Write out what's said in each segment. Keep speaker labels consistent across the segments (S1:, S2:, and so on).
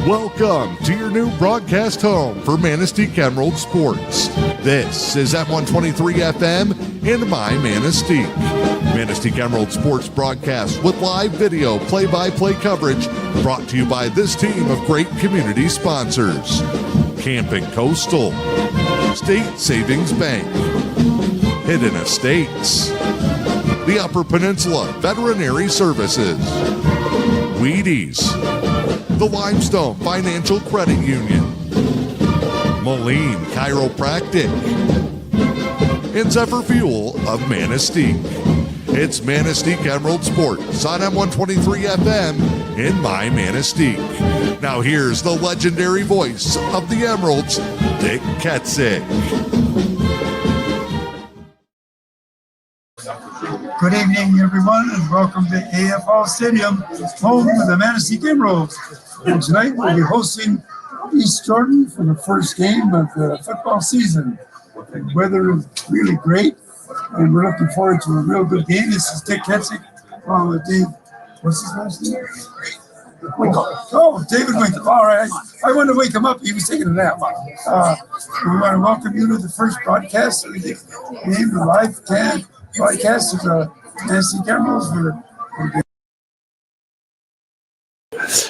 S1: Welcome to your new broadcast home for Manistique Emeralds Sports. This is M123 FM and My Manistique. Manistique Emeralds Sports broadcast with live video play-by-play coverage brought to you by this team of great community sponsors. Camping Coastal, State Savings Bank, Hidden Estates, the Upper Peninsula Veterinary Services, Wheaties, the Limestone Financial Credit Union, Moline Chiropractic, and Zephyr Fuel of Manistique. It's Manistique Emerald Sports on M123 FM in My Manistique. Now here's the legendary voice of the Emeralds, Dick Ketzik.
S2: Good evening, everyone, and welcome to AFL Stadium, home of the Manistique Emeralds. And tonight we'll be hosting East Jordan for the first game of the football season. The weather is really great, and we're looking forward to a real good game. This is Dick Ketzik, along with Dave. What's his last name? Winkle. Oh, David Winkle. All right. I wanted to wake him up. He was taking a nap. We want to welcome you to the first broadcast of the game, the live broadcast of the Manistique Emeralds.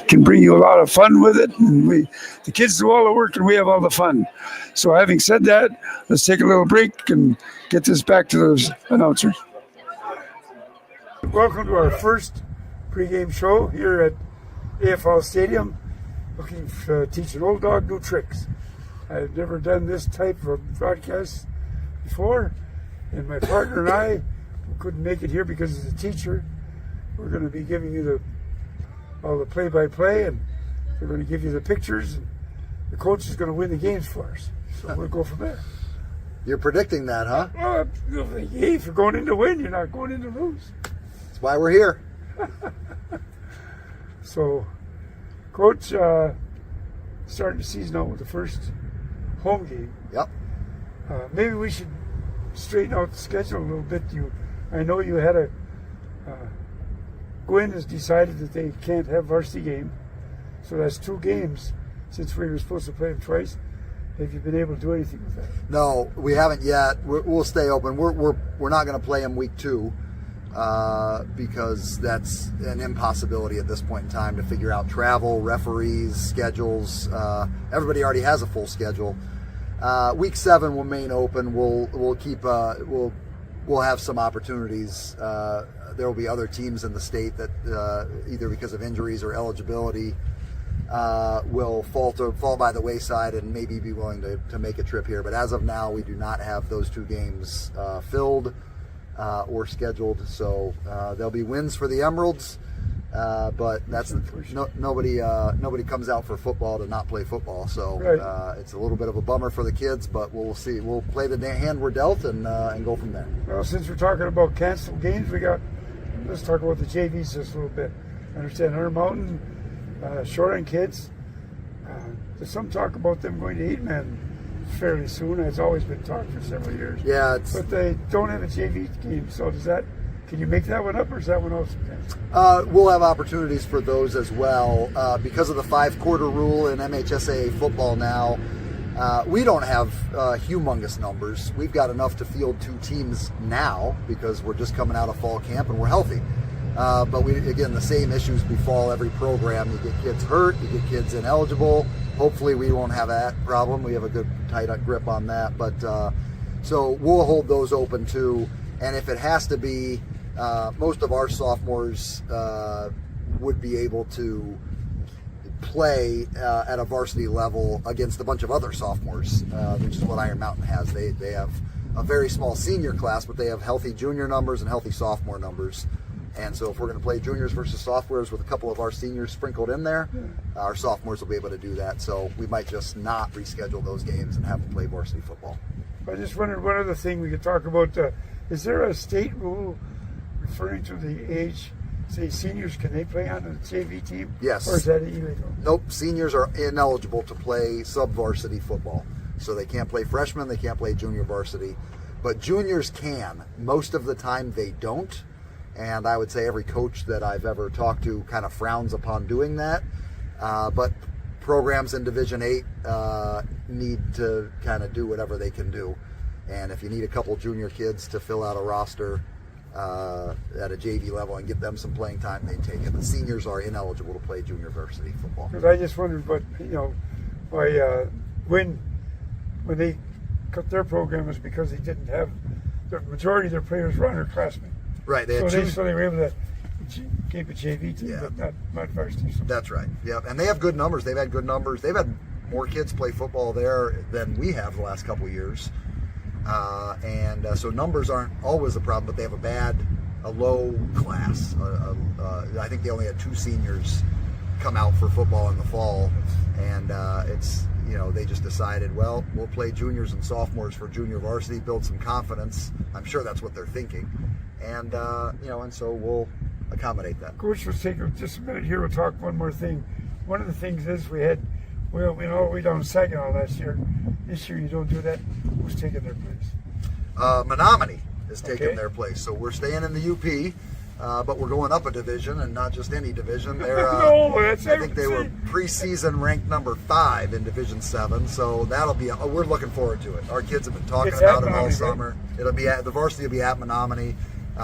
S2: Can bring you a lot of fun with it, and the kids do all the work and we have all the fun. So having said that, let's take a little break and get this back to those announcers. Welcome to our first pregame show here at AFL Stadium, looking to teach an old dog new tricks. I've never done this type of broadcast before, and my partner and I couldn't make it here because as a teacher, we're going to be giving you all the play-by-play, and we're going to give you the pictures, and the coach is going to win the games for us. So we'll go from there.
S3: You're predicting that, huh?
S2: Well, if you're going in to win, you're not going in to lose.
S3: That's why we're here.
S2: So, Coach, starting the season out with the first home game.
S3: Yep.
S2: Maybe we should straighten out the schedule a little bit. I know you had Gwyn has decided that they can't have varsity game, so that's 2 games since we were supposed to play them twice. Have you been able to do anything with that?
S3: No, we haven't yet. We'll stay open. We're not going to play them week 2 because that's an impossibility at this point in time to figure out travel, referees, schedules. Everybody already has a full schedule. Week 7 will remain open. We'll keep we'll have some opportunities. There will be other teams in the state that either because of injuries or eligibility will fall by the wayside and maybe be willing to make a trip here. But as of now, we do not have those 2 games filled or scheduled. So there'll be wins for the Emeralds, but that's nobody comes out for football to not play football. So right. It's a little bit of a bummer for the kids, but we'll see. We'll play the hand we're dealt and go from there. Well, since we're talking about canceled games, let's talk about the JVs just a little bit. I understand Hunter Mountain, Shoreline kids. There's some talk about them going to 8-man fairly soon. It's always been talked for several years. Yeah, but they don't have a JV game. So can you make that one up, or is that one also canceled? We'll have opportunities for those as well because of the 5-quarter rule in MHSAA football now. We don't have humongous numbers. We've got enough to field 2 teams now because we're just coming out of fall camp and we're healthy. But the same issues befall every program. You get kids hurt, you get kids ineligible. Hopefully we won't have that problem. We have a good tight grip on that. But so we'll hold those open too. And if it has to be, most of our sophomores would be able to play at a varsity level against a bunch of other sophomores, which is what Iron Mountain has. They have a very small senior class, but they have healthy junior numbers and healthy sophomore numbers. And so if we're going to play juniors versus sophomores with a couple of our seniors sprinkled in there, our sophomores will be able to do that. So we might just not reschedule those games and have them play varsity football. I just wondered one other thing we could talk about. Is there a state rule referring to the age? Say seniors, can they play on the JV team? Yes. Or is that illegal? Nope. Seniors are ineligible to play sub-varsity football. So they can't play freshman, they can't play junior varsity. But juniors can. Most of the time they don't. And I would say every coach that I've ever talked to kind of frowns upon doing that. But programs in Division 8 need to kind of do whatever they can do. And if you need a couple junior kids to fill out a roster at a JV level and give them some playing time, they take it. The seniors are ineligible to play junior varsity football.
S2: Because I just wondered, why when they cut their program is because they didn't have the majority of their players were underclassmen.
S3: Right.
S2: So they were able to keep a JV team, but not varsity. So.
S3: That's right. Yep. And they have good numbers. They've had good numbers. They've had more kids play football there than we have the last couple of years. So numbers aren't always a problem, but they have a low class. I think they only had 2 seniors come out for football in the fall, and they just decided, well, we'll play juniors and sophomores for junior varsity, build some confidence. I'm sure that's what they're thinking, and so we'll accommodate that.
S2: Coach, let's take just a minute here. We'll talk one more thing. One of the things is we went all the way down to Saginaw last year. This year you don't do that. Who's taking their place?
S3: Menominee is taking their place. So we're staying in the U.P., but we're going up a division, and not just any division. They're, I think they were preseason ranked number 5 in Division 7. So that'll be. We're looking forward to it. Our kids have been talking about it all summer. Right? It'll be the varsity will be at Menominee.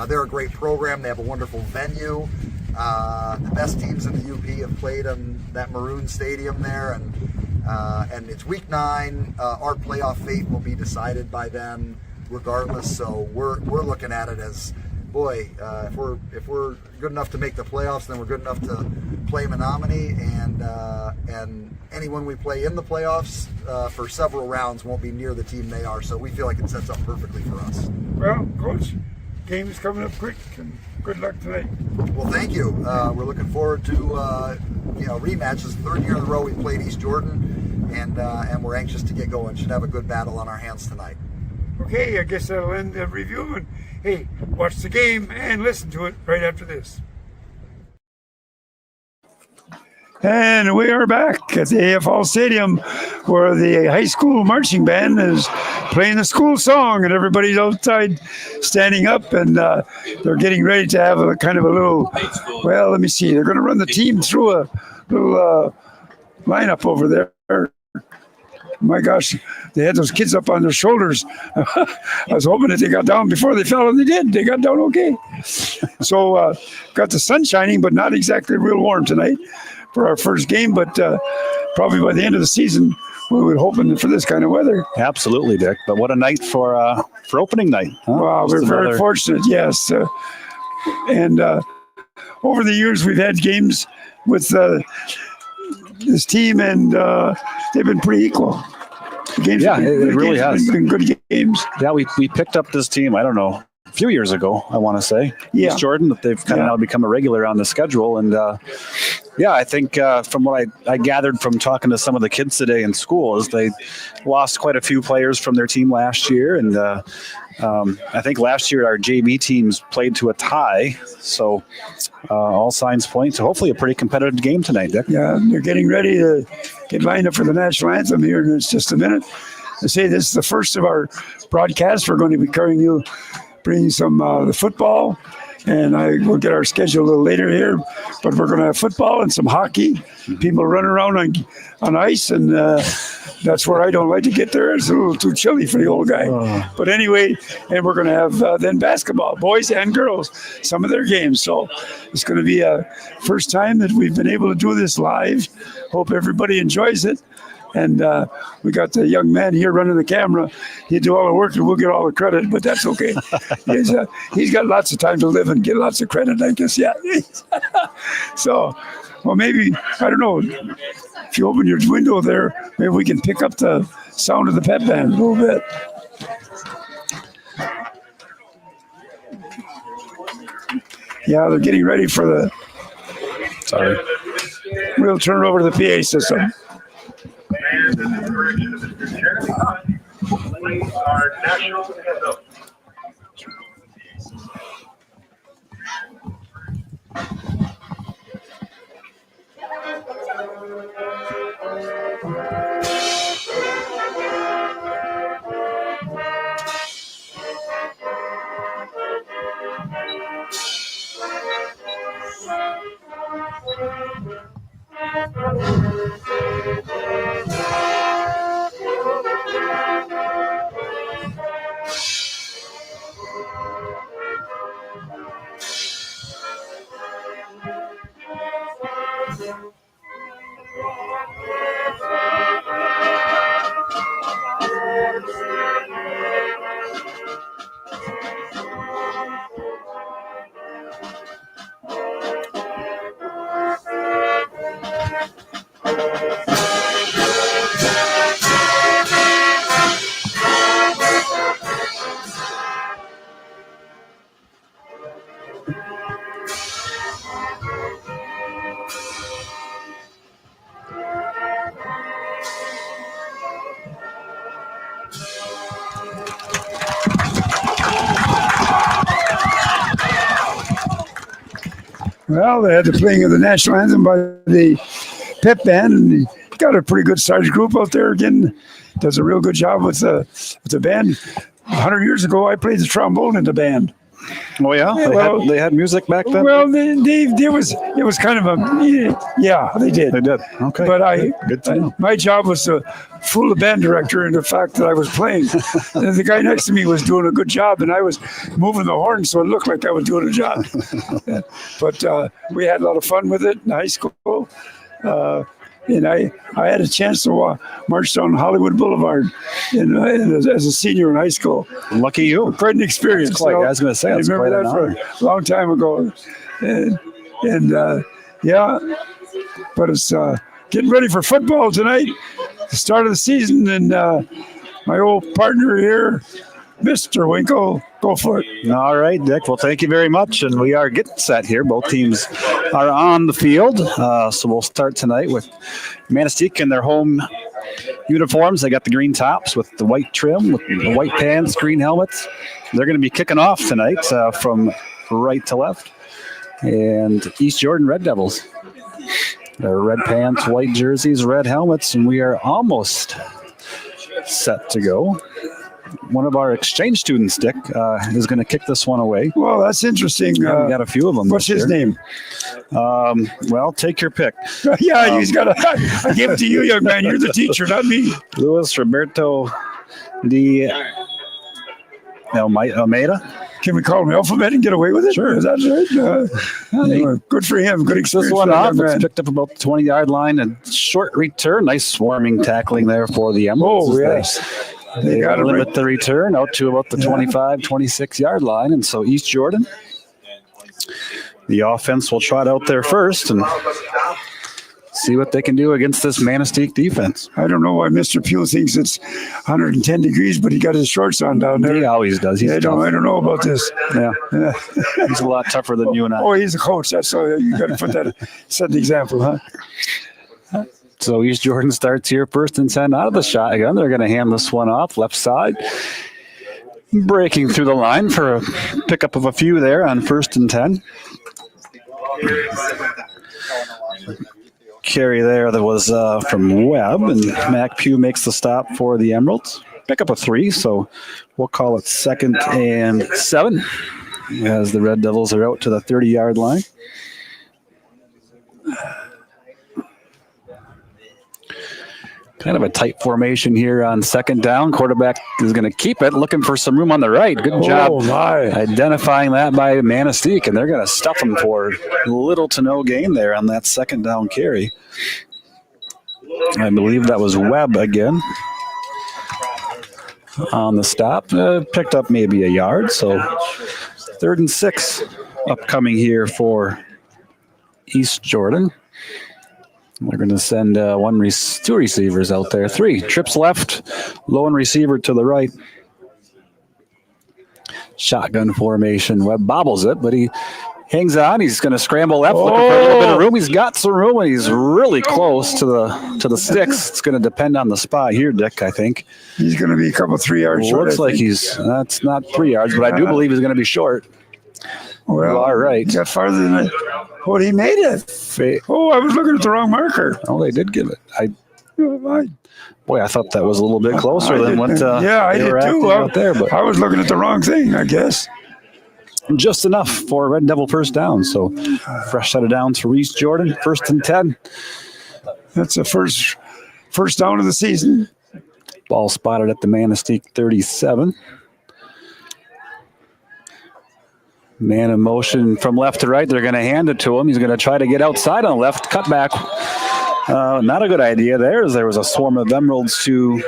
S3: They're a great program. They have a wonderful venue. The best teams in the U.P. have played in that maroon stadium there, and it's week 9. Our playoff fate will be decided by then, regardless. So we're looking at it as, boy, if we're good enough to make the playoffs, then we're good enough to play Menominee, and anyone we play in the playoffs for several rounds won't be near the team they are. So we feel like it sets up perfectly for us.
S2: Well, Coach, game is coming up quick, and good luck tonight.
S3: Well, thank you. We're looking forward to rematch. This is the 3rd year in a row we played East Jordan, and we're anxious to get going. Should have a good battle on our hands tonight.
S2: Okay, I guess that'll end the review. And hey, watch the game and listen to it right after this. And we are back at the AFL Stadium, where the high school marching band is playing the school song, and everybody's outside standing up, and they're getting ready to have a kind of a little, well, let me see, they're going to run the team through a little lineup over there. My gosh, they had those kids up on their shoulders. I was hoping that they got down before they fell, and they did. They got down okay. So got the sun shining, but not exactly real warm tonight for our first game, but probably by the end of the season, we were hoping for this kind of weather.
S4: Absolutely, Dick. But what a night for opening night. Huh?
S2: Wow, we're very fortunate, yes. And over the years, we've had games with this team, and they've been pretty equal. The games
S4: it really has
S2: been good games.
S4: Yeah, we picked up this team, I don't know, a few years ago, I want to say.
S2: Yeah.
S4: East Jordan, that they've kind of now become a regular on the schedule. And I think from what I gathered from talking to some of the kids today in school is they lost quite a few players from their team last year. And I think last year our JV teams played to a tie. So all signs point to hopefully a pretty competitive game tonight, Dick.
S2: Yeah, they're getting ready to get lined up for the national anthem here in just a minute. I say this is the first of our broadcasts. We're going to be bringing some the football, and I will get our schedule a little later here, but we're going to have football and some hockey. People run around on ice, and that's where I don't like to get there. It's a little too chilly for the old guy. But anyway, and we're going to have then basketball, boys and girls, some of their games. So it's going to be a first time that we've been able to do this live. Hope everybody enjoys it. And we got the young man here running the camera. He'll do all the work and we'll get all the credit, but that's okay. He's got lots of time to live and get lots of credit, I guess, yeah. So, well, maybe, I don't know, if you open your window there, maybe we can pick up the sound of the pep band a little bit. Yeah, they're getting ready for the...
S4: Sorry.
S2: We'll turn it over to the PA system.
S5: And the direction of Mr. Jeremy, please, our national anthem.
S2: Well, they had the playing of the national anthem by the pep band, and he got a pretty good sized group out there again. Does a real good job with the band. 100 years ago, I played the trombone in the band.
S4: Oh yeah, they had music back then.
S2: Well, it was kind of a yeah, they did.
S4: They did. Okay,
S2: But
S4: good to know.
S2: my job was to fool the band director into the fact that I was playing. And the guy next to me was doing a good job, and I was moving the horn, so it looked like I was doing a job. But we had a lot of fun with it in high school. And I had a chance to march down Hollywood Boulevard as a senior in high school.
S4: Lucky you.
S2: Quite an experience.
S4: That's quite, I was going to say,
S2: I
S4: that's
S2: remember
S4: quite
S2: that
S4: an honor.
S2: for a long time ago. And yeah, but it's getting ready for football tonight, the start of the season. And my old partner here, Mr. Winkle, go for it.
S4: All right, Dick. Well, thank you very much. And we are getting set here. Both teams are on the field. So we'll start tonight with Manistique in their home uniforms. They got the green tops with the white trim, with the white pants, green helmets. They're going to be kicking off tonight from right to left. And East Jordan Red Devils. Their red pants, white jerseys, red helmets, and we are almost set to go. One of our exchange students, Dick, is going to kick this one away.
S2: Well, that's interesting.
S4: We got a few of them.
S2: What's his name?
S4: Well, take your pick.
S2: Yeah, he's got I give it to you, young man. You're the teacher, not me.
S4: Luis Roberto de Almeida.
S2: Can we call him Alphabet and get away with it?
S4: Sure.
S2: Is that right? Good for him. Good experience.
S4: This one off.
S2: Young
S4: It's
S2: man.
S4: picked up about the 20-yard line. A short return. Nice swarming tackling there for the Emeralds.
S2: Oh, yes.
S4: They
S2: got it
S4: limit
S2: right.
S4: the return out to about the 25, 26-yard line. And so East Jordan, the offense will trot out there first and see what they can do against this Manistique defense.
S2: I don't know why Mr. Pugh thinks it's 110 degrees, but he got his shorts on down there.
S4: He always does. He's
S2: I
S4: tough.
S2: don't know about this.
S4: Yeah. He's a lot tougher than you and I.
S2: Oh, he's a coach. That's so you got to put that, set the example, huh?
S4: So East Jordan starts here first and 10 out of the shotgun. They're going to hand this one off left side. Breaking through the line for a pickup of a few there on first and 10. Carry there that was from Webb, and Mac Pugh makes the stop for the Emeralds. Pick up a 3, so we'll call it 2nd and 7 as the Red Devils are out to the 30-yard line. Kind of a tight formation here on second down. Quarterback is going to keep it, looking for some room on the right. Good job identifying that by Manistique, and they're going to stuff him for little to no gain there on that second down carry. I believe that was Webb again on the stop. Picked up maybe a yard, so 3rd and 6 upcoming here for East Jordan. They're going to send 2 receivers out there. 3 trips left, lone receiver to the right. Shotgun formation. Webb bobbles it, but he hangs on. He's going to scramble left, looking for a little bit of room. He's got some room, and he's really close to the sticks. It's going to depend on the spot here, Dick, I think.
S2: He's going to be a couple 3 yards short.
S4: Looks like that's not 3 yards, but I do believe he's going to be short.
S2: Well,
S4: all right.
S2: He got farther than I. Oh, he made it. Oh, I was looking at the wrong marker.
S4: Oh, they did give it. Boy, I thought that was a little bit closer than what
S2: I
S4: they
S2: did
S4: were
S2: too.
S4: out there. But
S2: I was looking at the wrong thing, I guess.
S4: Just enough for a Red Devil first down. So fresh set of downs for East Jordan. 1st and 10.
S2: That's the first down of the season.
S4: Ball spotted at the Manistique 37. Man in motion from left to right. They're going to hand it to him. He's going to try to get outside on the left. Cut back. Not a good idea there, as there was a swarm of Emeralds to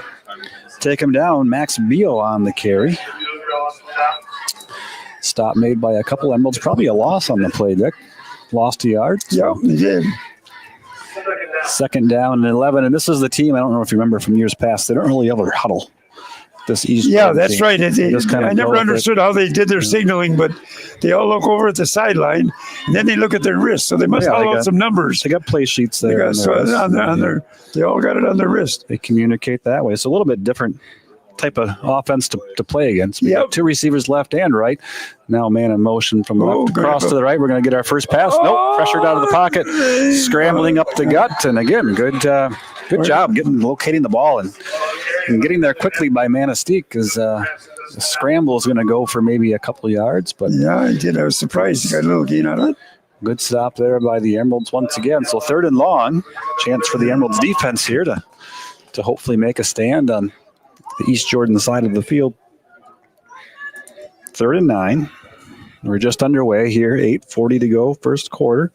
S4: take him down. Max Beal on the carry. Stop made by a couple Emeralds. Probably a loss on the play, Dick. Lost a yard.
S2: Yeah, he did.
S4: Second down and 11. And this is the team, I don't know if you remember from years past, they don't really ever huddle. This East
S2: Yeah, that's
S4: team.
S2: right. I never understood how they did their signaling, but they all look over at the sideline, and then they look at their wrist. So they must follow out some numbers.
S4: They got play sheets there.
S2: They all got it on their wrist.
S4: They communicate that way. It's a little bit different type of offense to play against. We got two receivers left and right. Now man in motion from left across to the right. We're going to get our first pass. Nope, pressured out of the pocket, scrambling up the gut. And again, good job locating the ball and getting there quickly by Manistique, because the scramble is going to go for maybe a couple of yards. But
S2: yeah, I did. I was surprised. He got a little gain out of it.
S4: Good stop there by the Emeralds once again. So 3rd and long. Chance for the Emeralds defense here to hopefully make a stand on the East Jordan side of the field. 3rd and 9. We're just underway here. 8:40 to go, first quarter.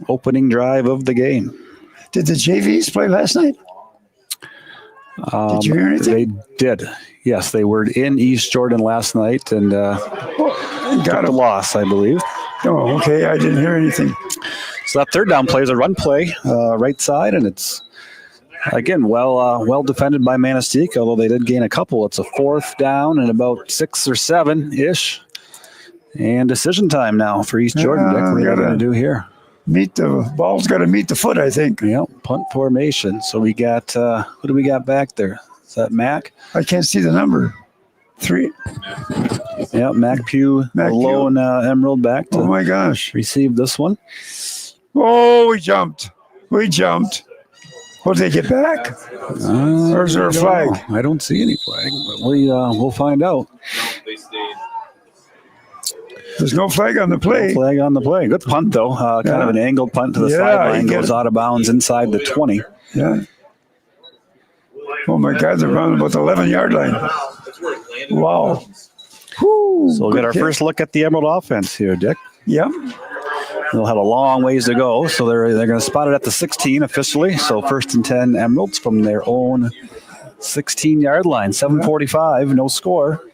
S4: Opening drive of the game.
S2: Did the JVs play last night? Did you hear anything?
S4: They did. Yes, they were in East Jordan last night and got the loss, I believe.
S2: Oh, okay. I didn't hear anything.
S4: So that 3rd down play is a run play, right side, and it's again well defended by Manistique, although they did gain a couple. It's a 4th down and about 6 or 7-ish. And decision time now for East Jordan. Dick, what are you going to do here?
S2: The ball's got to meet the foot, I think.
S4: Yeah, punt formation. So we got, who do we got back there? Is that Mac?
S2: I can't see the number. 3.
S4: Yeah, Mac Pugh, lone Emerald back to receive this one.
S2: Oh, we jumped. What did they get back? Or is there a flag?
S4: I don't see any flag, but we'll find out.
S2: There's no flag on the play.
S4: No flag on the play. Good punt, though. Kind of an angled punt to the sideline. Goes out of bounds inside the 20.
S2: Yeah. Oh, my God. They're around about the 11-yard line. Wow.
S4: So we'll get our first look at the Emerald offense here, Dick.
S2: Yep.
S4: They'll have a long ways to go. So they're going to spot it at the 16 officially. So 1st and 10 Emeralds from their own 16-yard line. 7:45, no score.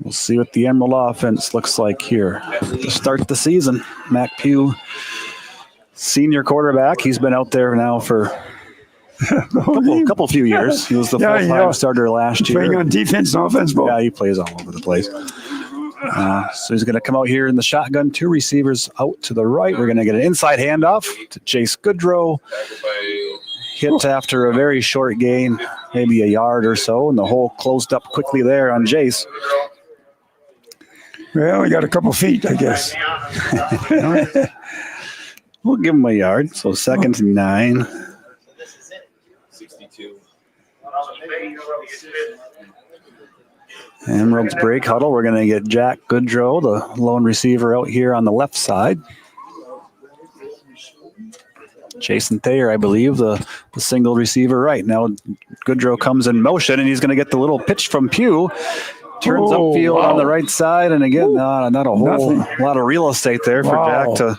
S4: We'll see what the Emerald offense looks like here to start the season. Mac Pugh, senior quarterback. He's been out there now for a couple few years. He was the full-time starter last year.
S2: Playing on defense and offense both.
S4: Yeah, he plays all over the place. So he's going to come out here in the shotgun. 2 receivers out to the right. We're going to get an inside handoff to Chase Goodrow. Hit after a very short gain, maybe a yard or so, and the hole closed up quickly there on Jace.
S2: Well, we got a couple feet, I guess.
S4: We'll give him a yard. So 2nd and 9. Emeralds break huddle. We're going to get Jack Goodrow, the lone receiver, out here on the left side. Jason Thayer, I believe, the single receiver right. Now Goodrow comes in motion, and he's going to get the little pitch from Pugh. Turns upfield on the right side, and again, not a whole lot of real estate there for Jack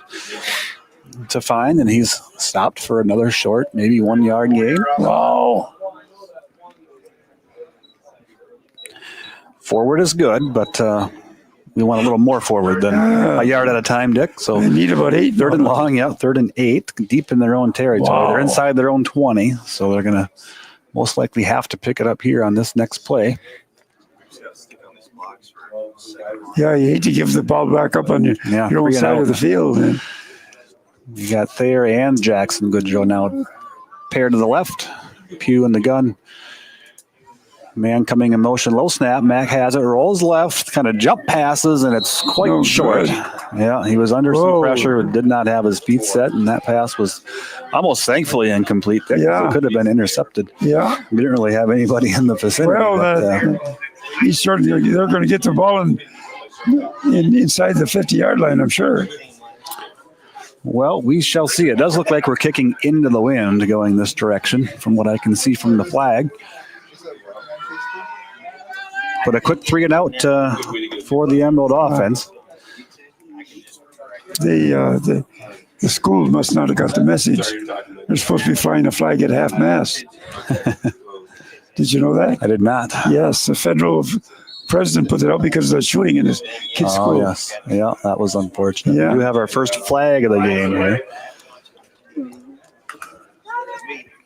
S4: to find, and he's stopped for another short, maybe 1-yard gain.
S2: Wow.
S4: Forward is good, but we want a little more forward than a yard at a time, Dick. So
S2: they need about 8.
S4: 3rd and long, 3rd and 8, deep in their own territory. Wow. They're inside their own 20, so they're going to most likely have to pick it up here on this next play.
S2: Yeah, you hate to give the ball back up on your own side of the field. Man.
S4: You got Thayer and Jackson Goodrow now paired to the left. Pugh in the gun. Man coming in motion, low snap. Mac has it, rolls left, kind of jump passes, and it's quite short. Yeah, he was under some pressure, did not have his feet set, and that pass was almost thankfully incomplete. It could have been intercepted.
S2: Yeah.
S4: We didn't really have anybody in the vicinity.
S2: Well, he's certainly, they're going to get the ball inside the 50-yard line, I'm sure.
S4: Well, we shall see. It does look like we're kicking into the wind going this direction from what I can see from the flag. But a quick 3 and out for the Emerald offense.
S2: The school must not have got the message. They're supposed to be flying a flag at half-mast. Did you know that?
S4: I did not.
S2: Yes, the federal president put it out because of the shooting in his kid's school.
S4: Oh, yes. Yeah, that was unfortunate.
S2: Yeah.
S4: We do have our first flag of the game here.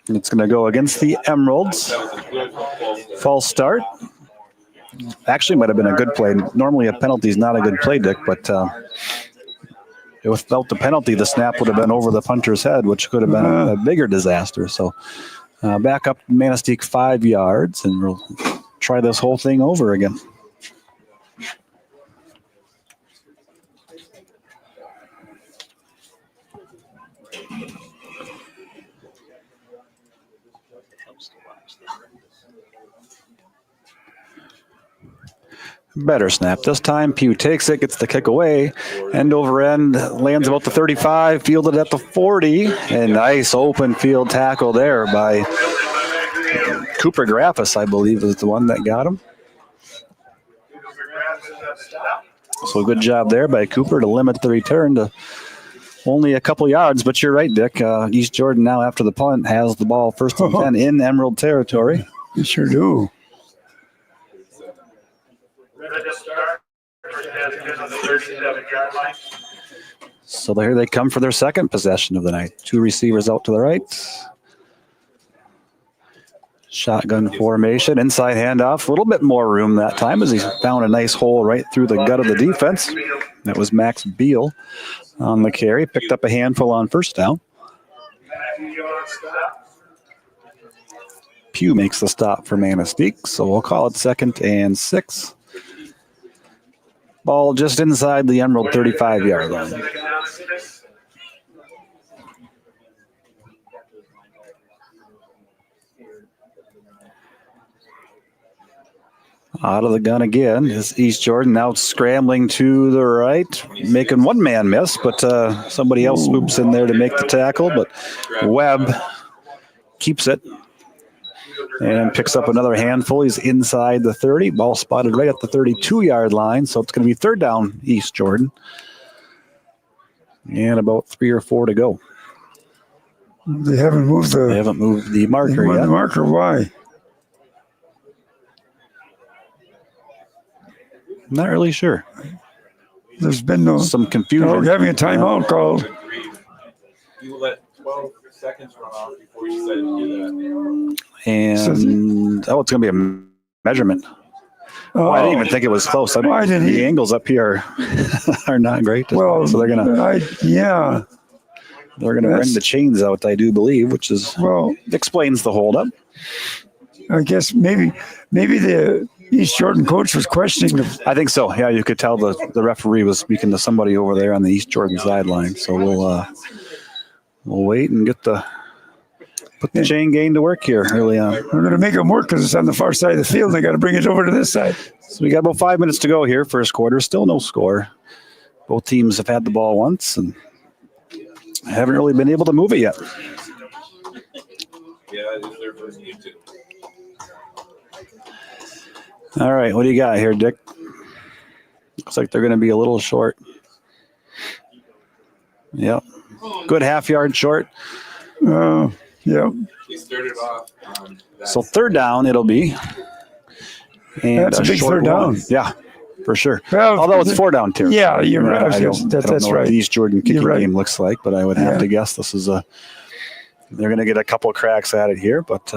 S4: It's going to go against the Emeralds. False start. Actually, might have been a good play. Normally, a penalty is not a good play, Dick, but without the penalty, the snap would have been over the punter's head, which could have been a bigger disaster. So back up Manistique 5 yards, and we'll try this whole thing over again. Better snap this time. Pugh takes it, gets the kick away. End over end, lands about the 35, fielded at the 40. And nice open field tackle there by Cooper Graffis, I believe, is the one that got him. So good job there by Cooper to limit the return to only a couple yards. But you're right, Dick. East Jordan now, after the punt, has the ball first and 10 in Emerald territory.
S2: You sure do.
S4: So here they come for their second possession of the night. 2 receivers out to the right. Shotgun formation, inside handoff. A little bit more room that time as he found a nice hole right through the gut of the defense. That was Max Beal on the carry. Picked up a handful on first down. Pugh makes the stop for Manistique, so we'll call it 2nd and 6. Ball just inside the Emerald 35-yard line. Out of the gun again is East Jordan, now scrambling to the right, making one man miss, but somebody else swoops in there to make the tackle, but Webb keeps it and picks up another handful. He's inside the 30. Ball spotted right at the 32-yard line, so it's going to be 3rd down, East Jordan. And about 3 or 4 to go.
S2: They haven't moved
S4: the marker yet.
S2: The marker, why?
S4: Not really sure.
S2: There's been
S4: some confusion.
S2: We're having a timeout called.
S6: You let 12 seconds run off before you decided to do that.
S4: And it's going to be a measurement. I didn't even think it was close. The angles up here are not great.
S2: Well,
S4: so they're going to
S2: bring
S4: the chains out, I do believe, which is explains the holdup.
S2: I guess maybe the East Jordan coach was questioning.
S4: I think so. Yeah, you could tell the referee was speaking to somebody over there on the East Jordan sideline. So we'll wait and put the chain gang to work here early on.
S2: We're going to make them work because it's on the far side of the field. They got to bring it over to this side.
S4: So we got about 5 minutes to go here. First quarter, still no score. Both teams have had the ball once and haven't really been able to move it yet.
S6: Yeah, it's their first game too.
S4: All right, what do you got here, Dick? Looks like they're going to be a little short. Yep. Good half-yard short.
S2: Yep.
S6: He started off.
S4: So 3rd down it'll be. And
S2: that's a big
S4: short
S2: 3rd down.
S4: Yeah, for sure.
S2: Well,
S4: although it's 4 down tier.
S2: Yeah, you're right.
S4: I don't
S2: that's
S4: know
S2: right.
S4: what the East Jordan kicking game looks like, but I would have to guess this is they're going to get a couple cracks at it here, but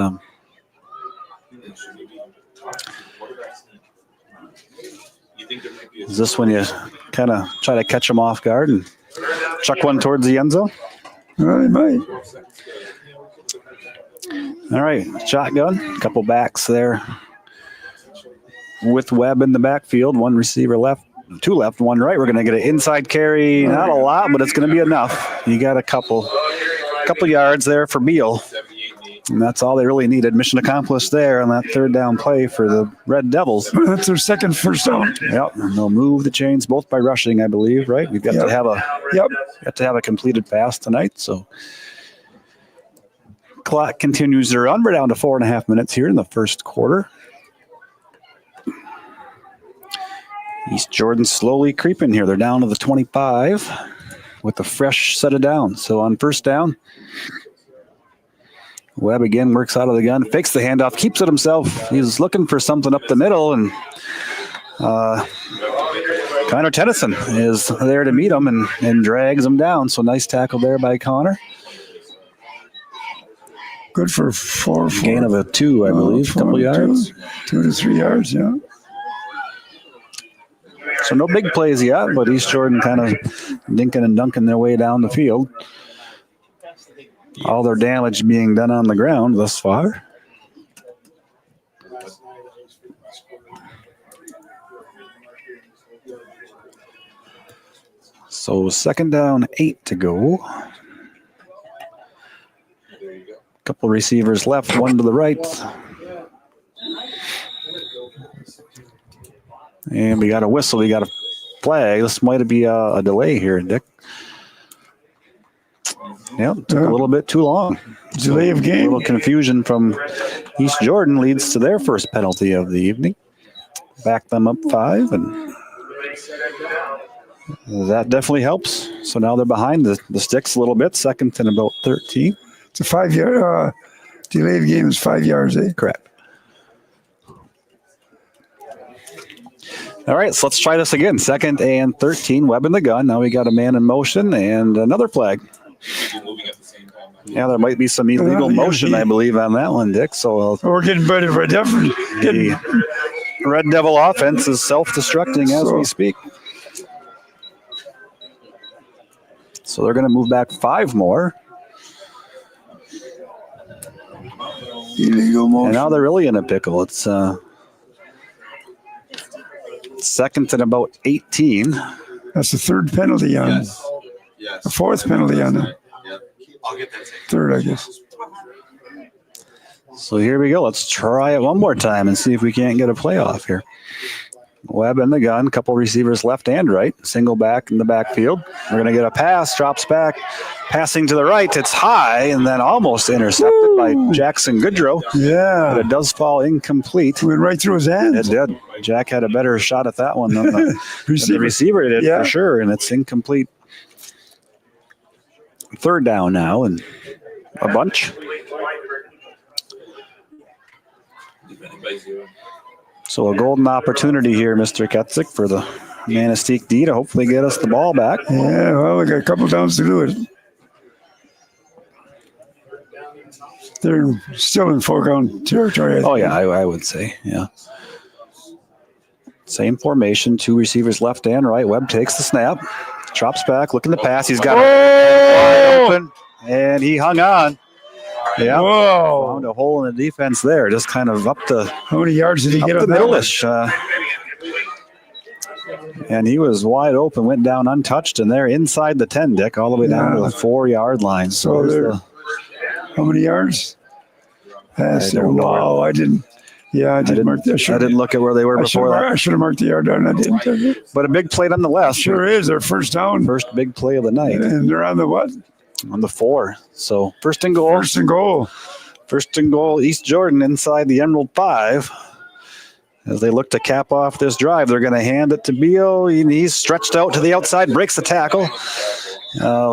S4: is this when you kind of try to catch them off guard and chuck one towards the end zone?
S2: Well, they might.
S4: All right, shotgun, a couple backs there with Webb in the backfield. One receiver left, 2 left, 1 right. We're going to get an inside carry. Not a lot, but it's going to be enough. You got a couple yards there for Beal. And that's all they really needed. Mission accomplished there on that 3rd down play for the Red Devils.
S2: That's their second first down.
S4: Yep, and they'll move the chains both by rushing, I believe, right? We've got to have a completed pass tonight, so clock continues to run. We're down to 4.5 minutes here in the first quarter. East Jordan slowly creeping here. They're down to the 25 with a fresh set of downs. So on first down, Webb again works out of the gun, fakes the handoff, keeps it himself. He's looking for something up the middle, and Connor Tennyson is there to meet him and drags him down. So nice tackle there by Connor.
S2: Good for 4.
S4: Gain of a 2, I believe, a couple yards.
S2: 2 to 3 yards, yeah.
S4: So no big plays yet, but East Jordan kind of dinking and dunking their way down the field. All their damage being done on the ground thus far. So second down, 8 to go. Couple receivers left, one to the right. And we got a whistle, we got a flag. This might be a delay here, Dick. Yep, took a little bit too long.
S2: Delay of game.
S4: A little confusion from East Jordan leads to their first penalty of the evening. Back them up 5, and that definitely helps. So now they're behind the sticks a little bit, second and about 13.
S2: It's a 5-yard delay of game is 5 yards, eh?
S4: Correct. All right, so let's try this again. Second and 13, Webb in the gun. Now we got a man in motion and another flag. Yeah, there might be some illegal motion, I believe, on that one, Dick. So
S2: we're getting better for a different.
S4: The Red Devil offense is self-destructing as we speak. So they're going to move back 5 more.
S2: Illegal motion.
S4: And now they're really in a pickle. It's second and about 18.
S2: That's the 3rd penalty on.
S6: Yes.
S2: The 4th penalty on them.
S6: I'll get that.
S2: 3rd, I guess.
S4: So here we go. Let's try it one more time and see if we can't get a playoff here. Webb in the gun, couple receivers left and right, single back in the backfield. We're going to get a pass, drops back, passing to the right. It's high and then almost intercepted by Jackson Goodrow.
S2: Yeah.
S4: But it does fall incomplete.
S2: Went right through his hands.
S4: It did. Jack had a better shot at that one than the receiver did for sure, and it's incomplete. Third down now and a bunch. So a golden opportunity here, Mr. Ketzik, for the Manistique D to hopefully get us the ball back.
S2: Yeah, well, we got a couple downs to do it. They're still in foreground territory.
S4: Oh, yeah, I would say, yeah. Same formation, 2 receivers left and right. Webb takes the snap, drops back, looking to pass. He's got it wide open, and he hung on. Yeah, found a hole in the defense there. Just kind of up the.
S2: How many yards did he get
S4: up
S2: on
S4: the
S2: that
S4: middle-ish? And he was wide open, went down untouched, and they're inside the 10, Dick, all the way down to the 4-yard line.
S2: So there. How many yards? Pass there. Wow, I didn't. Yeah, I didn't mark that.
S4: I didn't look at where they were before that.
S2: I should have marked the yard down. I didn't.
S4: But a big play nonetheless.
S2: Sure is. Their first down.
S4: First big play of the night.
S2: And they're on the what?
S4: On the 4. So first and goal.
S2: First and goal.
S4: First and goal, East Jordan inside the Emerald 5. As they look to cap off this drive, they're going to hand it to Beal. He's stretched out to the outside, breaks the tackle.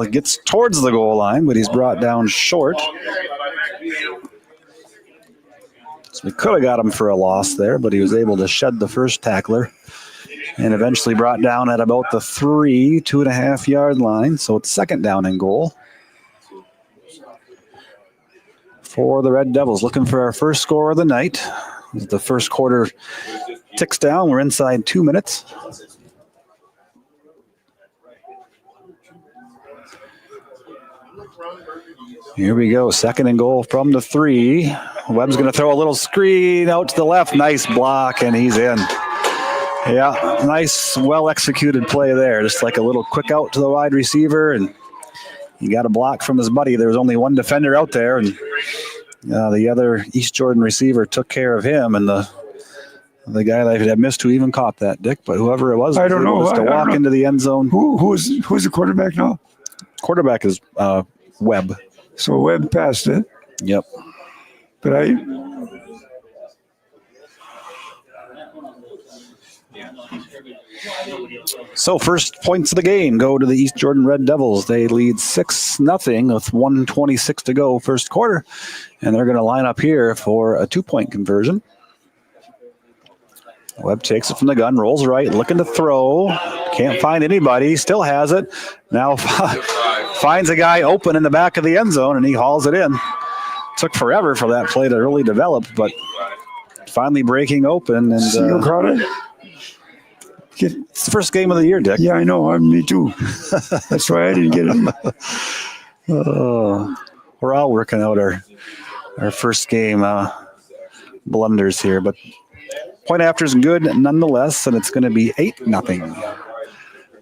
S4: Gets towards the goal line, but he's brought down short. So we could have got him for a loss there, but he was able to shed the first tackler and eventually brought down at about the 2.5 yard line. So it's second down and goal for the Red Devils. Looking for our first score of the night. As the first quarter ticks down, we're inside 2 minutes. Here we go, second and goal from the 3. Webb's going to throw a little screen out to the left. Nice block, and he's in. Yeah, nice, well-executed play there. Just like a little quick out to the wide receiver, and he got a block from his buddy. There was only one defender out there, and the other East Jordan receiver took care of him, and the guy that had missed who even caught that, Dick, but whoever it was,
S2: I don't know.
S4: Was to walk into the end zone.
S2: Who's the quarterback now?
S4: Quarterback is Webb.
S2: So Webb passed it.
S4: Yep.
S2: But
S4: So first points of the game go to the East Jordan Red Devils. They lead 6-0 with 1:26 to go first quarter. And they're going to line up here for a 2-point conversion. Webb takes it from the gun, rolls right, looking to throw. Can't find anybody, still has it. Now finds a guy open in the back of the end zone, and he hauls it in. Took forever for that play to really develop, but finally breaking open. And
S2: you caught it?
S4: It's the first game of the year, Dick.
S2: Yeah, I know. Me too. That's why I didn't get it.
S4: We're all working out our first game blunders here, but point after is good nonetheless, and it's going to be 8-0.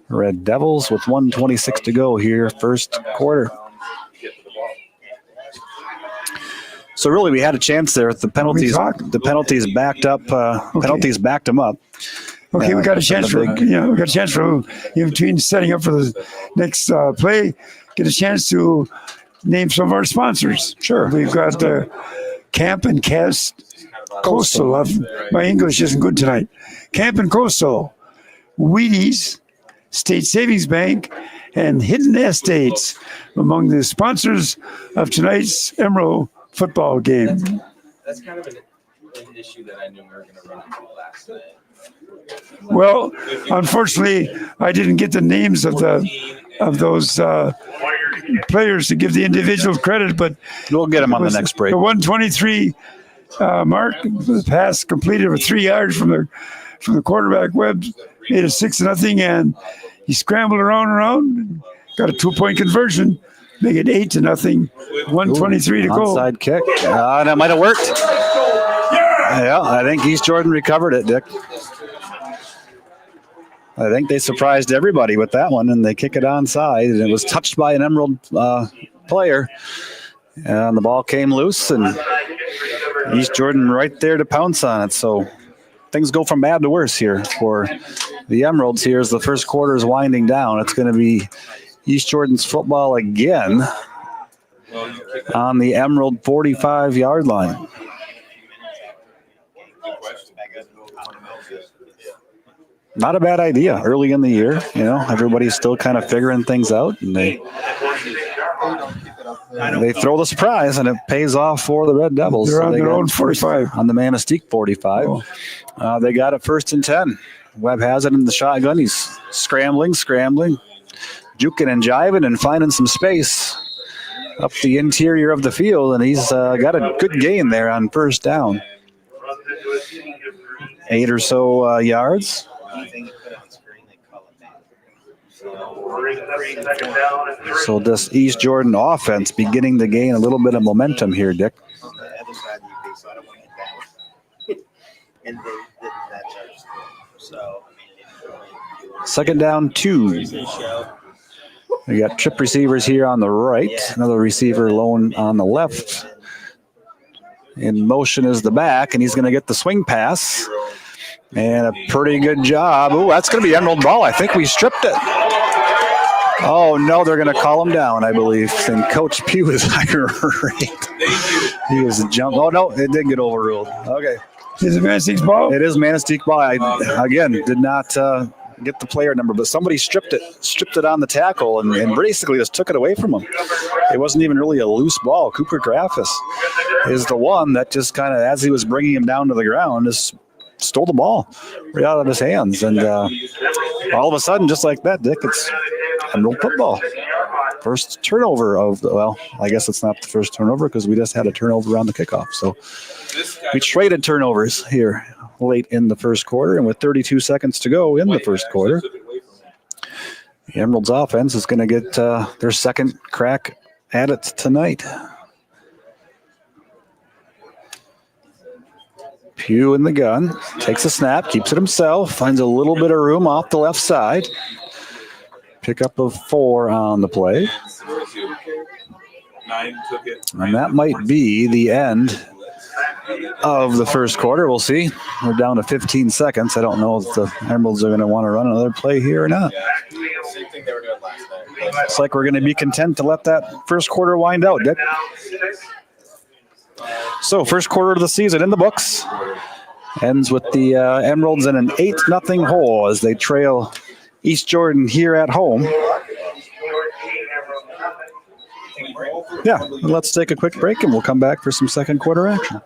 S4: Red Devils with 1:26 to go here, first quarter. So really, we had a chance there. The penalties backed up. Penalties backed them up.
S2: Okay, we got a chance for in between setting up for the next play. Get a chance to name some of our sponsors.
S4: Sure,
S2: we've got Camp and Cast Coastal. My English isn't good tonight. Camp and Coastal, Wheaties, State Savings Bank, and Hidden Estates among the sponsors of tonight's Emerald football game.
S6: That's kind of an issue that I knew we were going to run into last night.
S2: Well, unfortunately, I didn't get the names of those players to give the individuals credit, but
S4: we'll get them on the next break.
S2: The 123 mark, the pass completed with 3 yards from the quarterback. Webb made it 6-0, and he scrambled around, and got a 2-point conversion, make it 8-0. 1:23 to go.
S4: Onside kick. That might have worked. Yeah, I think East Jordan recovered it, Dick. I think they surprised everybody with that one, and they kick it onside, and it was touched by an Emerald player, and the ball came loose, and East Jordan right there to pounce on it. So things go from bad to worse here for the Emeralds here as the first quarter is winding down. It's going to be East Jordan's football again on the Emerald 45-yard line. Not a bad idea early in the year. Everybody's still kind of figuring things out, and they throw the surprise, and it pays off for the Red Devils.
S2: They're on their own 45.
S4: On the Manistique 45. Oh. They got it 1st and 10. Webb has it in the shotgun. He's scrambling, juking and jiving and finding some space up the interior of the field, and he's got a good gain there on first down. 8 or so yards. So this East Jordan offense beginning to gain a little bit of momentum here, Dick. Second down 2. We got trip receivers here on the right. Another receiver lone on the left. In motion is the back, and he's going to get the swing pass. And a pretty good job. Oh, that's going to be Emerald ball. I think we stripped it. Oh, no, they're going to call him down, I believe. And Coach Pugh is irate. He was jumped. Oh, no, it did get overruled. Okay.
S2: Is it Manistique's ball?
S4: It is Manistique ball. I, again, did not get the player number, but somebody stripped it on the tackle and basically just took it away from him. It wasn't even really a loose ball. Cooper Graffis is the one that just kind of, as he was bringing him down to the ground, just stole the ball right out of his hands. And all of a sudden, just like that, Dick, it's Emerald football. First turnover I guess it's not the first turnover because we just had a turnover on the kickoff. So we traded turnovers here late in the first quarter, and with 32 seconds to go in the first quarter, the Emeralds offense is going to get their second crack at it tonight. Pugh in the gun, takes a snap, keeps it himself, finds a little bit of room off the left side. Pickup of 4 on the play. And that might be the end of the first quarter. We'll see. We're down to 15 seconds. I don't know if the Emeralds are going to want to run another play here or not. Looks like we're going to be content to let that first quarter wind out, Dick. So first quarter of the season in the books. ends with the Emeralds in an 8-0 hole as they trail East Jordan here at home. Yeah, let's take a quick break and we'll come back for some second quarter action.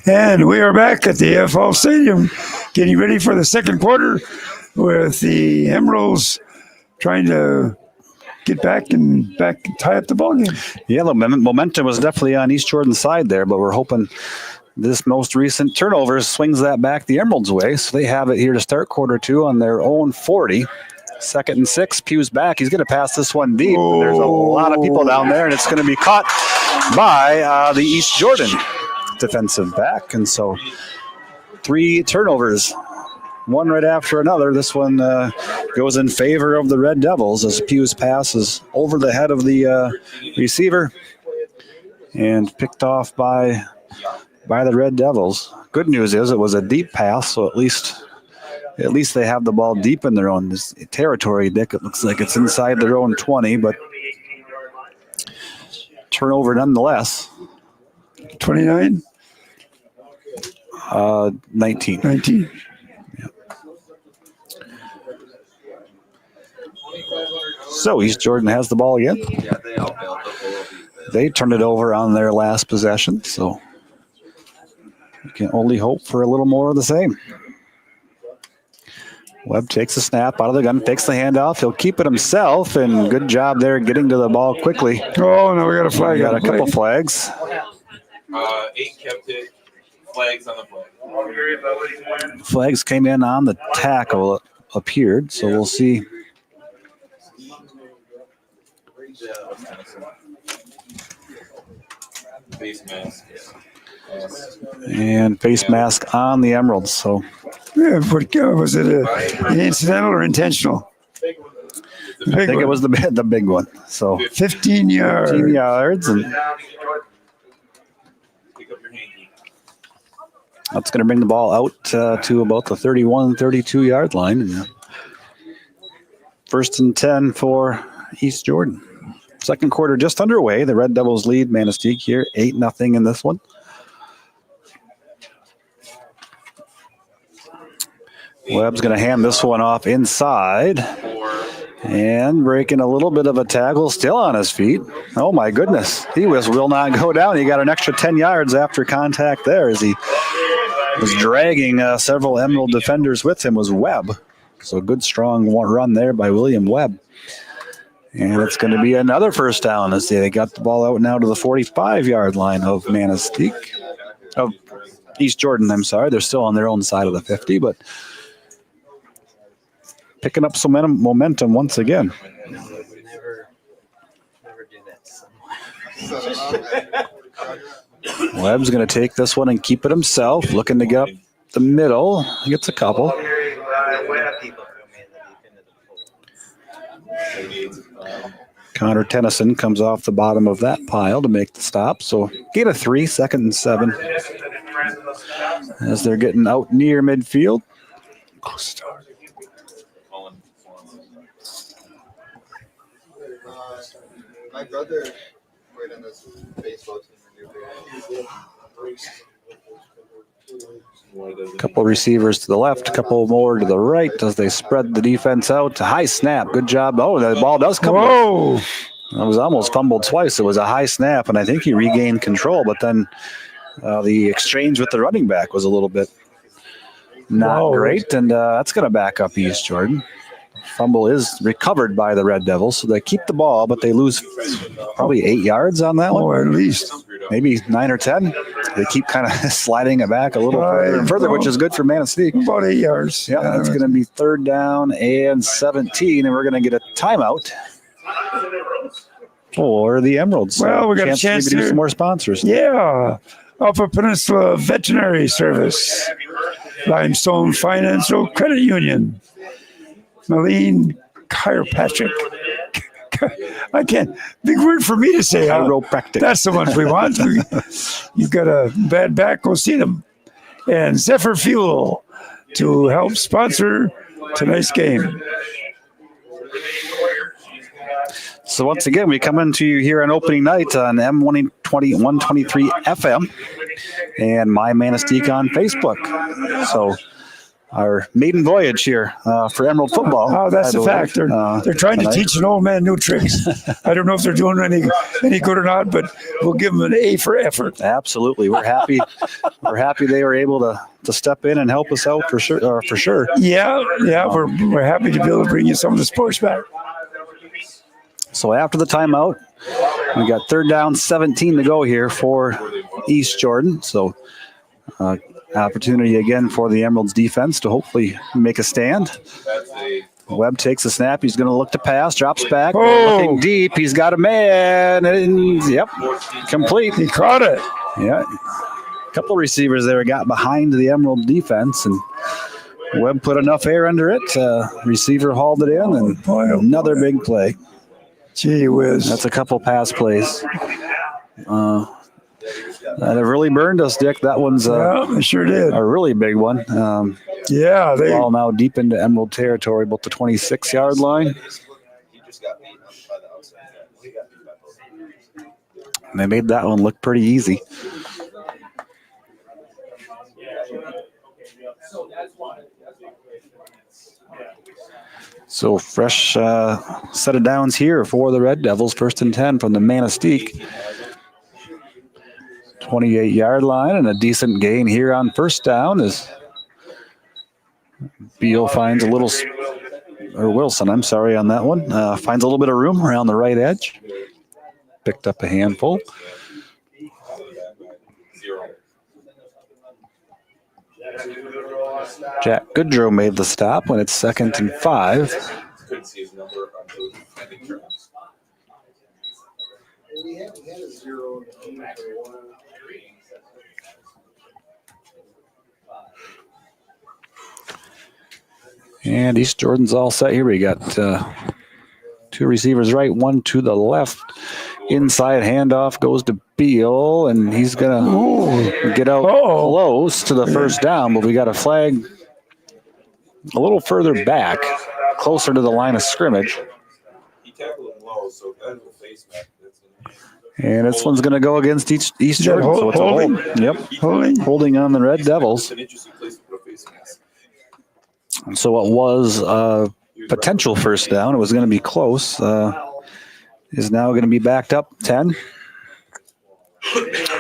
S2: And we are back at the AFL Stadium, getting ready for the second quarter with the Emeralds trying to get back and tie up the ball game.
S4: Yeah, the momentum was definitely on East Jordan's side there, but we're hoping this most recent turnover swings that back the Emeralds' way. So they have it here to start quarter two on their own 40. 2nd and 6, Pugh's back. He's going to pass this one deep. There's a lot of people down there, and it's going to be caught by the East Jordan defensive back. And so 3 turnovers, one right after another. This one goes in favor of the Red Devils as Pugh's pass is over the head of the receiver and picked off by the Red Devils. Good news is it was a deep pass, so at least they have the ball deep in their own territory, Dick. It looks like it's inside their own 20, but turnover nonetheless.
S2: 29?
S4: 19.
S2: 19.
S4: Yeah. So East Jordan has the ball again. They turned it over on their last possession, so you can only hope for a little more of the same. Webb takes a snap out of the gun, takes the handoff. He'll keep it himself, and good job there getting to the ball quickly.
S2: Oh, no, we got a flag.
S4: We got a couple flags.
S6: 8 kept it. Flags on the flag.
S4: Flags came in on the tackle, it appeared, so we'll see.
S6: Face mask.
S4: And face mask on the Emeralds. So
S2: Yeah, was it an incidental or intentional?
S4: I think it was the big one. So
S2: 15 yards.
S4: 15 yards. And that's going to bring the ball out to about the 31, 32 yard line. And 1st and 10 for East Jordan. Second quarter just underway. The Red Devils lead Manistique here 8-0 in this one. Webb's going to hand this one off inside. And breaking a little bit of a tackle, still on his feet. Oh, my goodness. He will not go down. He got an extra 10 yards after contact there as he was dragging several Emerald defenders with him was Webb. So good, strong run there by William Webb. And it's going to be another first down as they got the ball out now to the 45-yard line of Manistique. Of East Jordan, I'm sorry. They're still on their own side of the 50, but picking up some momentum once again. Webb's going to take this one and keep it himself, looking to get up the middle. He gets a couple. Connor Tennyson comes off the bottom of that pile to make the stop. So get a 3, 2nd and 7. As they're getting out near midfield.
S3: My brother played on this baseball team in New York.
S4: Couple receivers to the left, a couple more to the right as they spread the defense out. High snap. Good job. Oh, the ball does come.
S2: Whoa!
S4: It was almost fumbled twice. It was a high snap, and I think he regained control, but then the exchange with the running back was a little bit not great, and that's going to back up East Jordan. Fumble is recovered by the Red Devils, so they keep the ball, but they lose probably 8 yards on that one.
S2: Oh, at least.
S4: Maybe 9 or 10. They keep kind of sliding it back a little further and further, which is good for Manistique.
S2: About 8 yards.
S4: Yeah, that's going to be 3rd down and 17, and we're going to get a timeout for the Emeralds.
S2: Well, we got a chance
S4: to do some more sponsors.
S2: Yeah. Upper Peninsula Veterinary Service, Limestone Financial Credit Union, Malene Chiropractic. I can't. Big word for me to say.
S4: Chiropractic.
S2: That's the ones we want. You've got a bad back, go see them. And Zephyr Fuel to help sponsor tonight's game.
S4: So once again, we come into you here on opening night on M123 FM and My Manistique on Facebook. So our maiden voyage here for Emerald football.
S2: Oh, that's a fact. They're trying to teach an old man new tricks. I don't know if they're doing any good or not, but we'll give them an A for effort.
S4: Absolutely, we're happy. We're happy they were able to step in and help us out for sure. For sure.
S2: Yeah. We're happy to be able to bring you some of the sports back.
S4: So after the timeout, we got 3rd down, 17 to go here for East Jordan. So opportunity again for the Emeralds defense to hopefully make a stand. Webb takes a snap. He's going to look to pass, drops back, looking deep. He's got a man. And, yep, complete.
S2: He caught it.
S4: Yeah. A couple receivers there got behind the Emerald defense, and Webb put enough air under it. Receiver hauled it in, and another big play.
S2: Gee whiz.
S4: That's a couple pass plays. That have really burned us, Dick. That one's
S2: they sure did.
S4: A really big one.
S2: They
S4: all now deep into Emerald territory, about the 26-yard line. And they made that one look pretty easy. So fresh set of downs here for the Red Devils. 1st and 10 from the Manistique 28-yard line, and a decent gain here on 1st down as Beal finds Wilson, I'm sorry, on that one. Finds a little bit of room around the right edge. Picked up a handful. Jack Goodrow made the stop when it's 2nd and 5. And East Jordan's all set here. We got 2 receivers right, 1 to the left. Inside handoff goes to Beal, and he's going to get out close to the 1st down, but we got a flag a little further back, closer to the line of scrimmage.
S6: He tackled him low, so that's a face mask.
S4: And this one's going to go against East Jordan. So it's a hold. Yep. Holding on the Red Devils. So it was a potential 1st down. It was going to be close. Is now going to be backed up 10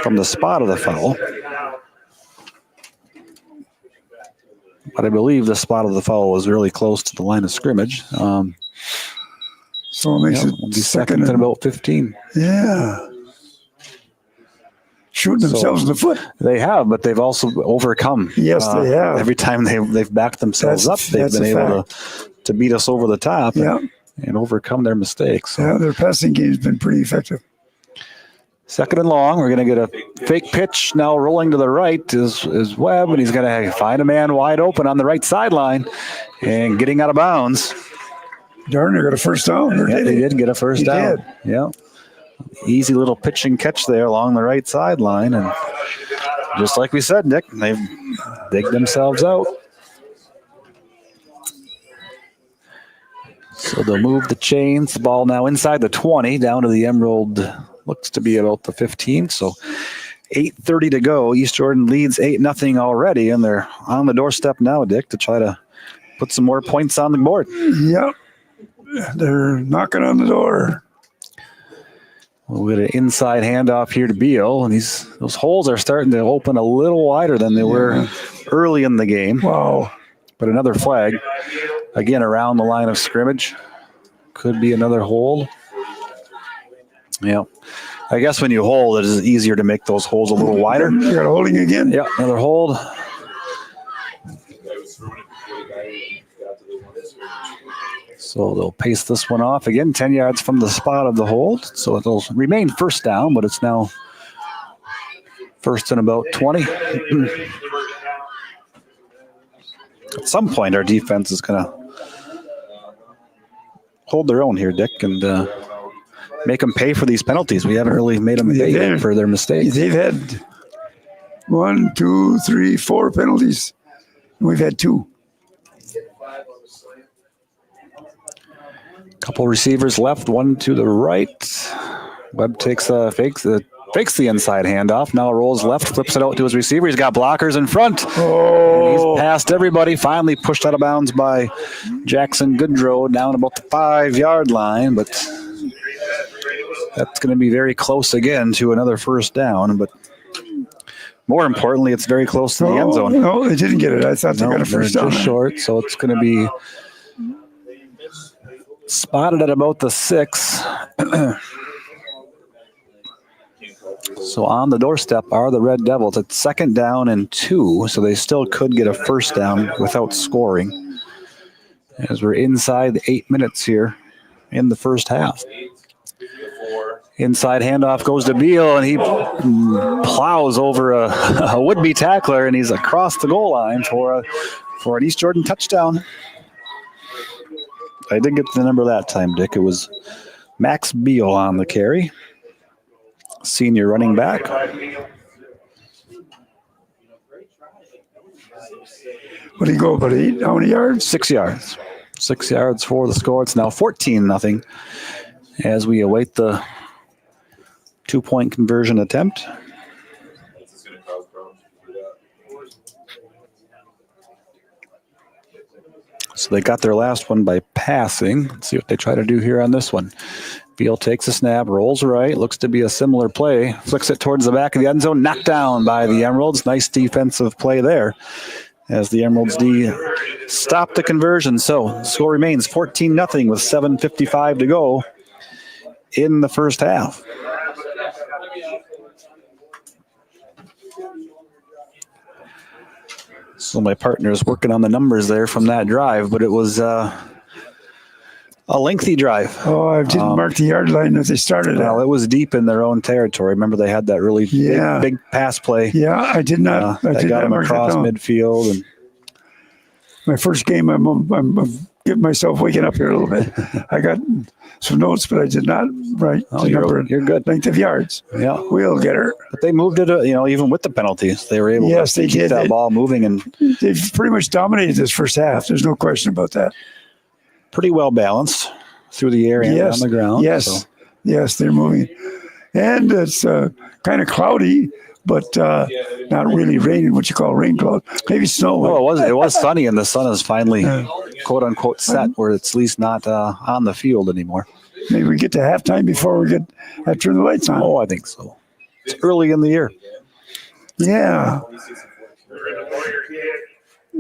S4: from the spot of the foul. But I believe the spot of the foul was really close to the line of scrimmage.
S2: So it makes it
S4: will be 2nd and about 15.
S2: Yeah. Shooting themselves in the foot.
S4: They have, but they've also overcome.
S2: Yes, they have.
S4: Every time they've backed themselves up, they've been able to beat us over the top and overcome their mistakes. So.
S2: Yeah, their passing game's been pretty effective.
S4: 2nd and long. We're going to get a fake pitch now rolling to the right is Webb, and he's going to find a man wide open on the right sideline and getting out of bounds.
S2: Darn, they got a 1st down.
S4: Yeah, they did get a 1st down.
S2: Did.
S4: Yeah. Easy little pitch and catch there along the right sideline. And just like we said, Nick, they've digged themselves out. So they'll move the chains. The ball now inside the 20, down to the Emerald, looks to be about the 15. So 8:30 to go. East Jordan leads 8-0 already, and they're on the doorstep now, Dick, to try to put some more points on the board.
S2: Yep. They're knocking on the door.
S4: We'll get an inside handoff here to Beal, and those holes are starting to open a little wider than they were early in the game.
S2: Wow.
S4: But another flag, again, around the line of scrimmage. Could be another hold. Yeah. I guess when you hold, it is easier to make those holes a little wider.
S2: You got a holding again?
S4: Yeah, another hold. So they'll pace this one off again, 10 yards from the spot of the hold. So it'll remain first down, but it's now first and about 20. At some point, our defense is going to hold their own here, Dick, and make them pay for these penalties. We haven't really made them pay for their mistakes.
S2: They've had 1, 2, 3, 4 penalties. We've had 2.
S4: Couple receivers left, one to the right. Webb takes fakes the inside handoff. Now rolls left, flips it out to his receiver. He's got blockers in front. And he's past everybody. Finally pushed out of bounds by Jackson Goodrow down about the 5-yard line, but that's going to be very close again to another first down. But more importantly, it's very close to the end zone.
S2: No, they didn't get it. I thought they got a first down.
S4: Just short, so it's going to be spotted at about the 6. So on the doorstep are the Red Devils. It's 2nd down and 2, so they still could get a first down without scoring. As we're inside the 8 minutes here in the first half. Inside handoff goes to Beal, and he plows over a would-be tackler, and he's across the goal line for an East Jordan touchdown. I didn't get the number that time, Dick. It was Max Beal on the carry. Senior running back.
S2: What did he go, about 8? How many yards?
S4: 6 yards. 6 yards for the score. It's now 14-0 as we await the 2-point conversion attempt. So they got their last one by passing. Let's see what they try to do here on this one. Beal takes a snap, rolls right, looks to be a similar play, flicks it towards the back of the end zone, knocked down by the Emeralds. Nice defensive play there as the Emeralds D stopped the conversion. So the score remains 14-0 with 7:55 to go in the first half. So my partner is working on the numbers there from that drive, but it was a lengthy drive.
S2: Oh, I didn't mark the yard line as they started.
S4: Well, it was deep in their own territory. Remember, they had that really big pass play.
S2: Yeah, I did not.
S4: That got them across midfield. And
S2: my first game, I'm getting myself waking up here a little bit. I got some notes, but I did not write the number.
S4: You're good.
S2: Length of yards.
S4: Yeah,
S2: we'll get her.
S4: But they moved it. Even with the penalties, they were able to keep that ball moving, and
S2: they've pretty much dominated this first half. There's no question about that.
S4: Pretty well balanced through the air and on the ground.
S2: Yes, yes, they're moving, and it's kind of cloudy. But not really raining, what you call rain cloud. Maybe snow.
S4: Well, it was sunny, and the sun is finally, quote unquote, set where it's at least not on the field anymore.
S2: Maybe we get to halftime before we turn the lights on.
S4: Oh, I think so. It's early in the year.
S2: Yeah.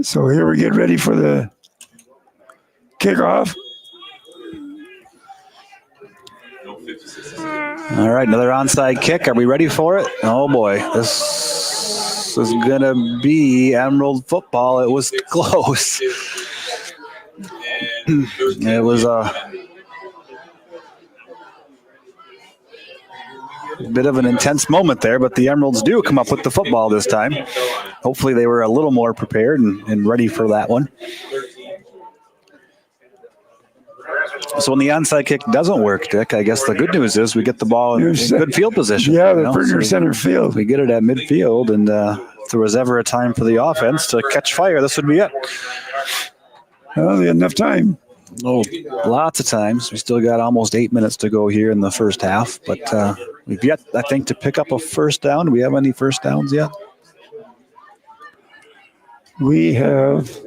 S2: So here we get ready for the kickoff.
S4: All right, another onside kick. Are we ready for it? Oh, boy. This is going to be Emerald football. It was close. It was a bit of an intense moment there, but the Emeralds do come up with the football this time. Hopefully they were a little more prepared and ready for that one. So when the onside kick doesn't work, Dick, I guess the good news is we get the ball in good field position.
S2: Yeah, they're pretty near center field.
S4: We get it at midfield, and if there was ever a time for the offense to catch fire, this would be it.
S2: Well, they had enough time.
S4: Oh, lots of times. We still got almost 8 minutes to go here in the first half, but we've yet, I think, to pick up a first down. Do we have any first downs yet?
S2: We have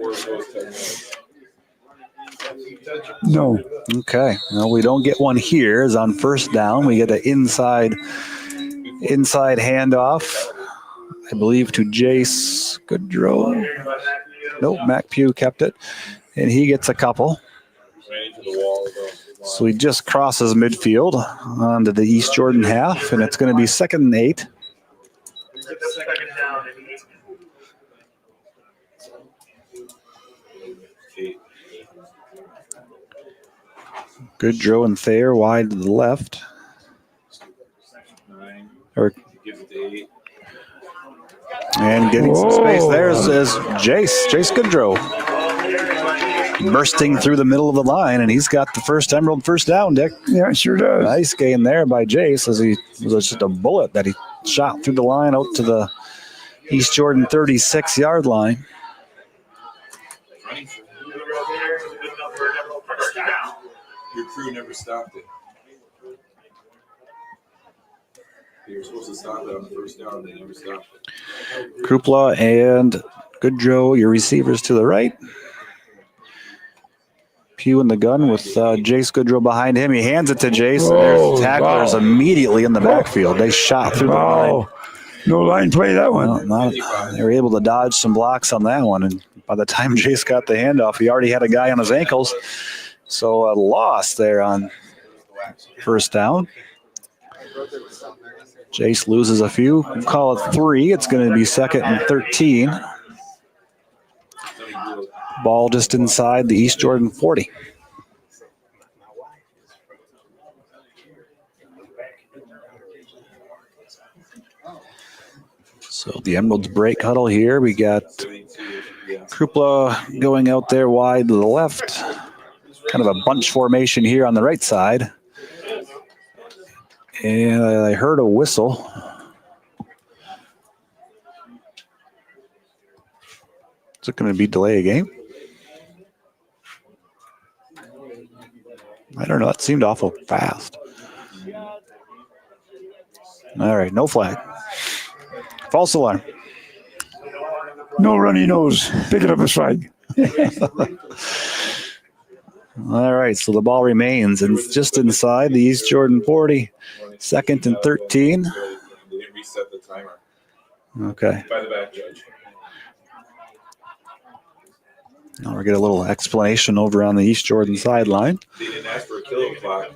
S2: no.
S4: Okay. Well, we don't get one here. Is on first down. We get an inside handoff, I believe, to Jace Goodrow. Nope, Mac Pugh kept it, and he gets a couple. So he just crosses midfield onto the East Jordan half, and it's going to be 2nd and 8. Goodrow and Thayer wide to the left. And getting some space there is Jace Goodrow. Bursting through the middle of the line, and he's got the first Emerald first down, Dick.
S2: Yeah, sure does.
S4: Nice gain there by Jace, as he was just a bullet that he shot through the line out to the East Jordan 36-yard line.
S6: Your crew never stopped it. They were supposed to stop it on the first down. They never stopped it.
S4: Krupla and Goodrow, your receivers to the right. Pugh in the gun with Jace Goodrow behind him. He hands it to Jace. And there's tacklers immediately in the backfield. They shot through the line.
S2: No line play that one.
S4: They were able to dodge some blocks on that one. And by the time Jace got the handoff, he already had a guy on his ankles. So a loss there on first down. Jace loses a few. We'll call it 3. It's going to be 2nd and 13. Ball just inside the East Jordan 40. So the Emeralds break huddle here. We got Krupla going out there wide to the left. Kind of a bunch formation here on the right side. And I heard a whistle. Is it going to be delay a game? I don't know. That seemed awful fast. All right, no flag. False alarm.
S2: No runny nose. Pick it up a flag.
S4: All right, so the ball remains and just inside the East Jordan 40, 2nd and 13.
S6: They didn't reset the timer.
S4: Okay.
S6: By the back judge.
S4: Now we'll get a little explanation over on the East Jordan sideline.
S6: They didn't ask for a kilo clock.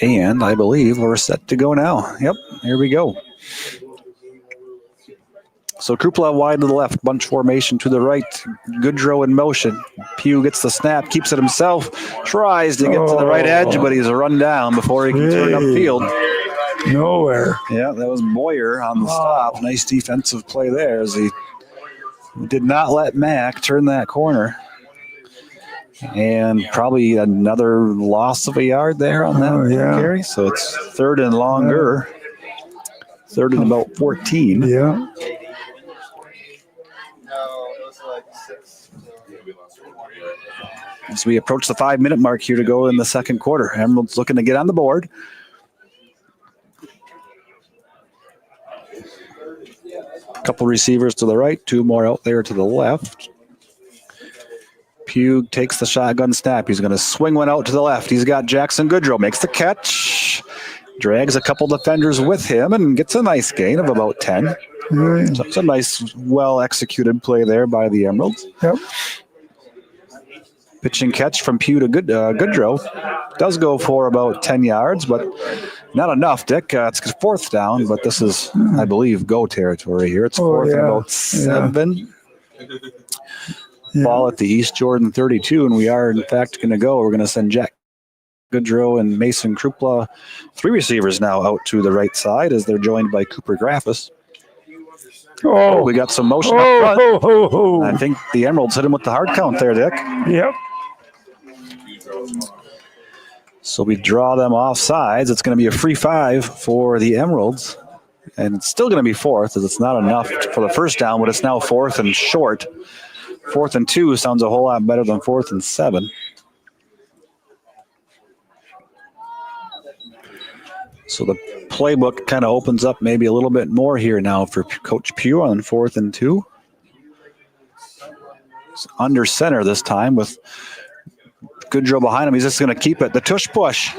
S4: And I believe we're set to go now. Yep, here we go. So Krupla wide to the left, bunch formation to the right. Goodrow in motion. Pugh gets the snap, keeps it himself, tries to get to the right edge, but he's run down before he can turn upfield.
S2: Nowhere.
S4: Yeah, that was Boyer on the stop. Nice defensive play there as he did not let Mac turn that corner. And probably another loss of a yard there on that carry. So it's 3rd and longer. 3rd and about 14.
S2: Yeah.
S4: As we approach the 5-minute mark here to go in the second quarter. Emerald's looking to get on the board. A couple receivers to the right, 2 more out there to the left. Pugh takes the shotgun snap. He's going to swing one out to the left. He's got Jackson Goodrow. Makes the catch. Drags a couple defenders with him and gets a nice gain of about 10. So it's a nice, well-executed play there by the Emeralds.
S2: Yep.
S4: Pitch and catch from Pugh to Goodrow. Does go for about 10 yards, but not enough, Dick. It's 4th down, but this is, I believe, go territory here. It's 4th and about 7. Ball at the East Jordan 32, and we are, in fact, going to go. We're going to send Jack Goodrow and Mason Krupla, 3 receivers now out to the right side as they're joined by Cooper Graffis. Oh, we got some motion up front. I think the Emeralds hit him with the hard count there, Dick.
S2: Yep.
S4: So we draw them off sides. It's going to be a free 5 for the Emeralds And it's still going to be fourth, as it's not enough for the first down, but it's now 4th and short. 4th and 2 sounds a whole lot better than 4th and 7. So the playbook kind of opens up maybe a little bit more here now for Coach Pugh on 4th and 2. It's under center this time with Goodrow behind him. He's just going to keep it. The tush push.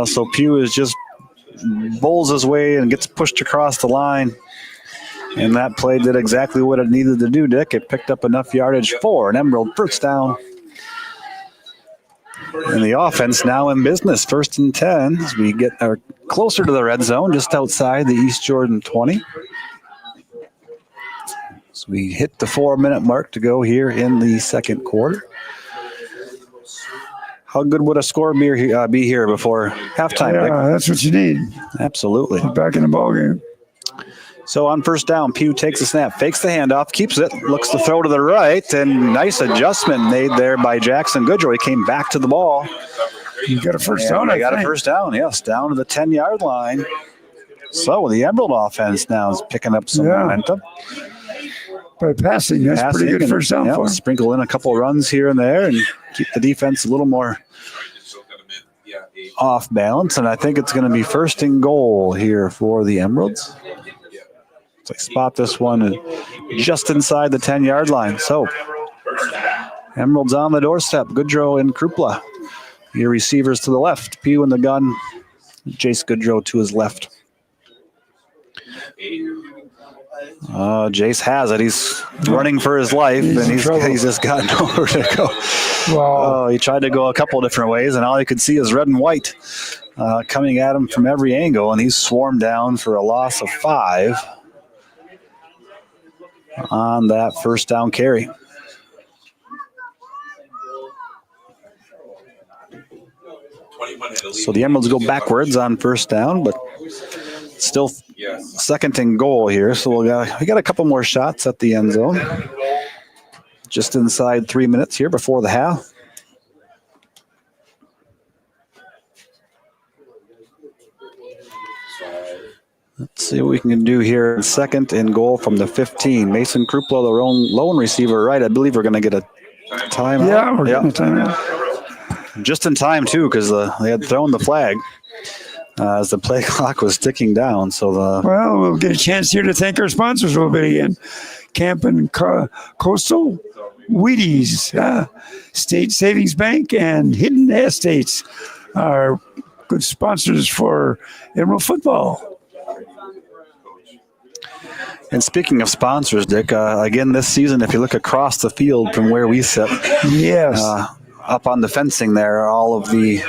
S4: So Pugh is just bowls his way and gets pushed across the line. And that play did exactly what it needed to do, Dick. It picked up enough yardage for an Emerald first down. And the offense now in business, 1st and 10, as we get closer to the red zone, just outside the East Jordan 20. So we hit the 4-minute mark to go here in the second quarter. How good would a score be here before halftime?
S2: Yeah,
S4: Dick?
S2: that's what you need.
S4: Absolutely.
S2: Get back in the ballgame.
S4: So on first down, Pugh takes the snap, fakes the handoff, keeps it, looks to throw to the right, and nice adjustment made there by Jackson Goodrow. He came back to the ball.
S2: You got a first down,
S4: They got a first down, yes, down to the 10-yard line. So the Emerald offense now is picking up some momentum.
S2: By passing, that's pretty good first down for him.
S4: Sprinkle in a couple runs here and there and keep the defense a little more off balance. And I think it's going to be 1st and goal here for the Emeralds. So they spot this one just inside the 10-yard line. So Emeralds on the doorstep. Goodrow and Krupla. Your receivers to the left. Pugh in the gun. Jace Goodrow to his left. Jace has it. He's running for his life, and he's just got nowhere to go.
S2: Wow.
S4: He tried to go a couple different ways, and all he could see is red and white coming at him from every angle, and he's swarmed down for a loss of 5 on that first down carry. So the Emeralds go backwards on first down, but still 2nd and goal here. So we got a couple more shots at the end zone. Just inside 3 minutes here before the half. Let's see what we can do here. 2nd and goal from the 15. Mason Krupla, the lone receiver, right? I believe we're going to get a timeout.
S2: Yeah, we're getting a timeout.
S4: Just in time, too, because they had thrown the flag as the play clock was ticking down. So
S2: well, we'll get a chance here to thank our sponsors a little bit again. Camp and Coastal, Wheaties, State Savings Bank, and Hidden Estates are good sponsors for Emerald football.
S4: And speaking of sponsors, Dick, again this season, if you look across the field from where we sit,
S2: yes,
S4: up on the fencing there are all of the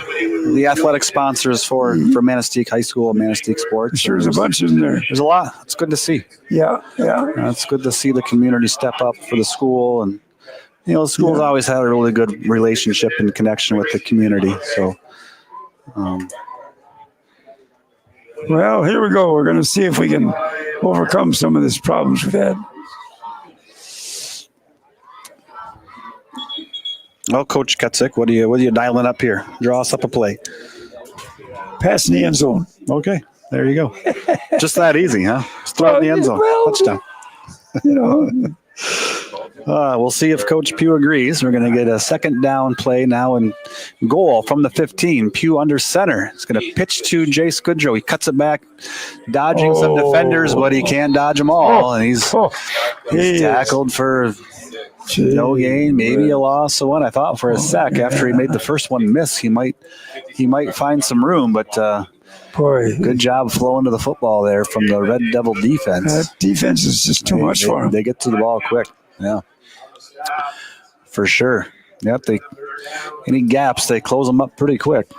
S4: athletic sponsors for Manistique High School and Manistique Sports.
S2: Sure, there's a bunch in there.
S4: There's a lot. It's good to see.
S2: Yeah.
S4: It's good to see the community step up for the school, and the school's always had a really good relationship and connection with the community. So.
S2: Well, here we go. We're going to see if we can overcome some of these problems we've had.
S4: Well, Coach Kutzik, what are you dialing up here? Draw us up a play.
S2: Pass in the end zone.
S4: Okay, there you go. Just that easy, huh? Just throw it in the end zone. Touchdown. We'll see if Coach Pugh agrees. We're going to get a 2nd down play now and goal from the 15. Pugh under center. He's going to pitch to Jace Goodrow. He cuts it back, dodging some defenders, but he can't dodge them all. And he's tackled for no gain, maybe a loss of 1. I thought for a sack after he made the first one miss, he might find some room, but good job flowing to the football there from the Red Devil defense.
S2: That defense is just too much for him.
S4: They get to the ball quick. Yeah, for sure. Yep, any gaps, they close them up pretty quick.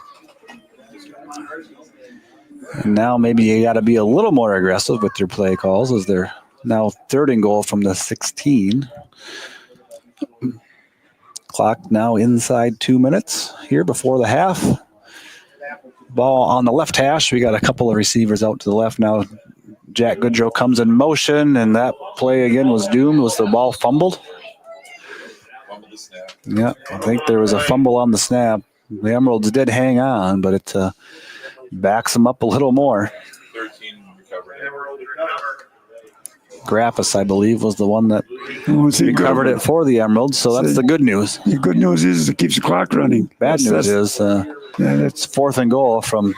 S4: And now maybe you got to be a little more aggressive with your play calls as they're now 3rd and goal from the 16. Clock now inside 2 minutes here before the half. Ball on the left hash. We got a couple of receivers out to the left now. Jack Goodrow comes in motion, and that play again was doomed. Was the ball fumbled? Yeah, I think there was a fumble on the snap. The Emeralds did hang on, but backs them up a little more.
S6: 13 recovered.
S4: Grappus, I believe, was the one that
S2: Recovered
S4: recovered it for the Emeralds, so that's the good news.
S2: The good news is it keeps the clock running.
S4: Bad news is it's 4th and goal from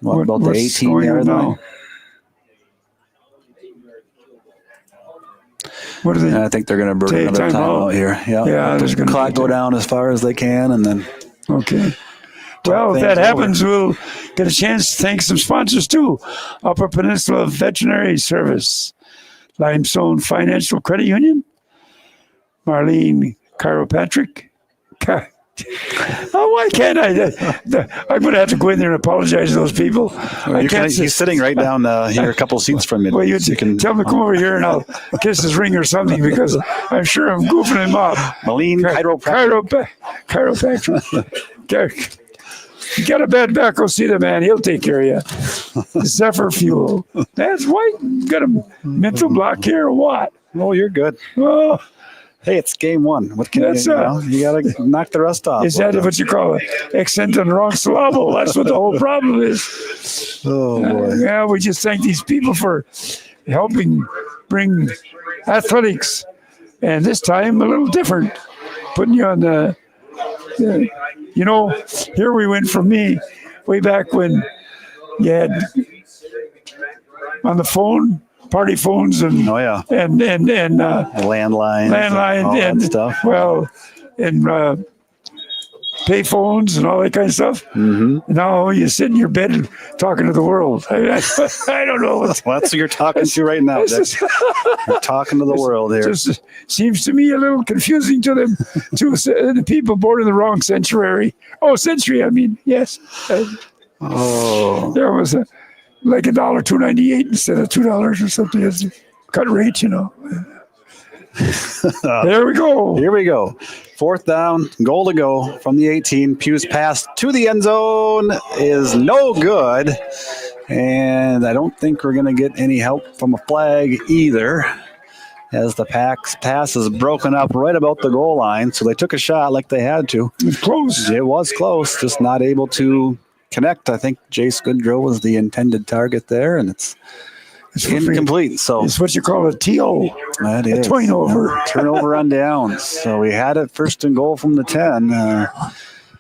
S4: about the 18-yard line.
S2: What are they?
S4: And I think they're going to burn another timeout here.
S2: Yeah, there's going to
S4: clock go down as far as they can, and then.
S2: Okay. Well, if that happens, we'll get a chance to thank some sponsors too. Upper Peninsula Veterinary Service, Limestone Financial Credit Union, Marlene Chiropractic. Oh, why can't I? I'm going to have to go in there and apologize to those people.
S4: He's sitting right down here, a couple seats from you.
S2: Well, you can tell him to come over here and I'll kiss his ring or something because I'm sure I'm goofing him up.
S4: Marlene
S2: Chiropractic. You got a bad back, go see the man. He'll take care of you. Zephyr Fuel. That's white. Got a mental block here or what?
S4: Oh, you're good.
S2: Oh,
S4: hey, it's game one. What can you do? You got to knock the rust off.
S2: Is that what you call it? Accent on the wrong syllable. That's what the whole problem is.
S4: Oh, boy.
S2: Yeah, we just thank these people for helping bring athletics. And this time, a little different. Putting you on the here we went from me way back when you had on the phone, party phones and
S4: landlines
S2: and
S4: stuff.
S2: Well, and pay phones and all that kind of stuff.
S4: Mm-hmm.
S2: Now you sit in your bed and talking to the world. I don't know.
S4: Well, that's what you're talking to right now, Dick. You're talking to the world here.
S2: Just seems to me a little confusing to them, to the people born in the wrong century. Oh, century, I mean, yes. There was like $1.298 instead of $2 or something. It's a cut rate, There we go.
S4: Here we go. 4th down, goal to go from the 18. Pugh's pass to the end zone is no good. And I don't think we're going to get any help from a flag either, as the pass is broken up right about the goal line. So they took a shot like they had to.
S2: It was close.
S4: It was close, just not able to connect. I think Jace Goodrow was the intended target there, and it's incomplete. So
S2: it's what you call a TO.
S4: That is.
S2: A turnover.
S4: Turnover on downs. So we had it 1st and goal from the 10.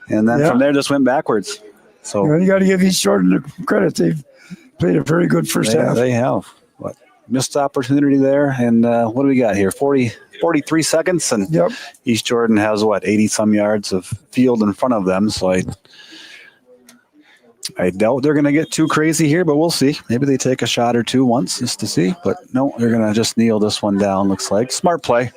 S4: And then from there just went backwards. So
S2: you got to give East Jordan the credit. They've played a very good first half.
S4: They have. Missed opportunity there. And what do we got here? 43 seconds. And East Jordan has 80-some yards of field in front of them. So I doubt they're going to get too crazy here, but we'll see. Maybe they take a shot or two once just to see. But no, they're going to just kneel this one down, looks like. Smart play.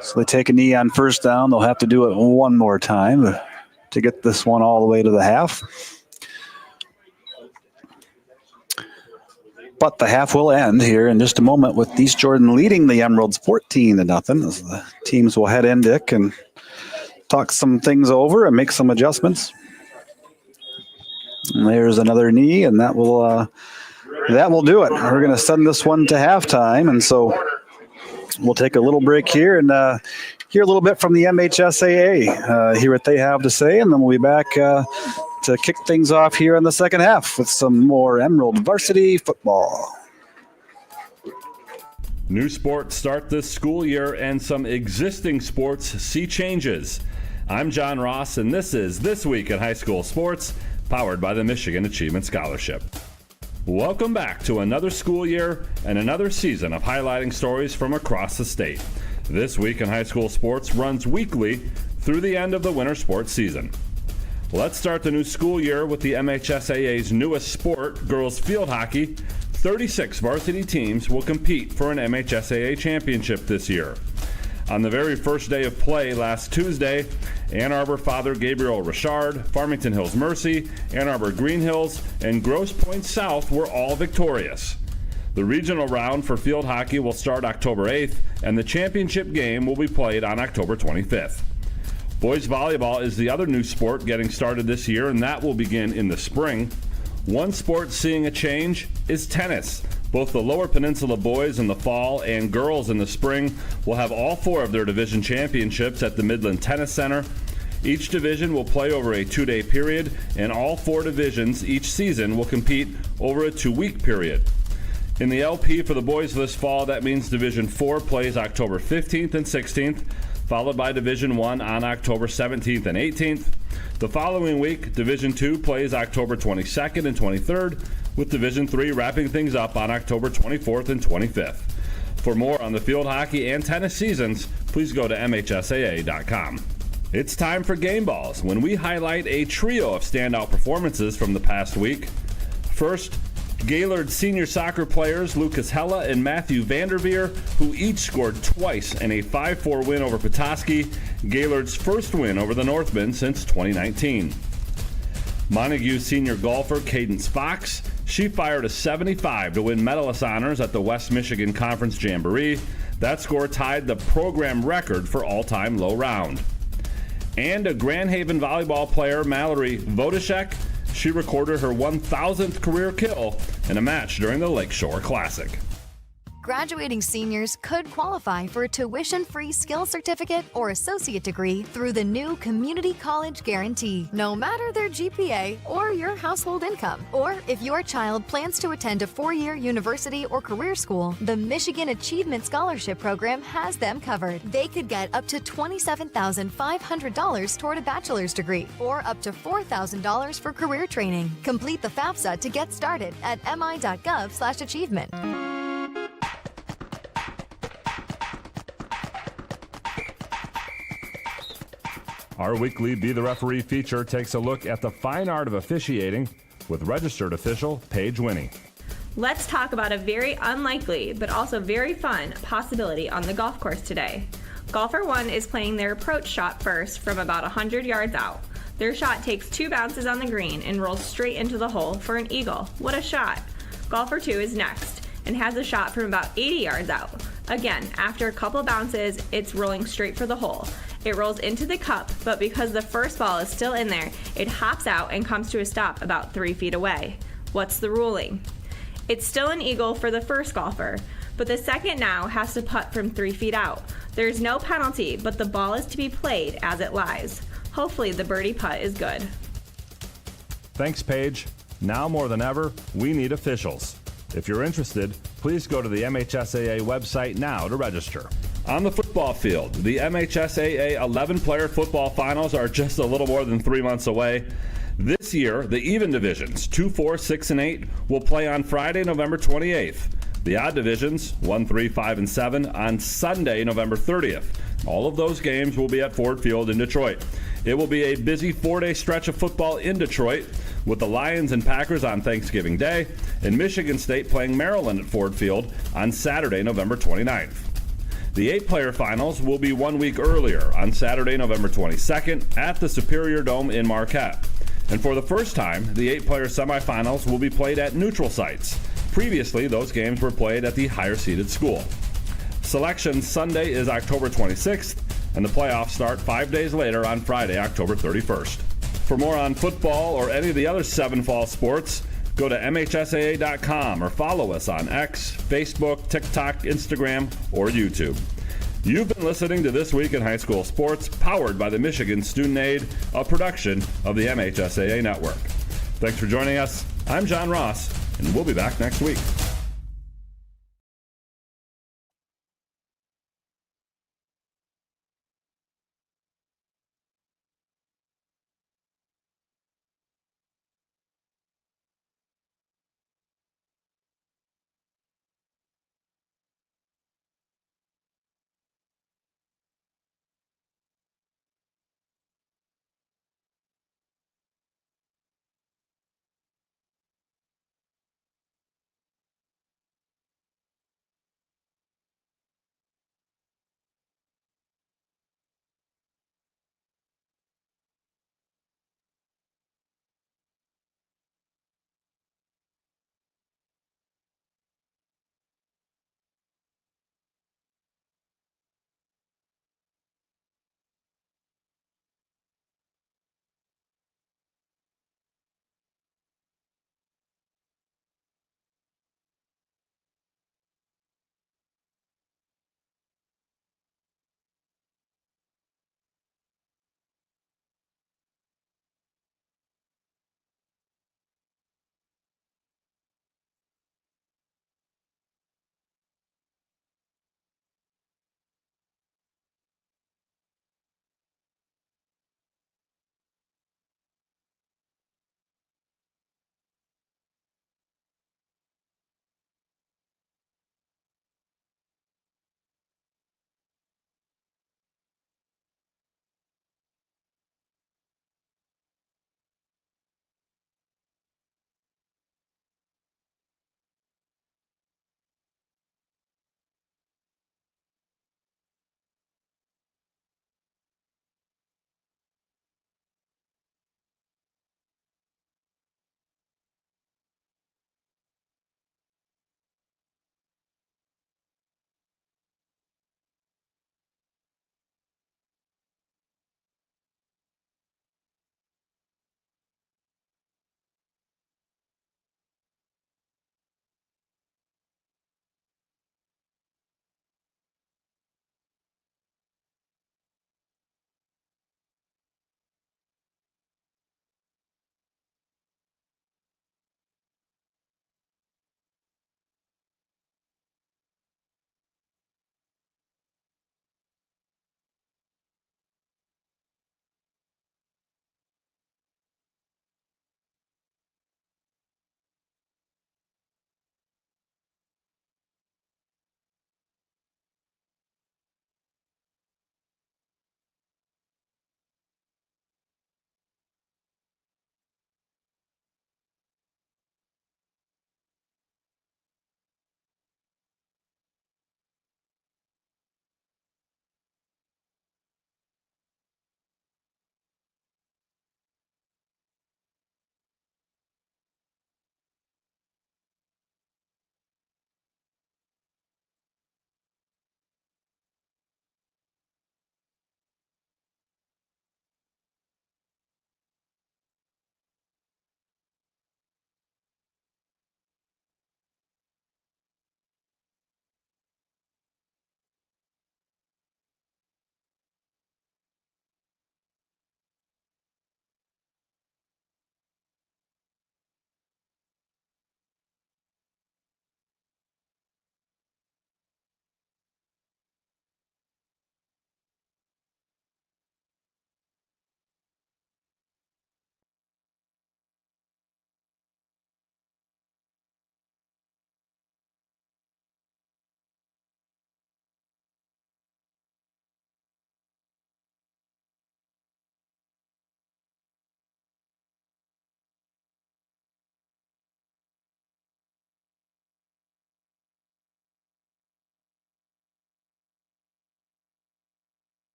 S4: So they take a knee on 1st down. They'll have to do it one more time to get this one all the way to the half. But the half will end here in just a moment with East Jordan leading the Emeralds 14-0. As the teams will head in, Dick, and talk some things over and make some adjustments. And there's another knee, and that will do it. We're going to send this one to halftime, and so we'll take a little break here and hear a little bit from the MHSAA, hear what they have to say, and then we'll be back to kick things off here in the second half with some more Emerald varsity football.
S7: New sports start this school year, and some existing sports see changes. I'm John Ross, and this is This Week in High School Sports, powered by the Michigan Achievement Scholarship. Welcome back to another school year and another season of highlighting stories from across the state. This Week in High School Sports runs weekly through the end of the winter sports season. Let's start the new school year with the MHSAA's newest sport, girls field hockey. 36 varsity teams will compete for an MHSAA championship this year. On the very first day of play last Tuesday, Ann Arbor Father Gabriel Richard, Farmington Hills Mercy, Ann Arbor Green Hills, and Grosse Pointe South were all victorious. The regional round for field hockey will start October 8th, and the championship game will be played on October 25th. Boys volleyball is the other new sport getting started this year, and that will begin in the spring. One sport seeing a change is tennis. Both the Lower Peninsula boys in the fall and girls in the spring will have all 4 of their division championships at the Midland Tennis Center. Each division will play over a 2-day period, and all 4 divisions each season will compete over a 2-week period. In the LP for the boys this fall, that means Division 4 plays October 15th and 16th, followed by Division 1 on October 17th and 18th. The following week, Division 2 plays October 22nd and 23rd, with Division 3 wrapping things up on October 24th and 25th. For more on the field hockey and tennis seasons, please go to MHSAA.com. It's time for Game Balls, when we highlight a trio of standout performances from the past week. First, Gaylord senior soccer players Lucas Hella and Matthew Vanderveer, who each scored twice in a 5-4 win over Petoskey, Gaylord's first win over the Northmen since 2019. Montague senior golfer Cadence Fox, she fired a 75 to win medalist honors at the West Michigan Conference Jamboree. That score tied the program record for all-time low round. And a Grand Haven volleyball player, Mallory Vodashek, she recorded her 1,000th career kill in a match during the Lakeshore Classic.
S8: Graduating seniors could qualify for a tuition-free skills certificate or associate degree through the new Community College Guarantee, no matter their GPA or your household income. Or if your child plans to attend a 4-year university or career school, the Michigan Achievement Scholarship Program has them covered. They could get up to $27,500 toward a bachelor's degree or up to $4,000 for career training. Complete the FAFSA to get started at mi.gov/achievement.
S7: Our weekly Be the Referee feature takes a look at the fine art of officiating with registered official Paige Winnie.
S9: Let's talk about a very unlikely but also very fun possibility on the golf course today. Golfer 1 is playing their approach shot first from about 100 yards out. Their shot takes 2 bounces on the green and rolls straight into the hole for an eagle. What a shot! Golfer 2 is next and has a shot from about 80 yards out. Again, after a couple bounces, it's rolling straight for the hole. It rolls into the cup, but because the first ball is still in there, it hops out and comes to a stop about 3 feet away. What's the ruling? It's still an eagle for the first golfer, but the second now has to putt from 3 feet out. There's no penalty, but the ball is to be played as it lies. Hopefully the birdie putt is good.
S7: Thanks, Paige. Now more than ever, we need officials. If you're interested, please go to the MHSAA website now to register. On the football field, the MHSAA 11-player football finals are just a little more than 3 months away. This year, the even divisions, 2, 4, 6, and 8, will play on Friday, November 28th. The odd divisions, 1, 3, 5, and 7, on Sunday, November 30th. All of those games will be at Ford Field in Detroit. It will be a busy 4-day stretch of football in Detroit, with the Lions and Packers on Thanksgiving Day, and Michigan State playing Maryland at Ford Field on Saturday, November 29th. The 8-player finals will be 1 week earlier on Saturday, November 22nd at the Superior Dome in Marquette. And for the first time, the 8-player semifinals will be played at neutral sites. Previously, those games were played at the higher-seeded school. Selection Sunday is October 26th, and the playoffs start 5 days later on Friday, October 31st. For more on football or any of the other 7 fall sports, go to MHSAA.com or follow us on X, Facebook, TikTok, Instagram, or YouTube. You've been listening to This Week in High School Sports, powered by the Michigan Student Aid, a production of the MHSAA Network. Thanks for joining us. I'm John Ross, and we'll be back next week.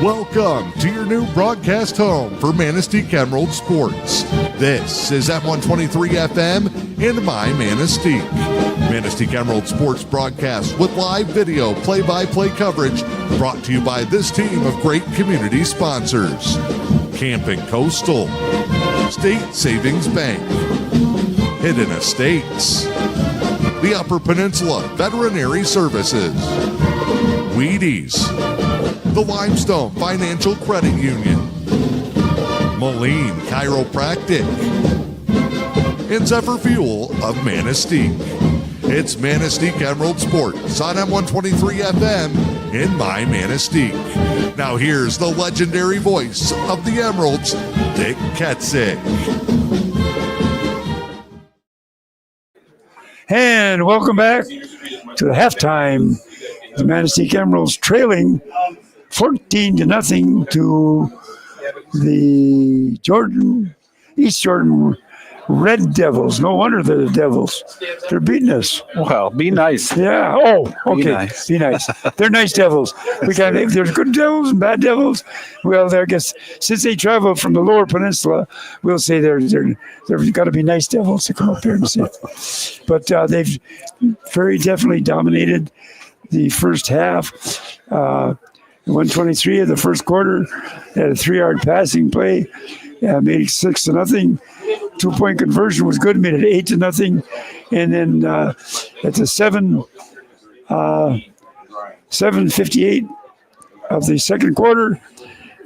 S1: Welcome to your new broadcast home for Manistique Emeralds Sports. This is at 123 FM and My Manistique. Manistique Emeralds Sports broadcast with live video play-by-play coverage brought to you by this team of great community sponsors. Camping Coastal, State Savings Bank, Hidden Estates, the Upper Peninsula Veterinary Services, Wheaties, the Limestone Financial Credit Union, Moline Chiropractic, and Zephyr Fuel of Manistique. It's Manistique Emerald Sports on M123 FM in My Manistique. Now here's the legendary voice of the Emeralds, Dick Ketzik.
S2: And welcome back to the halftime. The Manistique Emeralds trailing 14-0 to the East Jordan Red Devils. No wonder they're the Devils. They're beating us.
S4: Well, be nice.
S2: Yeah. Oh, okay.
S4: Be nice.
S2: They're nice Devils. There's good Devils and bad Devils. Well, I guess since they travel from the Lower Peninsula, we'll say they've got to be nice Devils to come up here and see it. But they've very definitely dominated the first half. 123 of the first quarter. They had a 3-yard passing play. Made it 6-0. 2-point conversion was good, made it 8-0. And then at the 7:58 of the second quarter,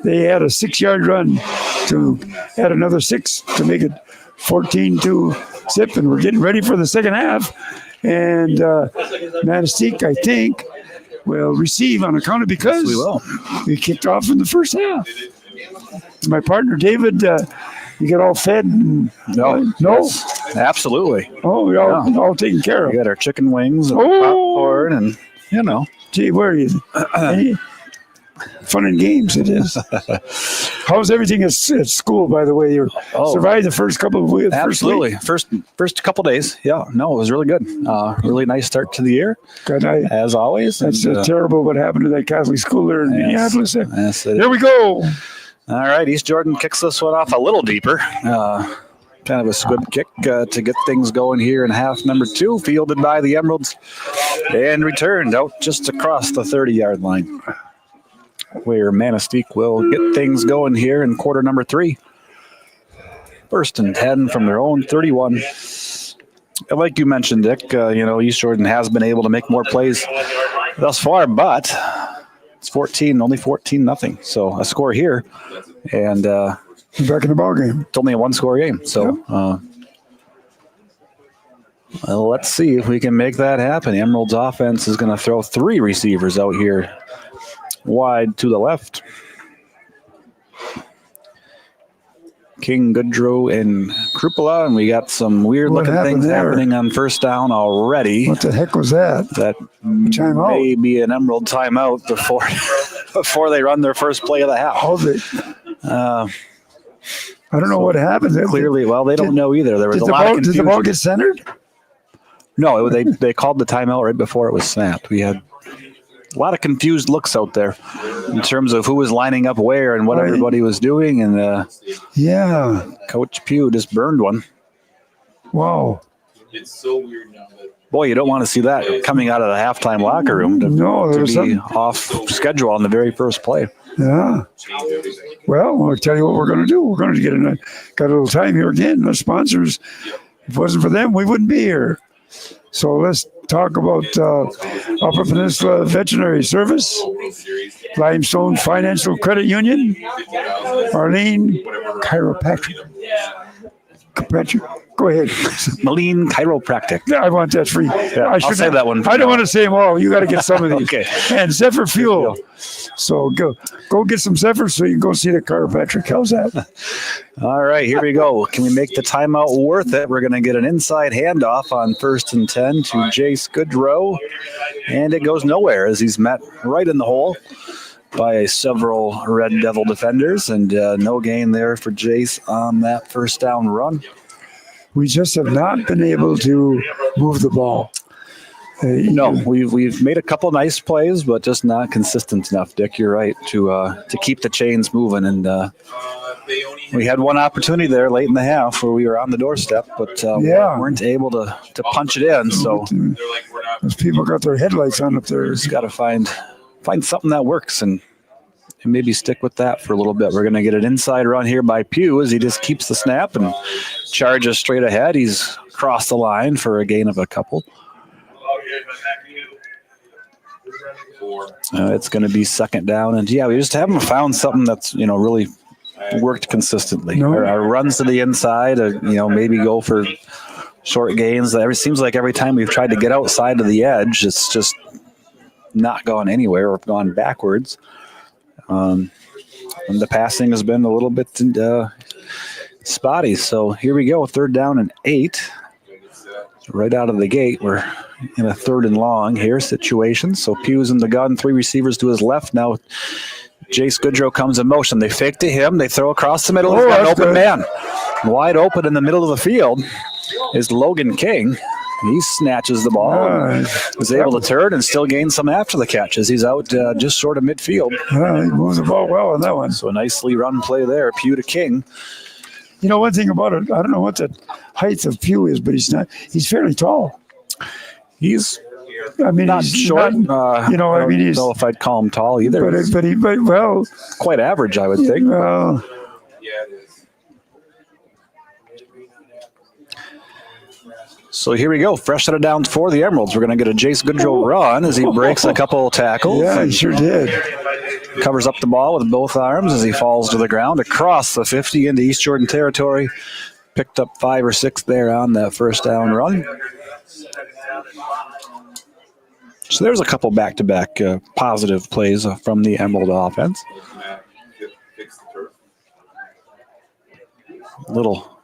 S2: they had a 6-yard run to add another 6 to make it 14-0. And we're getting ready for the second half. And Manistique, I think, will receive on account of because
S4: yes, we will.
S2: We kicked off in the first half. My partner David, you get all fed? No.
S4: Yes, absolutely.
S2: Oh, we're all taken care of.
S4: We got our chicken wings and popcorn and,
S2: Gee, where are you? Any fun and games it is. How's everything at school, by the way? You survived the first couple of weeks?
S4: Absolutely. First couple days. Yeah. No, it was really good. Really nice start to the year.
S2: Good.
S4: As always.
S2: That's terrible what happened to that Catholic school there in Minneapolis.
S4: There
S2: we go.
S4: All right, East Jordan kicks this one off a little deeper. Kind of a squib kick to get things going here in half number 2, fielded by the Emeralds and returned out just across the 30-yard line, where Manistique will get things going here in quarter number 3. 1st and 10 from their own 31. Like you mentioned, Dick, East Jordan has been able to make more plays thus far, but it's only 14-0. So a score here, and
S2: back in the ball game.
S4: It's only a 1-score game. So let's see if we can make that happen. Emerald's offense is going to throw 3 receivers out here wide to the left. King, Goodrow, and Kruppala, and we got some weird-looking things happening on first down already.
S2: What the heck was that?
S4: That
S2: timeout.
S4: May be an Emerald timeout before they run their first play of the half.
S2: I don't know what happened.
S4: Clearly, they don't know either. There was a lot of confusion.
S2: Did the ball get centered?
S4: No, they called the timeout right before it was snapped. We had a lot of confused looks out there in terms of who was lining up where and what everybody was doing. And Coach Pugh just burned one.
S2: Wow.
S6: It's so weird now that.
S4: Boy, you don't want to see that coming out of the halftime locker room to be off schedule on the very first play.
S2: Yeah. Well, I'll tell you what we're going to do. We're going to got a little time here again. The sponsors, if it wasn't for them, we wouldn't be here. So let's talk about Upper Peninsula Veterinary Service, Limestone Financial Credit Union, Marlene Chiropractic. Go ahead.
S4: Moline Chiropractic.
S2: I want that free.
S4: Yeah, I'll say that one.
S2: I don't want to say them all. You got to get some of these.
S4: Okay.
S2: And Zephyr Fuel. So go get some Zephyr so you can go see the chiropractic. How's that?
S4: All right, here we go. Can we make the timeout worth it? We're going to get an inside handoff on 1st and 10 to Jace Goodrow. And it goes nowhere as he's met right in the hole by several Red Devil defenders, and no gain there for Jace on that first down run.
S2: We just have not been able to move the ball.
S4: No, we've made a couple nice plays, but just not consistent enough. Dick, you're right to keep the chains moving. And we had one opportunity there late in the half where we were on the doorstep, but weren't able to punch it in. So
S2: those people got their headlights on up there.
S4: Just got to find something that works and maybe stick with that for a little bit. We're going to get an inside run here by Pugh as he just keeps the snap and charges straight ahead. He's crossed the line for a gain of a couple. It's going to be second down, and we just haven't found something that's really worked consistently.
S2: No.
S4: Our runs to the inside, maybe go for short gains. It seems like every time we've tried to get outside of the edge, it's just not gone anywhere or gone backwards. And the passing has been a little bit spotty. So here we go, 3rd down and 8. Right out of the gate, we're in a 3rd and long here situation. So Pugh's in the gun, 3 receivers to his left. Now Jace Goodrow comes in motion. They fake to him. They throw across the middle. He's got an open man. Wide open in the middle of the field is Logan King. He snatches the ball and is able to turn and still gain some after the catch as he's out just short of midfield.
S2: He moves the ball well on that one.
S4: So a nicely run play there, Pugh to King.
S2: One thing about it, I don't know what the height of Pugh is, but he's fairly tall.
S4: He's
S2: not
S4: he's short.
S2: Not,
S4: I don't know if I'd call him tall either.
S2: But
S4: quite average, I would think.
S2: Well,
S4: so here we go. Fresh set of downs for the Emeralds. We're going to get a Jace Goodrow run as he breaks a couple of tackles.
S2: Yeah, he sure did.
S4: Covers up the ball with both arms as he falls to the ground across the 50 into East Jordan territory. Picked up 5 or 6 there on that first down run. So there's a couple back-to-back positive plays from the Emerald offense. A little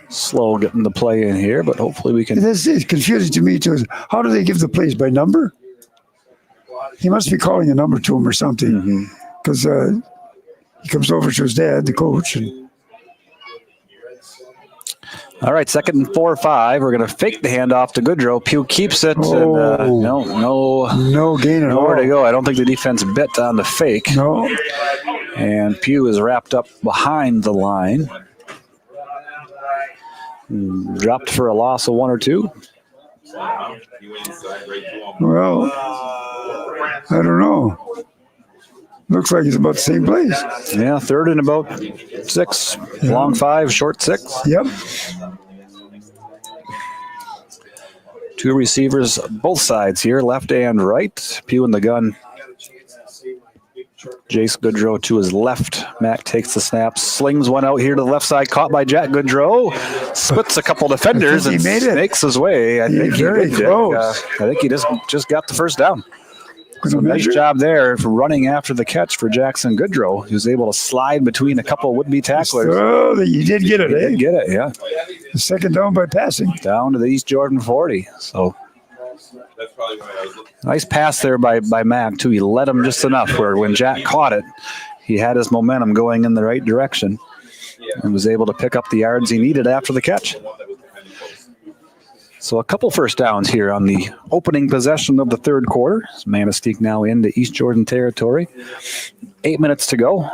S4: slow getting the play in here, but hopefully we can.
S2: This is confusing to me too. How do they give the plays by number? He must be calling a number to him or something, because he comes over to his dad, the coach.
S4: All right, 2nd and 4 or 5. We're going to fake the handoff to Goodrow. Pugh keeps it. And,
S2: no gain at all.
S4: Nowhere to go. I don't think the defense bit on the fake.
S2: No.
S4: And Pugh is wrapped up behind the line. Dropped for a loss of 1 or 2.
S2: Well, I don't know. Looks like it's about the same place.
S4: Yeah, 3rd and about 6. Yeah. Long 5, short 6.
S2: Yep.
S4: 2 receivers, both sides here, left and right. Pugh in the gun. Jace Goodrow to his left. Mac takes the snap, slings one out here to the left side, caught by Jack Goodrow. Splits a couple defenders and makes his way. I think he did. I think he just got the first down. So nice job there for running after the catch for Jackson Goodrow. He was able to slide between a couple of would-be tacklers.
S2: Oh, you did get it,
S4: He did get it, yeah.
S2: The second down by passing.
S4: Down to the East Jordan 40. So nice pass there by Mac, too. He led him just enough where when Jack caught it, he had his momentum going in the right direction and was able to pick up the yards he needed after the catch. So a couple first downs here on the opening possession of the 3rd quarter. Manistique now into East Jordan territory. 8 minutes to go.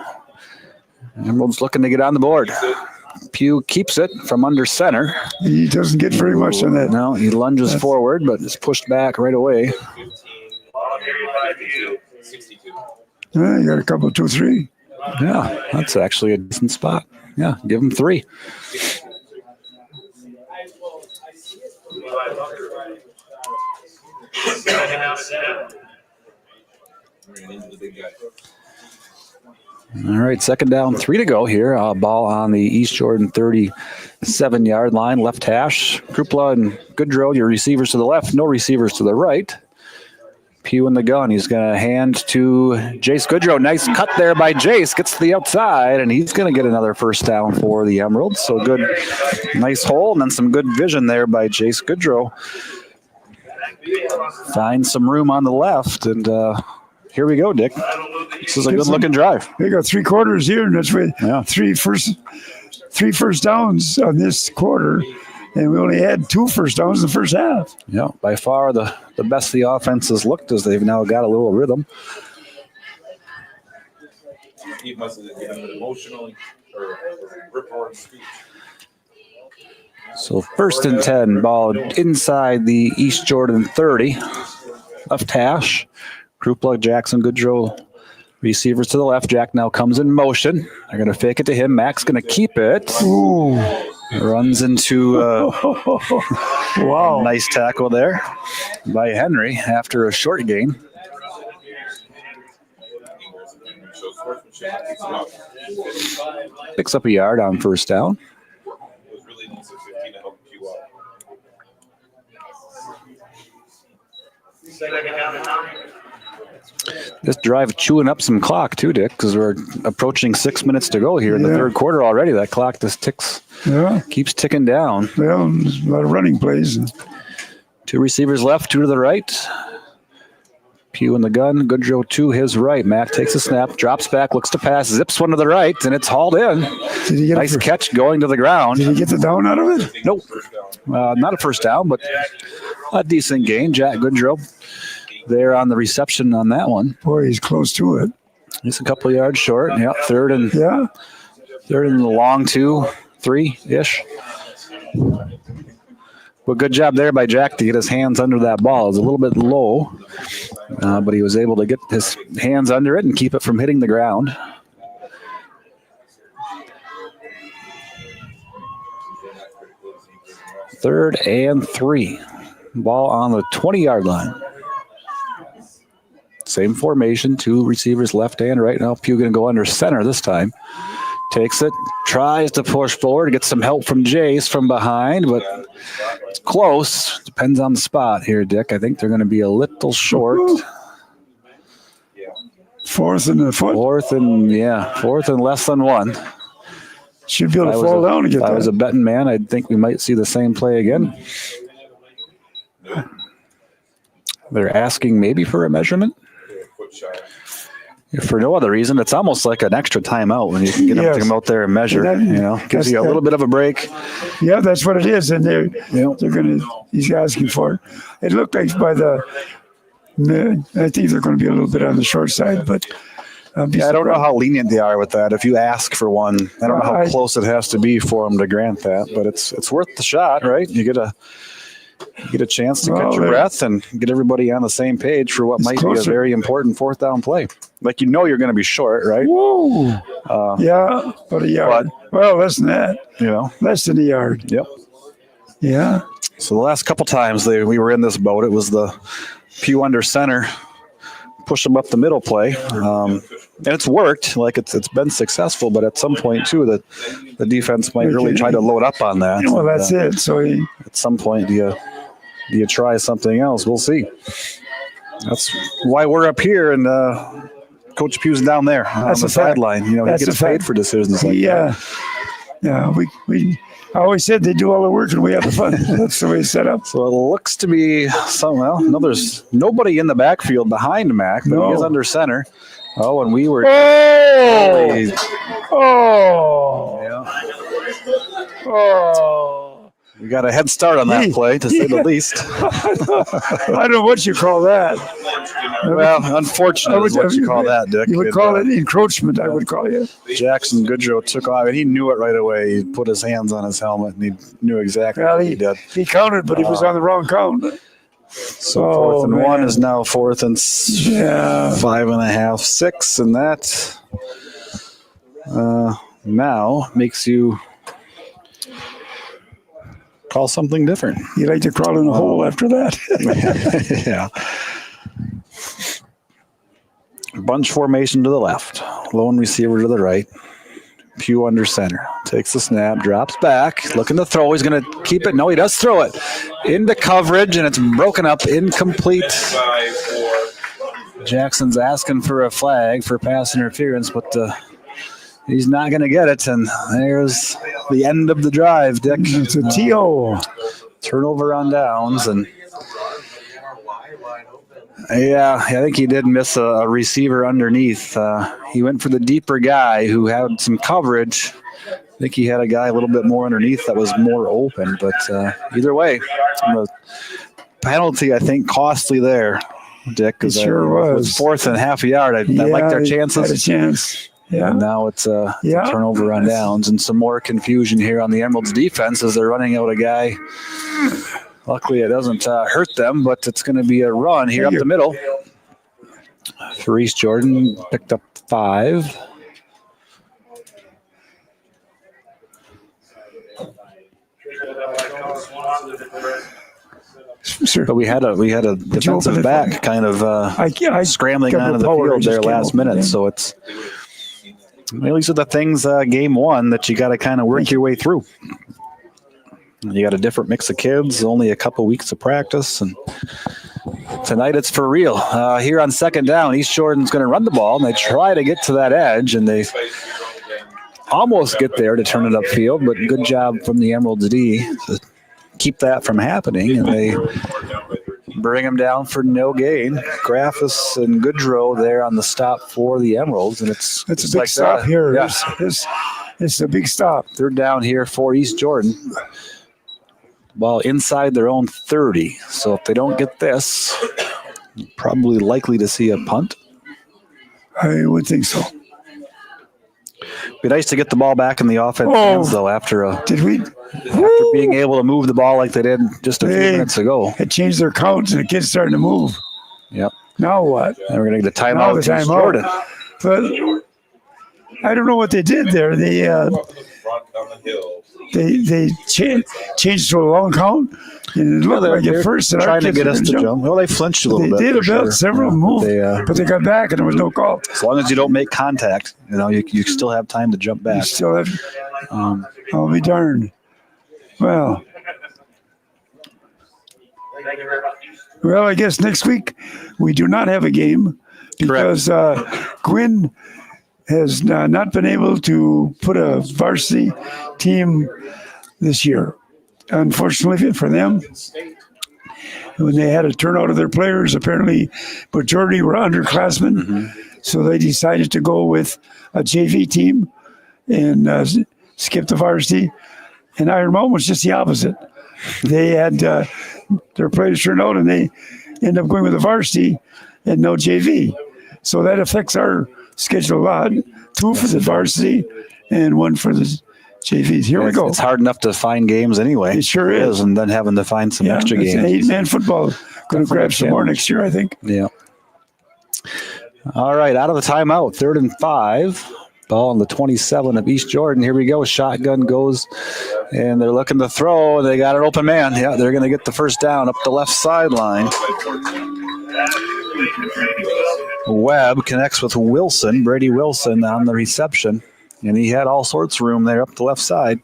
S4: Emerald's looking to get on the board. Pugh keeps it from under center.
S2: He doesn't get very much on that.
S4: No, he lunges forward, but is pushed back right away.
S2: You got a couple, 2, 3.
S4: Yeah, that's actually a decent spot. Yeah, give him 3. All right, 2nd down, 3 to go here. Ball on the East Jordan 37-yard line, left hash. Krupla and Goodrow, your receivers to the left, no receivers to the right. Pugh in the gun. He's going to hand to Jace Goodrow. Nice cut there by Jace. Gets to the outside, and he's going to get another first down for the Emeralds. So good, nice hole, and then some good vision there by Jace Goodrow. Finds some room on the left, and here we go, Dick. This is a good-looking drive.
S2: They got 3 quarters here, and that's why 3 first downs on this quarter, and we only had 2 first downs in the first half.
S4: Yeah, by far the best the offense has looked as they've now got a little rhythm.
S6: He must have given it emotionally or rip-roaring speech.
S4: So 1st and 10, ball inside the East Jordan 30. Left hash. Krupla, Jackson, Goodrow, receivers to the left. Jack now comes in motion. They're going to fake it to him. Mac's going to keep it.
S2: Ooh.
S4: Runs into
S2: wow.
S4: Nice tackle there by Henry after a short gain. Picks up a yard on 1st down. This drive chewing up some clock too, Dick, because we're approaching 6 minutes to go here in the 3rd quarter already. That clock just keeps ticking down.
S2: Well, there's a lot of running plays.
S4: 2 receivers left, 2 to the right. Pugh in the gun, Goodrow to his right. Mac takes a snap, drops back, looks to pass, zips one to the right, and it's hauled in. Nice catch going to the ground.
S2: Did he get the down out of it?
S4: Nope. Not a first down, but a decent gain. Jack Goodrow there on the reception on that one.
S2: Boy, he's close to it.
S4: He's a couple of yards short. Yeah, third and the long 2, 3-ish. Well, good job there by Jack to get his hands under that ball. It was a little bit low, but he was able to get his hands under it and keep it from hitting the ground. Third and 3. Ball on the 20-yard line. Same formation, 2 receivers left and right. Now Pugh going to go under center this time. Takes it, tries to push forward, gets some help from Jace from behind, but it's close. Depends on the spot here, Dick. I think they're going to be a little short.
S2: 4th and a foot.
S4: 4th and less than 1.
S2: Should be able to fall down to get that.
S4: If I was a betting man, I'd think we might see the same play again. They're asking maybe for a measurement. If for no other reason, it's almost like an extra timeout when you can get them to come out there and measure. Gives you a little bit of a break.
S2: Yeah, that's what it is, and they're going to. He's asking for it. It looked like I think they're going to be a little bit on the short side, but.
S4: I don't know how lenient they are with that. If you ask for one, I don't know how close it has to be for them to grant that, but it's worth the shot, right? You get a chance to catch your breath and get everybody on the same page for what might be a very important 4th down play. Like you're going to be short, right?
S2: Whoa. But a yard. Well, less than that. Less than a yard.
S4: Yep.
S2: Yeah.
S4: So the last couple times we were in this boat, it was the Pugh under center, push them up the middle play. And it's worked, like it's been successful, but at some point too, that the defense might really try to load up on that.
S2: Well, that's it. So
S4: at some point, do you try something else? We'll see. That's why we're up here, and Coach Pugh's down there on the sideline. He gets paid for decisions like that.
S2: Yeah. We I always said they do all the work and we have the fun. That's the way it's set up.
S4: So it looks to be there's nobody in the backfield behind Mac, but he is under center. Oh, and we were. We got a head start on that play, to say the least.
S2: I don't know what you call that.
S4: Well, unfortunate is what you call that, Dick.
S2: You would call it encroachment, I would call it.
S4: Jackson Goodrow took off, and he knew it right away. He put his hands on his helmet, and he knew exactly what he did.
S2: He counted, but he was on the wrong count.
S4: So 4th and 1 is now 4th and 5.5, 6, and that now makes you call something different.
S2: You like to crawl in a hole after that.
S4: Yeah. Bunch formation to the left. Lone receiver to the right. Pugh under center. Takes the snap, drops back, looking to throw. He's going to keep it. No, he does throw it into coverage, and it's broken up, incomplete. Jackson's asking for a flag for pass interference, but he's not going to get it, and there's the end of the drive, Dick.
S2: It's a TO.
S4: Turnover on downs, and yeah, I think he did miss a receiver underneath. He went for the deeper guy who had some coverage, I think he had a guy a little bit more underneath that was more open, but either way, the penalty, I think, costly there, Dick.
S2: It sure was.
S4: It was 4th and half a yard. I liked their chances.
S2: Had a chance. Yeah.
S4: And now it's a turnover on downs and some more confusion here on the Emeralds defense as they're running out a guy. Luckily, it doesn't hurt them, but it's going to be a run here up the middle. For East Jordan, picked up 5.
S2: Sure.
S4: But we had a defensive back kind of scrambling onto the field there last minute. So it's these are the things game 1 that you got to kind of work your way through. You got a different mix of kids, only a couple weeks of practice, and tonight it's for real. Here on 2nd down, East Jordan's going to run the ball, and they try to get to that edge, and they almost get there to turn it upfield, but good job from the Emeralds D to keep that from happening, and they bring them down for no gain. Graffis and Goodrow there on the stop for the Emeralds, and it's
S2: a big like stop here. Yeah. It's a big stop.
S4: 3rd down here for East Jordan. Ball inside their own 30. So if they don't get this, probably likely to see a punt.
S2: I would think so.
S4: Be nice to get the ball back in the offense hands, though, after being able to move the ball like they did just a few minutes ago.
S2: It changed their counts, and the kids starting to move.
S4: Yep.
S2: Now what?
S4: And we're going to get a timeout to East Jordan.
S2: But I don't know what they did there. They changed to a long count, and it looked like at first that
S4: trying to get us to jump. Well, they flinched a little bit.
S2: They did about several moves, but they got back, and there was no call.
S4: As long as you don't make contact, you still have time to jump back.
S2: You still have. I'll be darned. Well, I guess next week we do not have a game because Quinn has not been able to put a varsity team this year. Unfortunately for them, when they had a turnout of their players, apparently majority were underclassmen, so they decided to go with a JV team and skip the varsity. And Iron Mountain was just the opposite. They had their players turned out, and they end up going with the varsity and no JV. So that affects our schedule a lot. 2 for the varsity and 1 for the JVs. Here we go.
S4: It's hard enough to find games anyway.
S2: It sure is.
S4: And then having to find some extra games.
S2: 8-man football. Going to grab some more next year, I think.
S4: Yeah. All right, out of the timeout, 3rd and 5. Ball on the 27 of East Jordan. Here we go. Shotgun goes, and they're looking to throw, and they got an open man. Yeah, they're going to get the first down up the left sideline. Webb connects with Wilson, Brady Wilson, on the reception, and he had all sorts of room there up the left side,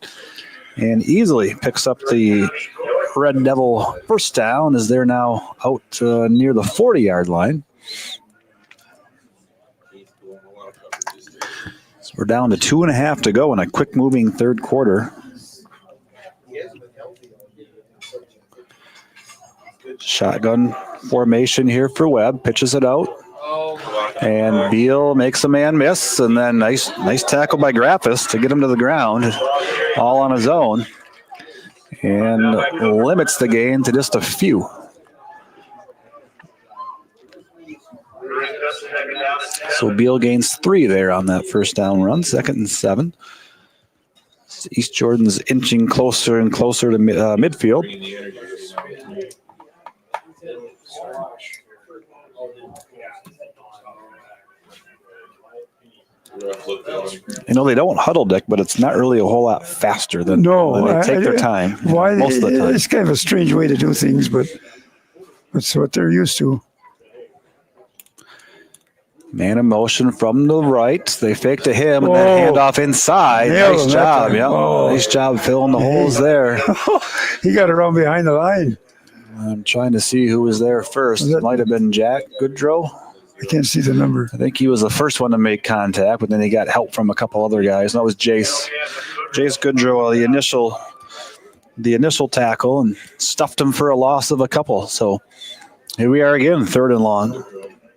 S4: and easily picks up the Red Devil first down as they're now out near the 40-yard line. So we're down to 2.5 to go in a quick-moving third quarter. Shotgun formation here for Webb. Pitches it out. And Beal makes a man miss. And then nice tackle by Graffis to get him to the ground. All on his own. And limits the gain to just a few. So Beal gains 3 there on that first down run. 2nd and 7. East Jordan's inching closer and closer to midfield. They don't huddle, Dick, but it's not really a whole lot faster than they take their time. Most of the time.
S2: It's kind of a strange way to do things, but that's what they're used to.
S4: Man in motion from the right. They fake to him and then hand off inside. Nice job. Yeah. Nice job filling the holes there.
S2: He got around behind the line.
S4: I'm trying to see who was there first. It might have been Jack Goodrow.
S2: I can't see the number.
S4: I think he was the first one to make contact, but then he got help from a couple other guys. And that was Jace. Jace Goodrow, the initial tackle, and stuffed him for a loss of a couple. So here we are again, 3rd and long.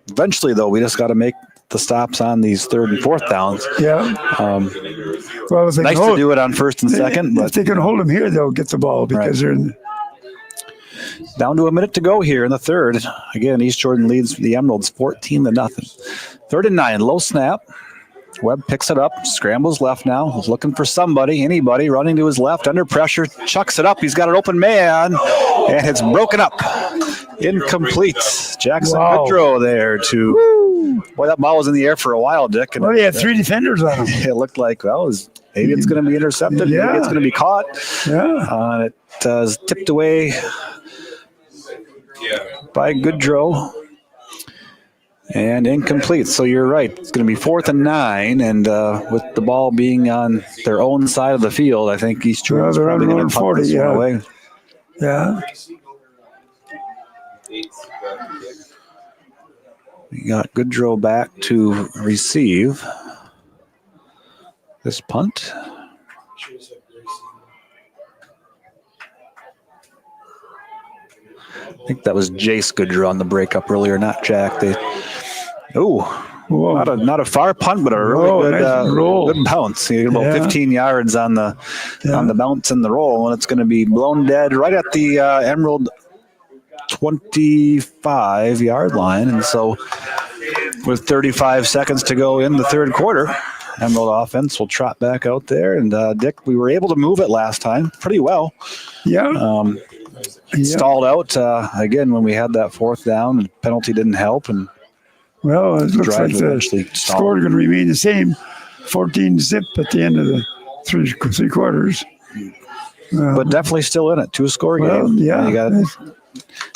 S4: Eventually, though, we just got to make the stops on these third and fourth downs.
S2: Yeah. Well, if
S4: Nice to do it on first and second,
S2: if
S4: but
S2: they can hold them here, they'll get the ball because they're in.
S4: Down to a minute to go here in the third. Again, East Jordan leads the Emeralds 14-0. 3rd and 9, low snap. Webb picks it up, scrambles left now, looking for anybody running to his left, under pressure, chucks it up. He's got an open man, and it's broken up. Incomplete. Jackson Goodrow there to. Boy, that ball was in the air for a while, Dick. And
S2: he had 3 defenders on him.
S4: It looked like, maybe it's going to be intercepted.
S2: Yeah.
S4: Maybe it's going to be caught.
S2: Yeah.
S4: It is tipped away by Goodrow. And incomplete. So you're right. It's going to be 4th and 9, and with the ball being on their own side of the field, I think East Jordan's probably going to punt this one away.
S2: Yeah.
S4: We got Goodrow back to receive this punt. I think that was Jace Goodrow on the breakup earlier, not Jack. Not a far punt, but a really good bounce. You get about 15 yards on the bounce and the roll, and it's going to be blown dead right at the Emerald 25-yard line. And so with 35 seconds to go in the third quarter, Emerald offense will trot back out there. And Dick, we were able to move it last time pretty well.
S2: Yeah.
S4: Stalled out again when we had that 4th down, and penalty didn't help. And
S2: it looks like the score is going to remain the same, 14-0 at the end of the three quarters.
S4: But definitely still in it, 2-score game.
S2: Yeah,
S4: you got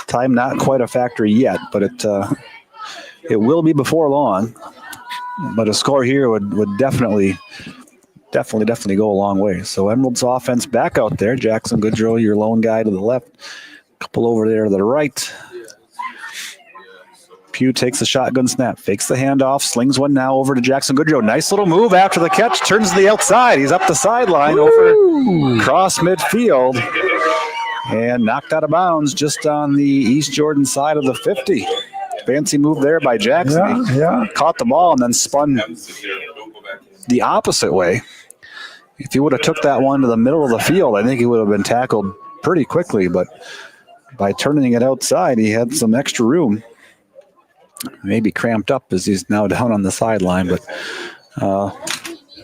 S4: time, not quite a factor yet, but it will be before long. But a score here would definitely go a long way. So Emerald's offense back out there. Jackson Goodrow, your lone guy to the left. Couple over there to the right. Pugh takes the shotgun snap, fakes the handoff, slings one now over to Jackson Goodrow. Nice little move after the catch, turns to the outside. He's up the sideline over cross midfield and knocked out of bounds just on the East Jordan side of the 50. Fancy move there by Jackson.
S2: Yeah.
S4: He caught the ball and then spun the opposite way. If he would have took that one to the middle of the field, I think he would have been tackled pretty quickly. But by turning it outside, he had some extra room. Maybe cramped up as he's now down on the sideline. But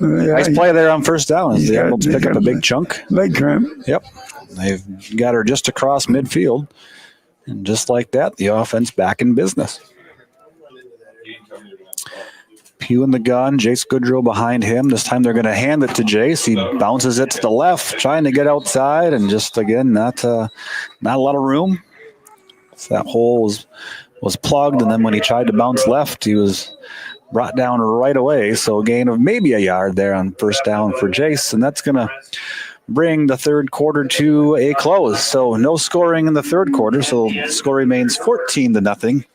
S4: nice play there on first down. He's able to pick up a big chunk.
S2: Leg cramp.
S4: Yep. They've got her just across midfield. And just like that, the offense back in business. Pugh in the gun, Jace Goodrow behind him. This time they're going to hand it to Jace. He bounces it to the left, trying to get outside, and just, again, not a lot of room. So that hole was plugged, and then when he tried to bounce left, he was brought down right away. So a gain of maybe a yard there on first down for Jace, and that's going to bring the third quarter to a close. So no scoring in the third quarter, so the score remains 14-0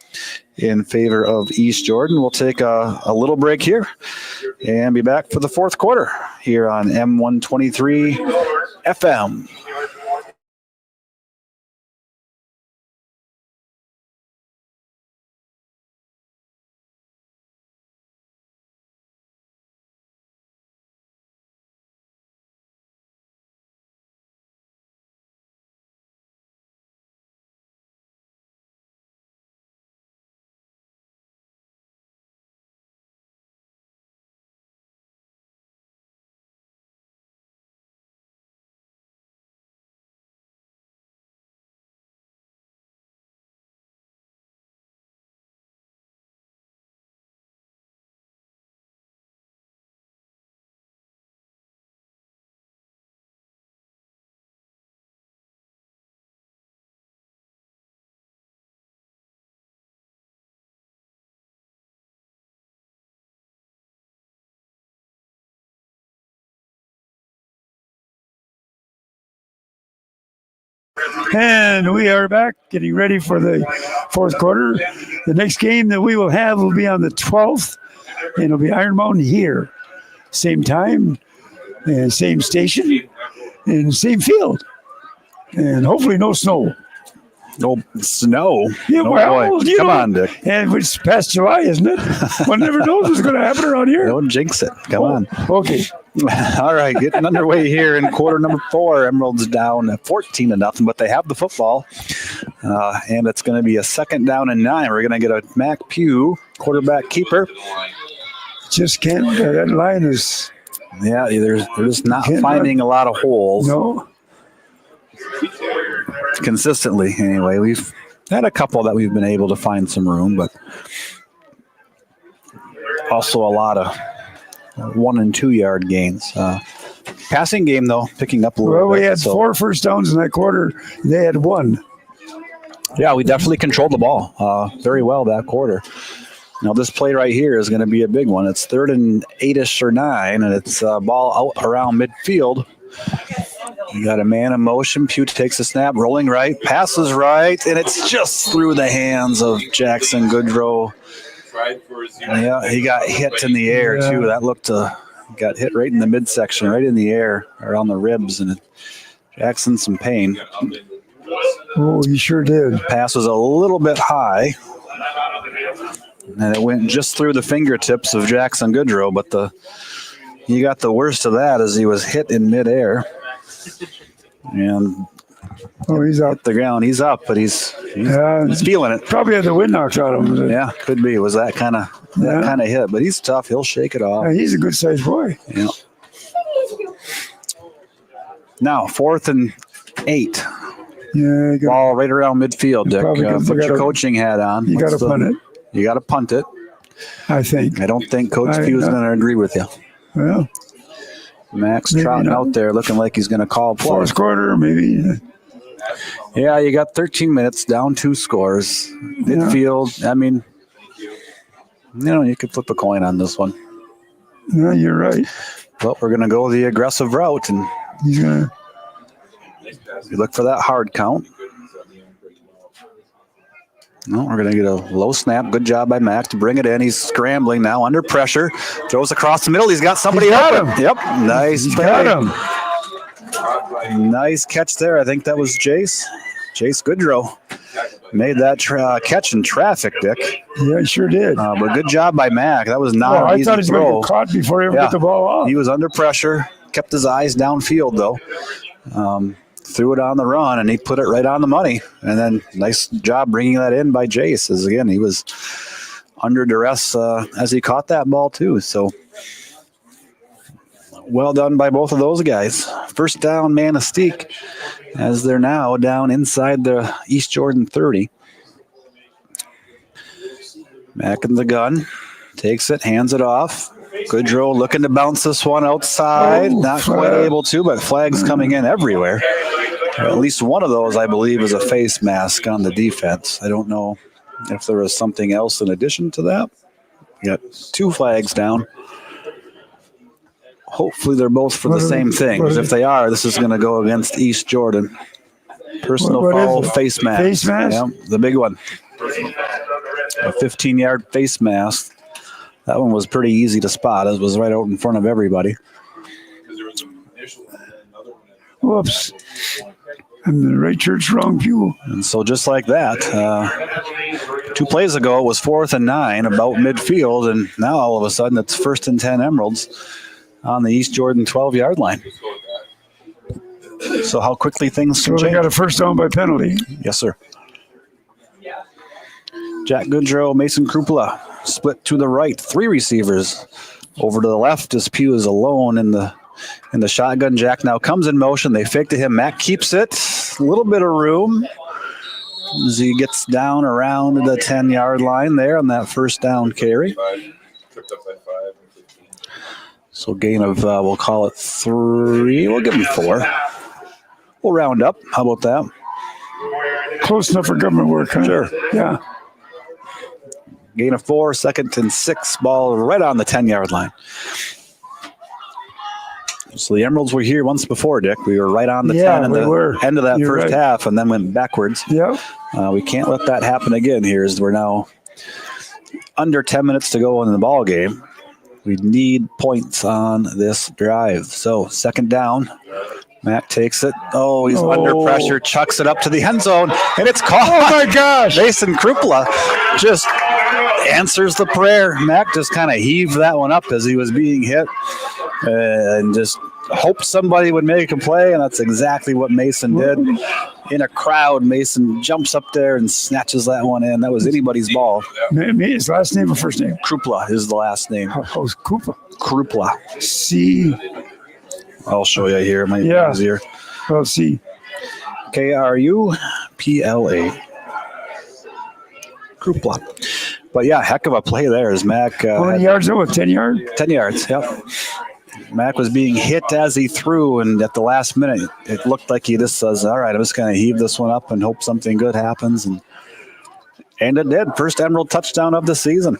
S4: in favor of East Jordan. We'll take a little break here and be back for the fourth quarter here on M123 FM.
S2: And we are back, getting ready for the fourth quarter. The next game that we will have will be on the 12th, and it'll be Iron Mountain here. Same time, and same station, and same field. And hopefully no snow.
S4: No snow.
S2: Yeah,
S4: Oh,
S2: well,
S4: boy.
S2: you
S4: Come
S2: know,
S4: on, Dick.
S2: and it's past July, isn't it? One never knows what's going to happen around here.
S4: Don't jinx it. Come on.
S2: Okay.
S4: All right, getting underway here in quarter number 4. Emeralds down 14-0, but they have the football. And it's going to be a 2nd down and 9. We're going to get a Mac Pugh quarterback keeper.
S2: Just can't. That line is.
S4: Yeah, they're just not finding a lot of holes.
S2: No.
S4: Consistently, anyway. We've had a couple that we've been able to find some room, but also a lot of 1 and 2 yard gains. Passing game, though, picking up a little bit.
S2: Well, we had 4 first downs in that quarter. They had 1.
S4: Yeah, we definitely controlled the ball very well that quarter. Now, this play right here is going to be a big one. It's 3rd and 8-ish or 9, and it's ball out around midfield. You got a man in motion. Pugh takes a snap, rolling right, passes right, and it's just through the hands of Jackson Goodrow. Yeah, he got hit in the air, too. That looked got hit right in the midsection, right in the air, around the ribs, and Jackson some pain.
S2: Oh, he sure did.
S4: Pass was a little bit high, and it went just through the fingertips of Jackson Goodrow, but he got the worst of that as he was hit in midair. And
S2: he's up.
S4: Hit the ground. He's up, but he's feeling it.
S2: Probably had the wind knocked out of him.
S4: Yeah, could be. It was that kind of hit, but he's tough. He'll shake it off.
S2: Yeah, he's a good sized boy.
S4: Yeah. Now 4th and 8.
S2: Yeah,
S4: ball right around midfield, Dick. Put your coaching hat on.
S2: You got to punt it.
S4: You got to punt it.
S2: I think.
S4: I don't think Coach Pugh is going to agree with you.
S2: Well,
S4: Max trotting out there looking like he's going to call play.
S2: 4th quarter, maybe.
S4: Yeah, you got 13 minutes, down 2 scores. Midfield, I mean, you could flip a coin on this one.
S2: No, you're right.
S4: But we're going to go the aggressive route, and
S2: he's going to.
S4: You look for that hard count. No, we're going to get a low snap. Good job by Mac to bring it in. He's scrambling now under pressure. Throws across the middle. He's got somebody open. Yep, nice play.
S2: Got
S4: him. Nice catch there. I think that was Jace Goodrow. Made that catch in traffic, Dick.
S2: Yeah, he sure did.
S4: But good job by Mac. That was not an easy throw.
S2: I thought he was going to get caught before he ever got the ball off.
S4: He was under pressure. Kept his eyes downfield, though. Threw it on the run, and he put it right on the money. And then nice job bringing that in by Jace. As again, he was under duress as he caught that ball, too. So well done by both of those guys. First down, Manistique, as they're now down inside the East Jordan 30. Back in the gun. Takes it, hands it off. Goodrow looking to bounce this one outside. Not quite able to, but flags coming in everywhere. At least one of those, I believe, is a face mask on the defense. I don't know if there was something else in addition to that. We got 2 flags down. Hopefully they're both for the same thing, because if they are, this is going to go against East Jordan. Personal foul, face mask.
S2: Face mask?
S4: Yeah, the big one. A 15-yard face mask. That one was pretty easy to spot. It was right out in front of everybody.
S2: Whoops. I'm in the right church, wrong pew.
S4: And so just like that, 2 plays ago, it was 4th and 9 about midfield, and now all of a sudden it's 1st and 10 Emeralds on the East Jordan 12-yard line. So how quickly things can change.
S2: They got a first down by penalty.
S4: Yes, sir. Jack Goodrow, Mason Krupala, split to the right. 3 receivers over to the left as Pugh is alone in the shotgun. Jack now comes in motion. They fake to him. Mac keeps it. A little bit of room as he gets down around the 10-yard line there on that first down carry. So gain of, we'll call it 3. We'll give him 4. We'll round up. How about that?
S2: Close enough for government work, huh?
S4: Sure.
S2: Yeah.
S4: Gain of 4, 2nd and 6, ball right on the 10-yard line. So the Emeralds were here once before, Dick. We were right on the 10 in the end of that first half and then went backwards.
S2: Yep.
S4: We can't let that happen again here as we're now under 10 minutes to go in the ball game. We need points on this drive. So 2nd down Matt takes it. Oh, he's under pressure, chucks it up to the end zone, and it's caught.
S2: Oh, my gosh.
S4: Mason Krupla just answers the prayer. Matt just kind of heaved that one up as he was being hit and just hoped somebody would make a play, and that's exactly what Mason did. In a crowd, Mason jumps up there and snatches that one in. That was anybody's ball.
S2: His last name or first name?
S4: Krupla is the last name.
S2: Oh, Koopa.
S4: Krupla.
S2: C.
S4: I'll show you here. It might be easier.
S2: Well, C.
S4: Krupla. Krupla. But yeah, heck of a play there as Mac.
S2: How many yards? 10 yards?
S4: 10 yards, yep. Mac was being hit as he threw, and at the last minute, it looked like he just says, all right, I'm just going to heave this one up and hope something good happens. And it did. First Emerald touchdown of the season.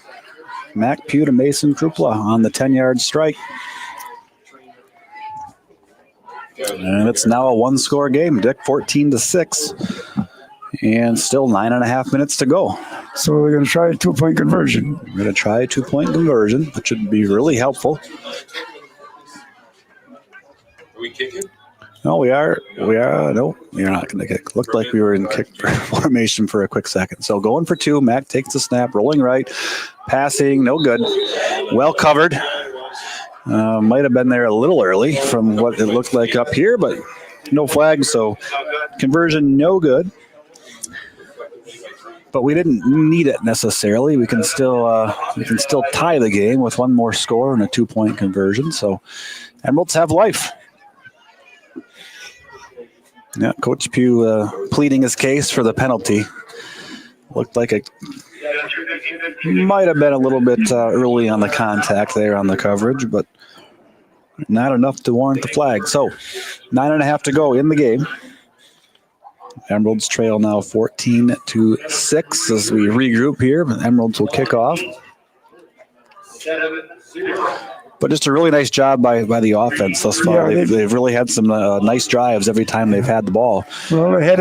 S4: Mac Pugh to Mason Krupla on the 10-yard strike. And it's now a one-score game, Dick, 14-6. And still 9.5 minutes to go.
S2: So we're going to try a 2-point conversion.
S4: We're going to try a 2-point conversion, which would be really helpful.
S6: Are we kicking?
S4: No, we are. No, we're not going to kick. Looked like we were in kick formation for a quick second. So going for 2. Mac takes the snap, rolling right, passing, no good. Well covered. Might have been there a little early from what it looked like up here, but no flag. So conversion, no good. But we didn't need it necessarily. We can still tie the game with one more score and a 2-point conversion. So Emeralds have life. Yeah, Coach Pugh pleading his case for the penalty. Looked like it might have been a little bit early on the contact there on the coverage, but not enough to warrant the flag. So 9.5 to go in the game. Emeralds trail now 14-6 as we regroup here. Emeralds will kick off. But just a really nice job by the offense thus far.
S2: Yeah,
S4: they've really had some nice drives every time they've had the ball.
S2: Well, they had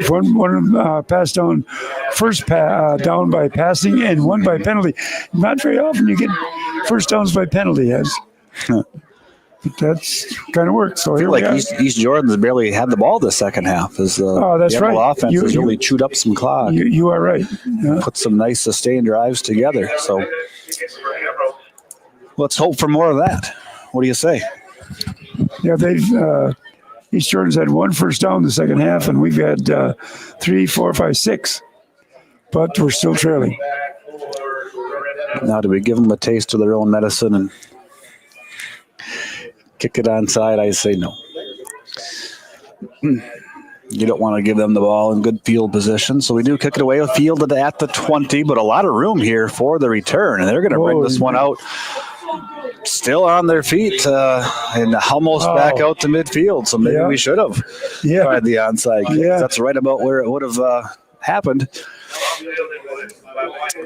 S2: one pass down, first down by passing and one by penalty. Not very often you get first downs by penalty, yes. But that's kind of worked. So
S4: I feel like East Jordan's barely had the ball the second half. As
S2: that's
S4: the
S2: right.
S4: Offense has really chewed up some clock.
S2: You are right. Yeah.
S4: Put some nice sustained drives together. So let's hope for more of that. What do you say?
S2: Yeah, they've East Jordan's had one first down the second half, and we've had 3, 4, 5, 6. But we're still trailing.
S4: Now, do we give them a taste of their own medicine and kick it onside? I say no. You don't want to give them the ball in good field position. So we do kick it away with field at the 20, but a lot of room here for the return. And they're going to bring this one out still on their feet and almost back out to midfield. So maybe we should have tried the onside kick. That's right about where it would have happened.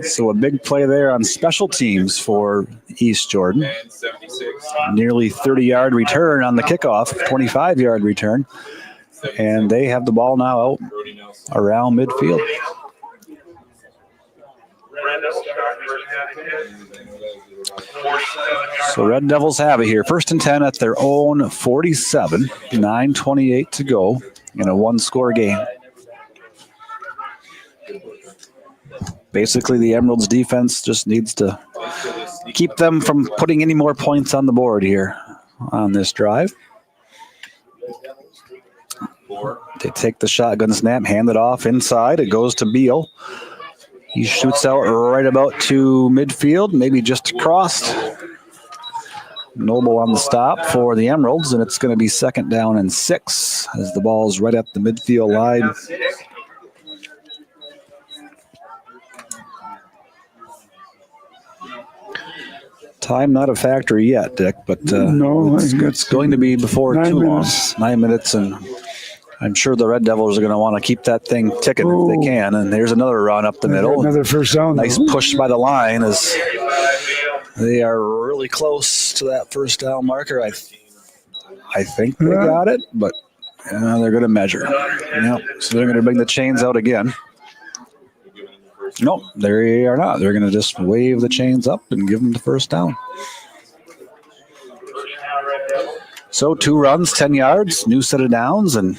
S4: So a big play there on special teams for East Jordan. Nearly 30-yard return on the kickoff, 25-yard return. And they have the ball now out around midfield. So Red Devils have it here. 1st and 10 at their own 47. 9:28 to go in a one-score game. Basically, the Emeralds defense just needs to keep them from putting any more points on the board here on this drive. They take the shotgun snap, hand it off inside. It goes to Beal. He shoots out right about to midfield, maybe just across. Noble on the stop for the Emeralds, and it's going to be 2nd down and 6 as the ball's right at the midfield line. Time not a factor yet, Dick, but
S2: no,
S4: it's going to be before too long. 9 minutes, and I'm sure the Red Devils are going to want to keep that thing ticking if they can. And there's another run up the middle.
S2: Another first down.
S4: Nice push by the line as they are really close to that first down marker. I think they got it, but they're going to measure. Yep. So they're going to bring the chains out again. Nope, they are not. They're going to just wave the chains up and give them the first down. So 2 runs, 10 yards, new set of downs, and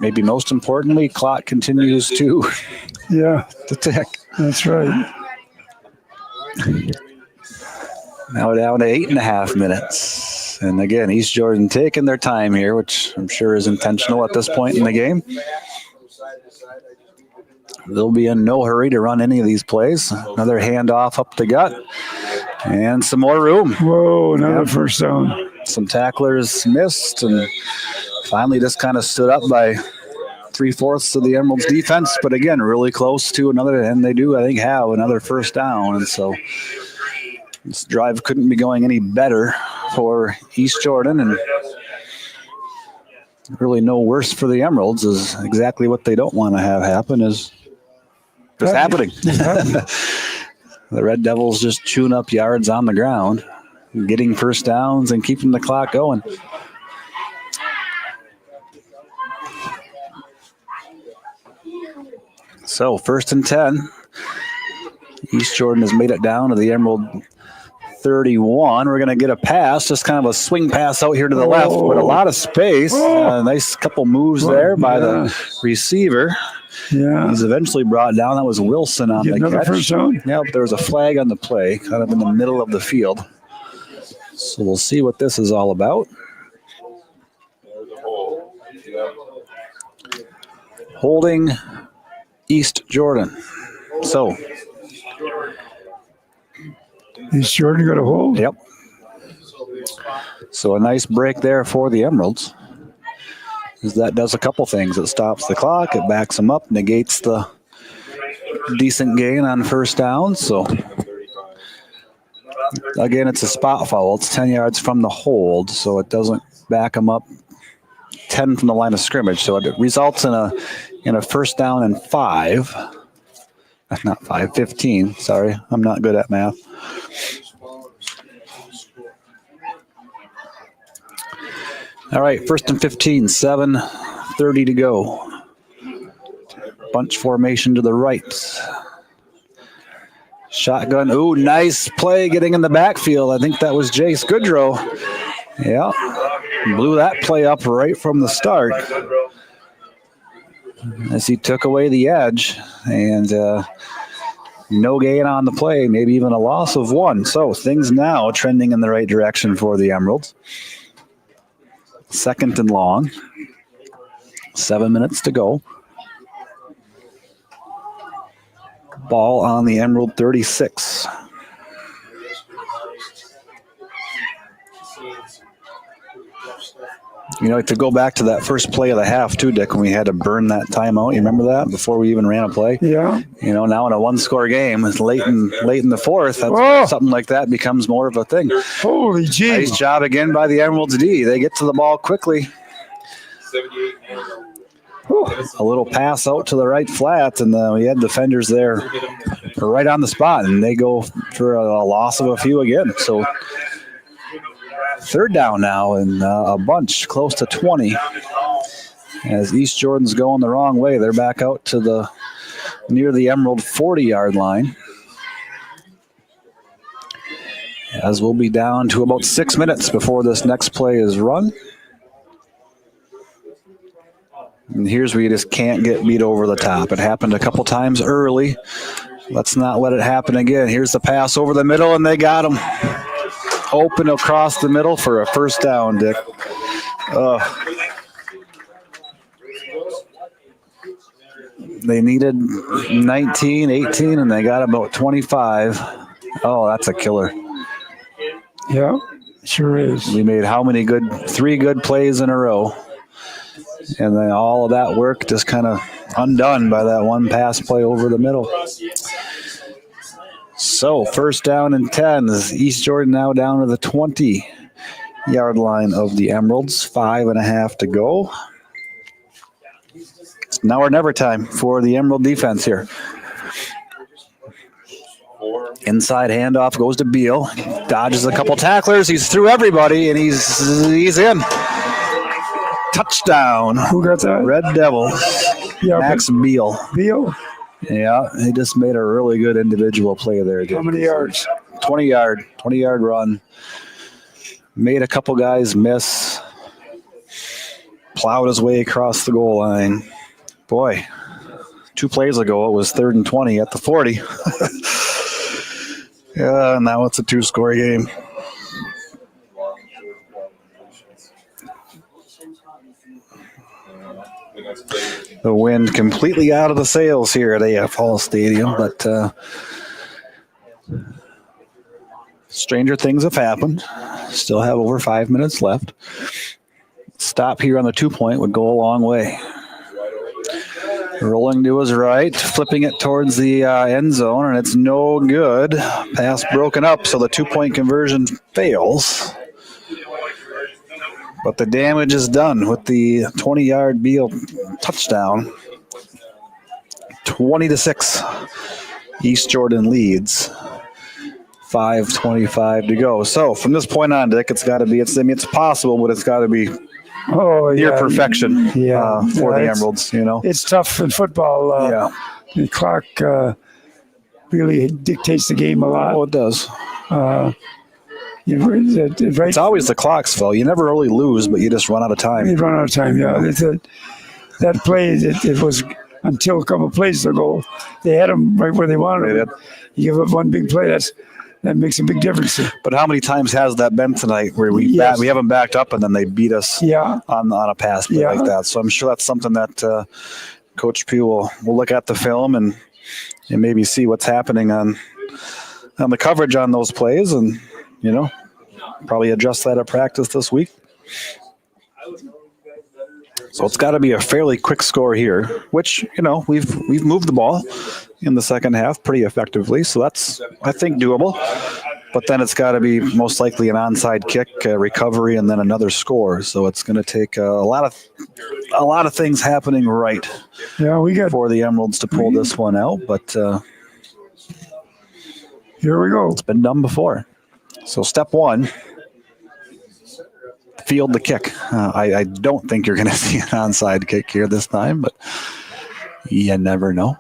S4: maybe most importantly, clock continues to tick.
S2: That's right.
S4: Now down to 8.5 minutes. And again, East Jordan taking their time here, which I'm sure is intentional at this point in the game. They'll be in no hurry to run any of these plays. Another handoff up the gut. And some more room.
S2: Whoa, another first down.
S4: Some tacklers missed, and finally just kind of stood up by 3/4 of the Emeralds defense. But again, really close to another, and they do, I think, have another first down. And so this drive couldn't be going any better for East Jordan, and really no worse for the Emeralds is exactly what they don't want to have happen is just happening. The Red Devils just chewing up yards on the ground, getting first downs and keeping the clock going. So 1st and 10. East Jordan has made it down to the Emerald 31. We're going to get a pass, just kind of a swing pass out here to the left, but a lot of space. Nice couple moves there by the receiver.
S2: Yeah.
S4: He's eventually brought down. That was Wilson on the catch.
S2: First down?
S4: Yeah, but there was a flag on the play, kind of in the middle of the field. So we'll see what this is all about. Holding East Jordan. So
S2: East Jordan got a hold?
S4: Yep. So a nice break there for the Emeralds. That does a couple things. It stops the clock, it backs them up, negates the decent gain on first down. So again, it's a spot foul. It's 10 yards from the hold, so it doesn't back them up 10 from the line of scrimmage. So it results in a first down and 5. Not 5, 15. Sorry, I'm not good at math. All right, 1st and 15, 7:30 to go. Bunch formation to the right. Shotgun, ooh, nice play getting in the backfield. I think that was Jace Goodrow. Yeah, blew that play up right from the start as he took away the edge, and no gain on the play, maybe even a loss of 1. So things now trending in the right direction for the Emeralds. 2nd and long. 7 minutes to go. Ball on the Emerald 36. You know, to go back to that first play of the half too, Dick, when we had to burn that timeout. You remember that before we even ran a play?
S2: Yeah.
S4: You know, now in a 1-score game, it's late in the 4th. Something like that becomes more of a thing.
S2: Holy gee!
S4: Nice job again by the Emeralds D. They get to the ball quickly. A little pass out to the right flat, and we had defenders there right on the spot, and they go for a loss of a few again. So 3rd down now, and a bunch close to 20. As East Jordan's going the wrong way, they're back out to near the Emerald 40-yard line. As we'll be down to about 6 minutes before this next play is run. And here's where you just can't get beat over the top. It happened a couple times early. Let's not let it happen again. Here's the pass over the middle, and they got him. Open across the middle for a first down, Dick. They needed 19, 18, and they got about 25. Oh, that's a killer.
S2: Yeah, sure is.
S4: We made how many 3 good plays in a row. And then all of that work just kind of undone by that one pass play over the middle. So 1st down and 10 is East Jordan now down to the 20-yard line of the Emeralds. 5.5 to go. It's now or never time for the Emerald defense here. Inside handoff goes to Beal. Dodges a couple tacklers. He's through everybody, and he's in. Touchdown.
S2: Who got that?
S4: Red Devils.
S2: Yeah,
S4: Max Beal.
S2: Beal?
S4: Yeah, he just made a really good individual play there.
S2: How many yards?
S4: 20-yard run. Made a couple guys miss. Plowed his way across the goal line. Boy, 2 plays ago, it was 3rd and 20 at the 40. Yeah, now it's a 2-score game. The wind completely out of the sails here at A.F. Hall Stadium, but stranger things have happened. Still have over 5 minutes left. Stop here on the 2-point would go a long way. Rolling to his right, flipping it towards the end zone, and it's no good. Pass broken up, so the 2-point conversion fails. But the damage is done with the 20-yard Beal touchdown. 20-6. East Jordan leads. 5:25 to go. So from this point on, Dick, it's got to be. It's possible, but it's got to be near perfection for the Emeralds.
S2: It's tough in football. The clock really dictates the game a lot.
S4: Oh, it does.
S2: Right?
S4: It's always the clock's fault. You never really lose, but you just run out of time.
S2: You run out of time. Yeah, that play. It was until a couple of plays ago. They had them right where they wanted them. You give up one big play. That makes a big difference.
S4: But how many times has that been tonight where we haven't backed up and then they beat us on a pass play like that? So I'm sure that's something that Coach P will look at the film and maybe see what's happening on the coverage on those plays and, probably adjust that at practice this week. So it's got to be a fairly quick score here, which, we've moved the ball in the second half pretty effectively. So that's, I think, doable. But then it's got to be most likely an onside kick, recovery, and then another score. So it's going to take a lot of things happening right for the Emeralds to pull this one out. But
S2: here we go.
S4: It's been done before. So step one, field the kick. I don't think you're going to see an onside kick here this time, but you never know.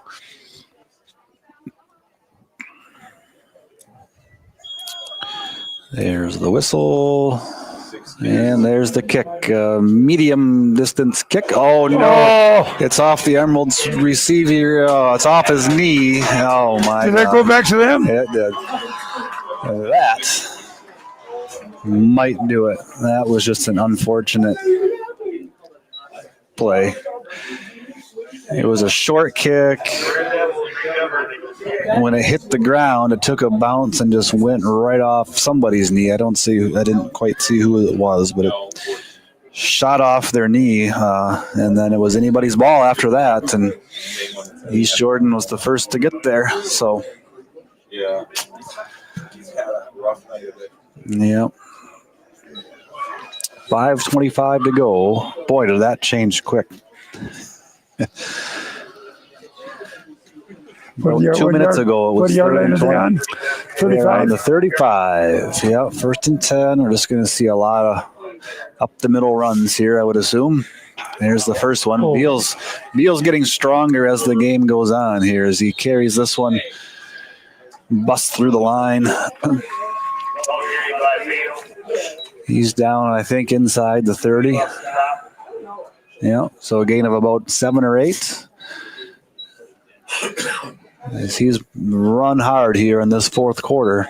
S4: There's the whistle, and there's the kick. Medium distance kick. Oh, no. It's off the Emeralds receiver. It's off his knee. Oh, my God.
S2: Did that go back to them?
S4: It did. That might do it. That was just an unfortunate play. It was a short kick. When it hit the ground, it took a bounce and just went right off somebody's knee. I didn't quite see who it was, but it shot off their knee, and then it was anybody's ball after that. And East Jordan was the first to get there. So,
S6: yeah, he's had a rough night of it.
S4: Yep. 5:25 to go. Boy, did that change quick. 2 minutes ago, it was 30. 35. On the 35. Yeah, 1st and 10. We're just going to see a lot of up the middle runs here, I would assume. There's the first one. Beal's getting stronger as the game goes on here as he carries this one, busts through the line. He's down, I think, inside the 30. Yeah, so a gain of about 7 or 8. As he's run hard here in this fourth quarter.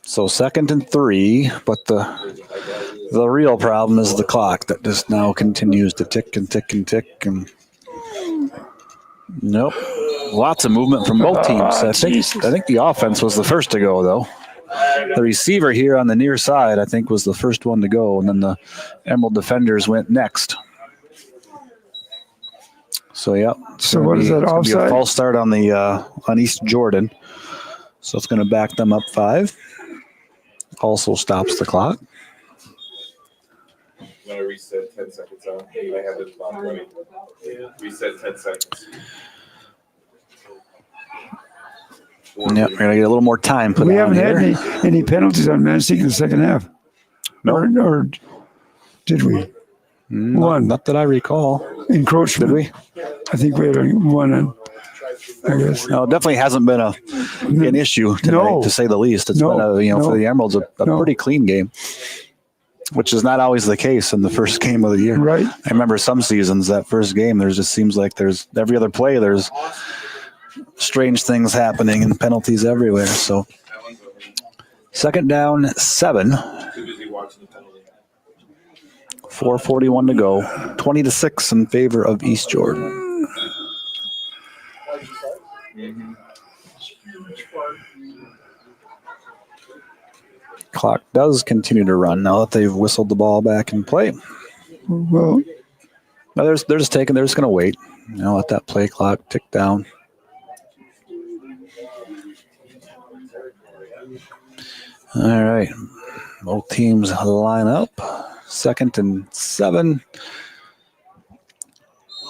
S4: So 2nd and 3, but the real problem is the clock that just now continues to tick and tick and tick. And nope, lots of movement from both teams. I think the offense was the first to go, though. The receiver here on the near side, I think, was the first one to go, and then the Emerald defenders went next. So, yeah.
S2: So what is that, offside?
S4: Be a false start on East Jordan. So it's going to back them up 5. Also stops the clock.
S6: I'm going to reset 10 seconds out. I have the clock ready. Reset 10 seconds.
S4: Yep, we're going to get a little more time put
S2: We
S4: on
S2: haven't
S4: here.
S2: had any penalties on Manistique in the second half.
S4: No.
S2: Or did we?
S4: One. Not that I recall.
S2: Encroachment.
S4: Did we?
S2: I think we had one. I guess.
S4: No, it definitely hasn't been an issue tonight, to say the least. It's been for the Emeralds a pretty clean game, which is not always the case in the first game of the year.
S2: Right.
S4: I remember some seasons that first game, there just seems like there's every other play there's strange things happening and penalties everywhere. So 2nd down, 7. 4:41 to go. 20-6 in favor of East Jordan. Clock does continue to run now that they've whistled the ball back in play.
S2: Well,
S4: they're just going to wait. Let that play clock tick down. All right. Both teams line up. 2nd and 7.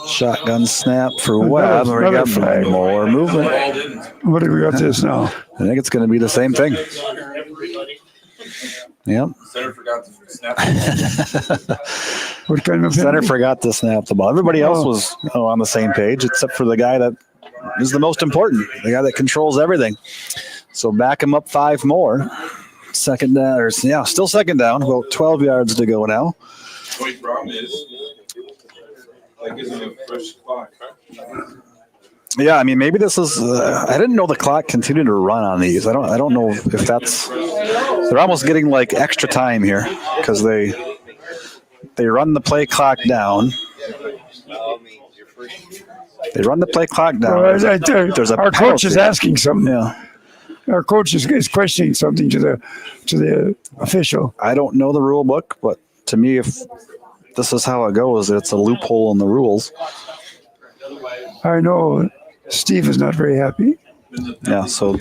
S4: Shotgun snap for Webb. We got more movement.
S2: What do we got this now?
S4: I think it's going to be the same thing. Yep.
S6: Center forgot to snap.
S2: What kind of
S4: Center forgot to snap the ball. Everybody else was on the same page except for the guy that is the most important, the guy that controls everything. So back him up 5 more. 2nd down, still 2nd down. About 12 yards to go now.
S6: The only problem is, isn't a fresh clock.
S4: Yeah, I mean, maybe this is. I didn't know the clock continued to run on these. I don't know if that's. They're almost getting like extra time here because they run the play clock down. They run the play clock down.
S2: Well,
S4: There's a
S2: our
S4: penalty.
S2: coach is asking something.
S4: Yeah.
S2: Our coach is questioning something to the official.
S4: I don't know the rule book, but to me, if this is how it goes, it's a loophole in the rules.
S2: I know Steve is not very happy.
S4: Yeah, so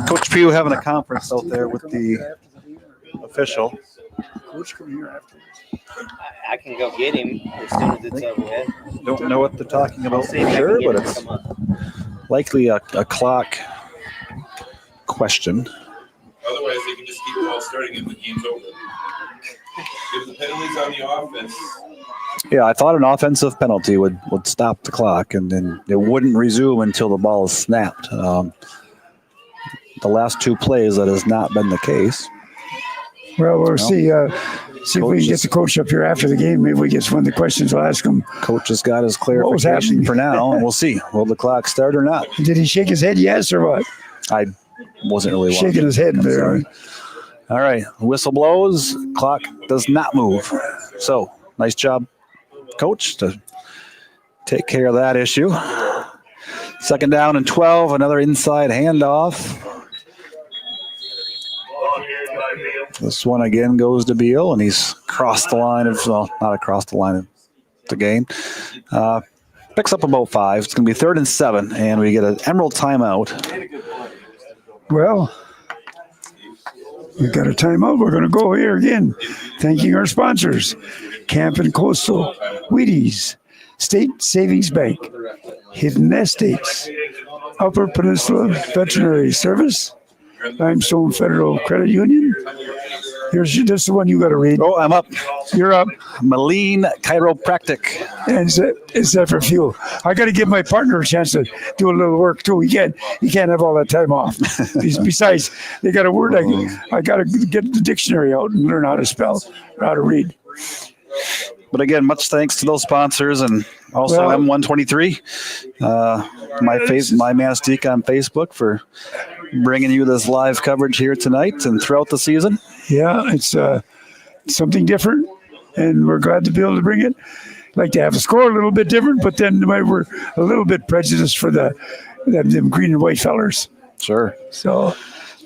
S4: Coach Pugh having a conference out there with the official.
S2: Coach, come here after.
S10: I can go get him as soon as it's over with.
S4: Don't know what they're talking about for
S10: See if I can
S4: sure,
S10: get
S4: but
S10: him to
S4: it's
S10: come up.
S4: likely a clock question.
S6: Otherwise, they can just keep the ball starting and the game's over. If the penalties on the offense.
S4: Yeah, I thought an offensive penalty would stop the clock, and then it wouldn't resume until the ball is snapped. The last 2 plays, that has not been the case.
S2: Well, we'll see. See if we can get the coach up here after the game. Maybe we get one of the questions. We'll ask him.
S4: Coach has got his clarification for now, and we'll see. Will the clock start or not?
S2: Did he shake his head yes or what?
S4: I wasn't really
S2: shaking his head there.
S4: All right, whistle blows. Clock does not move. So nice job, Coach, to take care of that issue. 2nd down and 12. Another inside handoff. This one again goes to Beal, and he's crossed the line of, not across the line of the game. Picks up about 5. It's going to be 3rd and 7, and we get an Emerald timeout.
S2: Well, we've got a timeout. We're going to go here again. Thanking our sponsors, Camp and Coastal, Wheaties, State Savings Bank, Hidden Estates, Upper Peninsula Veterinary Service, Limestone Federal Credit Union. This is the one you got to read.
S4: Oh, I'm up.
S2: You're up.
S4: Moline Chiropractic.
S2: And it's that for fuel. I got to give my partner a chance to do a little work too. He can't have all that time off. Besides, they got a word. I got to get the dictionary out and learn how to spell, how to read.
S4: But again, much thanks to those sponsors, and also M123, my Manistique on Facebook, for bringing you this live coverage here tonight and throughout the season.
S2: Yeah, it's something different, and we're glad to be able to bring it. Like to have a score a little bit different, but then we're a little bit prejudiced for the green and white fellers.
S4: Sure.
S2: So.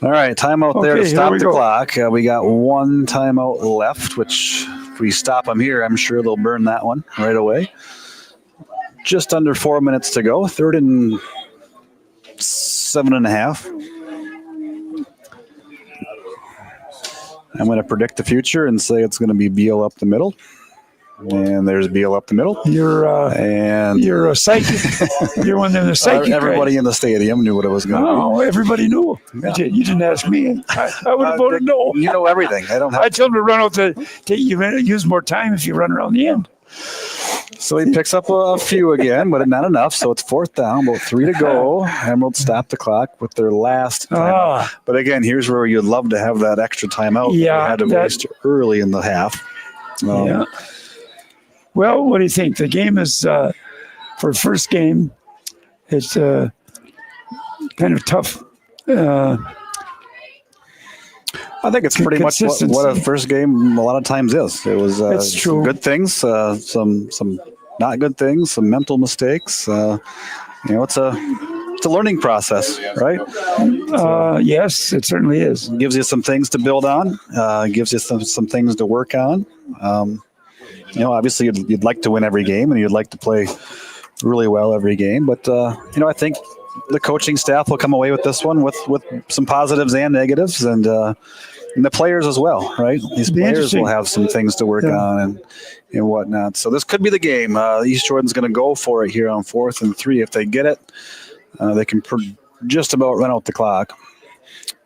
S4: All right, timeout there to stop the clock. We got 1 timeout left, which if we stop them here, I'm sure they'll burn that one right away. Just under 4 minutes to go. 3rd and 7.5. I'm going to predict the future and say it's going to be Beal up the middle. And there's Beal up the middle.
S2: You're a psychic. You're one of the psychic.
S4: Everybody in the stadium knew what it was going to be.
S2: Oh, everybody knew. Yeah. You didn't ask me. I would have voted no.
S4: You know everything. I don't have
S2: I told him to run out you use more time if you run around the end.
S4: So he picks up a few again, but not enough. So it's 4th down, about 3 to go. Emeralds stop the clock with their last timeout. But again, here's where you'd love to have that extra timeout.
S2: Yeah,
S4: you had to waste early in the half.
S2: Yeah. Well, what do you think? The game is for first game. It's kind of tough.
S4: I think it's pretty much what a first game a lot of times is. It was
S2: It's true.
S4: some good things, some not good things, some mental mistakes. It's a learning process, right?
S2: Yes, it certainly is.
S4: It gives you some things to build on. Gives you some things to work on. Obviously you'd like to win every game and you'd like to play really well every game. But I think the coaching staff will come away with this one with some positives and negatives, and the players as well, right? These players will have some things to work on and whatnot. So this could be the game. East Jordan's going to go for it here on 4th and 3. If they get it, they can just about run out the clock.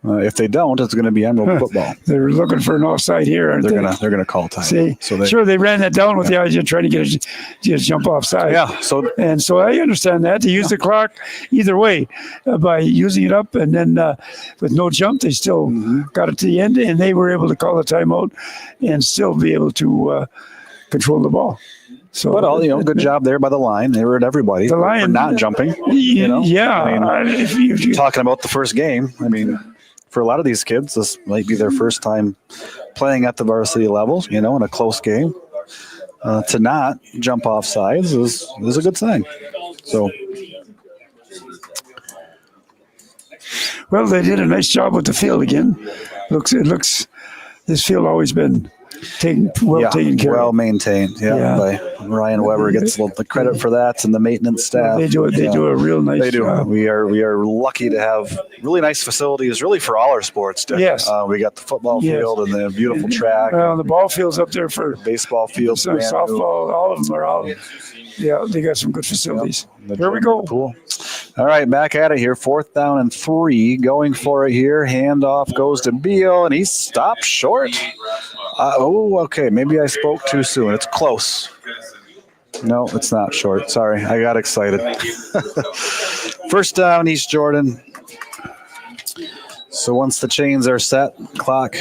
S4: If they don't, it's going to be Emerald football.
S2: They're looking for an offside here, aren't
S4: They're gonna call time.
S2: See, sure, they ran that down with the idea of trying to get a jump offside.
S4: Yeah.
S2: So I understand that to use the clock either way by using it up and then with no jump, they still got it to the end, and they were able to call a timeout and still be able to control the ball. So,
S4: but good job there by the line. They were at everybody.
S2: The line
S4: for not jumping.
S2: Yeah.
S4: If you're talking about the first game, for a lot of these kids, this might be their first time playing at the varsity level, in a close game. To not jump off sides is a good sign. So,
S2: well, they did a nice job with the field again. It looks. This field always been taken care of.
S4: Well maintained. By Ryan Weber gets the credit for that, and the maintenance staff.
S2: They do a real nice job.
S4: We are lucky to have really nice facilities, really for all our sports.
S2: Yes.
S4: We got the football field and the beautiful track.
S2: The ball field's up there for
S4: baseball field,
S2: softball. All of them are out. Yeah, they got some good facilities. Here we go.
S4: Cool. All right, back at it here. 4th down and 3. Going for it here. Handoff goes to Beal, and he stopped short. Okay. Maybe I spoke too soon. It's close. No, it's not short. Sorry, I got excited. First down, East Jordan. So once the chains are set, clock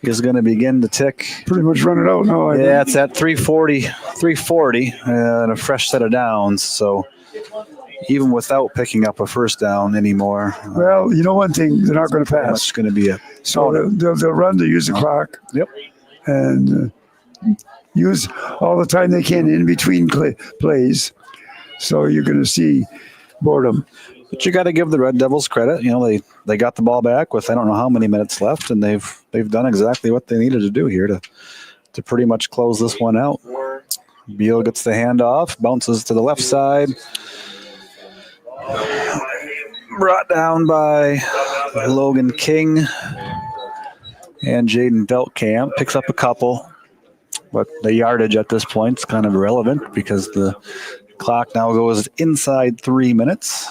S4: is going to begin to tick.
S2: Pretty much run it out now.
S4: It's at 340, and a fresh set of downs. So even without picking up a first down anymore.
S2: Well, one thing, they're not going to pass.
S4: It's going to be
S2: So they'll run to use the clock.
S4: Yep.
S2: And use all the time they can in between plays. So you're going to see boredom.
S4: But you got to give the Red Devils credit. They got the ball back with I don't know how many minutes left, and they've done exactly what they needed to do here to pretty much close this one out. Beal gets the handoff, bounces to the left side. Brought down by Logan King, and Jaden Beltkamp picks up a couple. But the yardage at this point is kind of irrelevant because the clock now goes inside 3 minutes.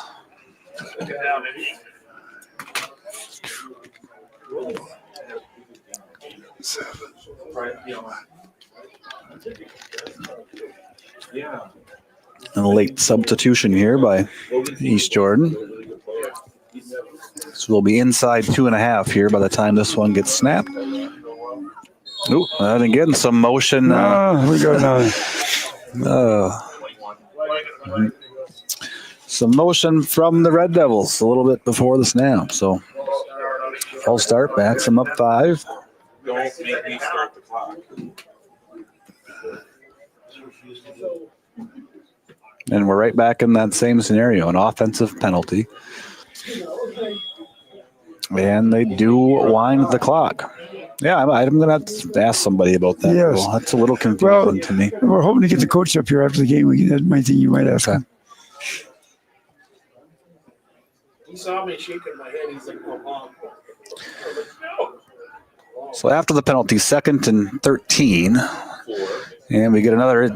S4: And a late substitution here by East Jordan. So we'll be inside 2.5 here by the time this one gets snapped. Ooh, and again, some motion.
S2: We got
S4: some motion from the Red Devils a little bit before the snap. So false start, backs them up 5.
S6: Don't make me start the clock.
S4: And we're right back in that same scenario, an offensive penalty. And they do wind the clock. Yeah, I'm going to have to ask somebody about that.
S2: Yes.
S4: Well, that's a little confusing to me.
S2: We're hoping to get the coach up here after the game. That might think you might ask him.
S5: He saw me shaking my head. He's like, "Oh, no."
S4: So after the penalty, 2nd and 13. And we get another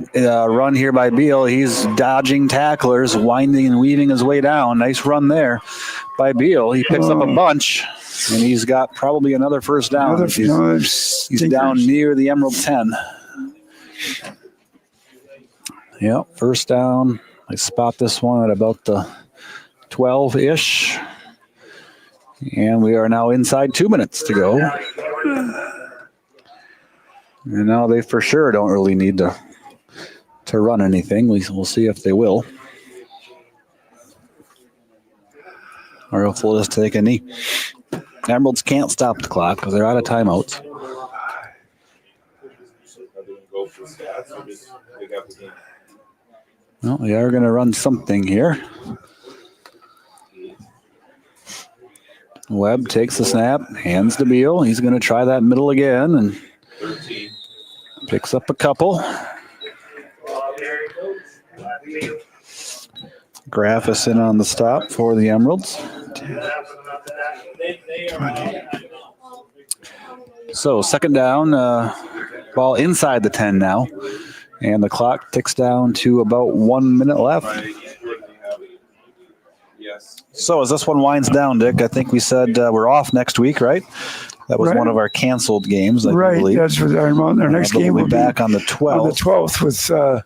S4: run here by Beal. He's dodging tacklers, winding and weaving his way down. Nice run there by Beal. He picks up a bunch, and he's got probably another first down. He's down near the Emerald 10. Yep, first down. I spot this one at about the 12-ish. And we are now inside 2 minutes to go. And now they for sure don't really need to run anything. We'll see if they will. Or if we'll just take a knee. Emeralds can't stop the clock because they're out of timeouts. Well, they are going to run something here. Webb takes the snap, hands to Beal. He's going to try that middle again and picks up a couple. Graffis in on the stop for the Emeralds. So second down, ball inside the 10 now. And the clock ticks down to about 1 minute left. So as this one winds down, Dick, I think we said we're off next week, right? That was one of our canceled games, I believe.
S2: That's with Iron Mountain. Our next game will be
S4: back on the 12th.
S2: On the 12th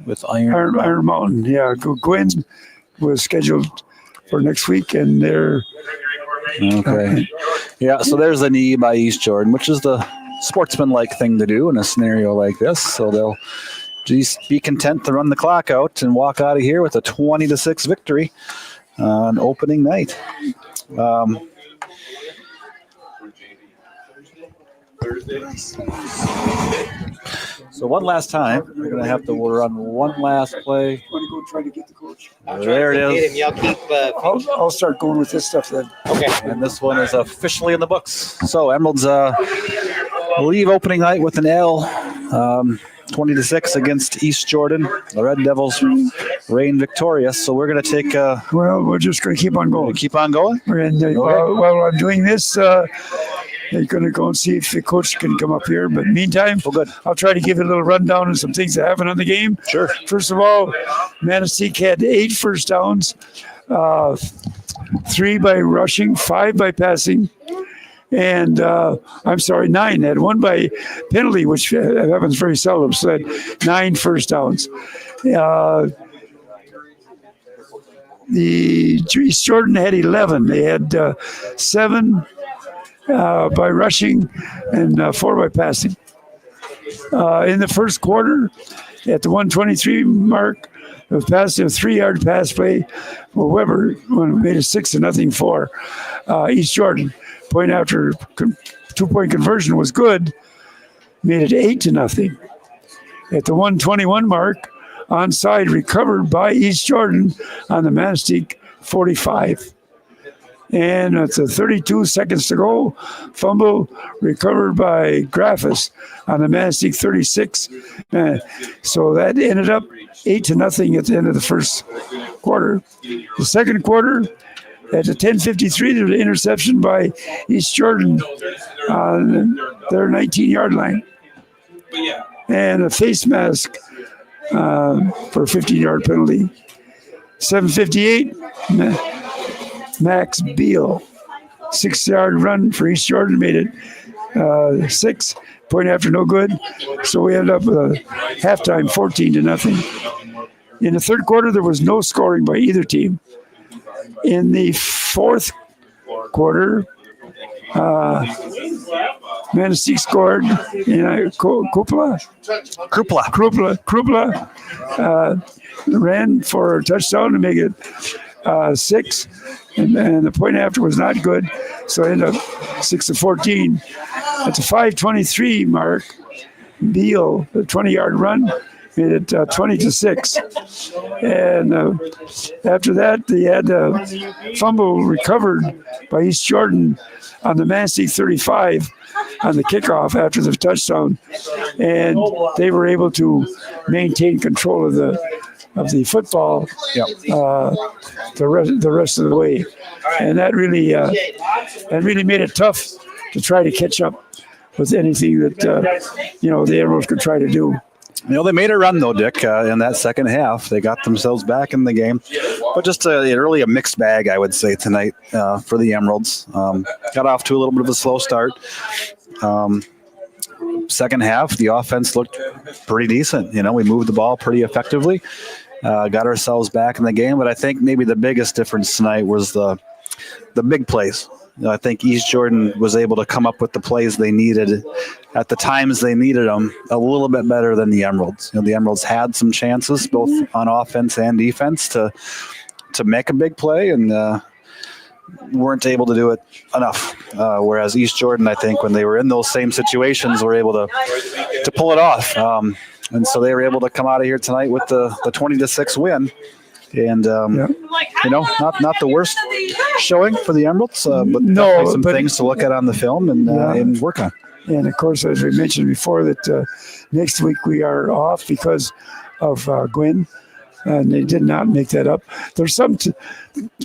S2: with Iron Mountain. Yeah, Gwen was scheduled for next week, and they're
S4: okay. Yeah, so there's a knee by East Jordan, which is the sportsman-like thing to do in a scenario like this. So they'll just be content to run the clock out and walk out of here with a 20-6 victory on opening night. So one last time, we're going to have to run one last play.
S2: Want to go try to get the coach?
S4: There it is.
S10: Y'all keep.
S2: I'll start going with this stuff then.
S10: Okay.
S4: And this one is officially in the books. So Emeralds leave opening night with an L, 20-6 against East Jordan. The Red Devils reign victorious. So we're going to take.
S2: Well, we're just going to keep on going.
S4: Keep on going.
S2: And while I'm doing this, they're going to go and see if the coach can come up here. But meantime, I'll try to give you a little rundown of some things that happened on the game.
S4: Sure.
S2: First of all, Manistique had 8 first downs, 3 by rushing, 5 by passing. And 9. They had 1 by penalty, which happens very seldom. So they had 9 first downs. The East Jordan had 11. They had 7 by rushing and 4 by passing. In the first quarter, at the 1:23 mark, it was passed a 3-yard pass play for Weber when it made it 6-0 for East Jordan. Point after 2-point conversion was good, made it 8-0. At the 1:21 mark, onside recovered by East Jordan on the Manistique 45. And at the 32 seconds to go, fumble recovered by Graffis on the Manistique 36. So that ended up 8-0 at the end of the first quarter. The second quarter, at the 10:53, there was an interception by East Jordan on their 19-yard line. And a face mask for a 15-yard penalty. 7:58, Max Beal, 6-yard run for East Jordan, made it 6. Point after no good. So we ended up with a halftime 14-0. In the third quarter, there was no scoring by either team. In the fourth quarter, Manistique scored. Krupla ran for a touchdown to make it 6, and the point after was not good, so it ended up 6-14. At the 5:23 mark, Beal, the 20-yard run, made it 20-6. And after that, they had a fumble recovered by East Jordan on the Manistique 35 on the kickoff after the touchdown, and they were able to maintain control of the football the rest of the way, and that really made it tough to try to catch up with anything that the Emeralds could try to do.
S4: They made a run, though, Dick, in that second half. They got themselves back in the game. But just really a mixed bag, I would say, tonight for the Emeralds. Got off to a little bit of a slow start. second half, the offense looked pretty decent. We moved the ball pretty effectively, got ourselves back in the game. But I think maybe the biggest difference tonight was the big plays. I think East Jordan was able to come up with the plays they needed at the times they needed them a little bit better than the Emeralds. The Emeralds had some chances both on offense and defense to make a big play and weren't able to do it enough. Whereas East Jordan, I think, when they were in those same situations, were able to pull it off. And so they were able to come out of here tonight with the 20-6 win. And, not the worst showing for the Emeralds, but some things to look at on the film and work on.
S2: And, of course, as we mentioned before, that next week we are off because of Gwyn, and they did not make that up. There's some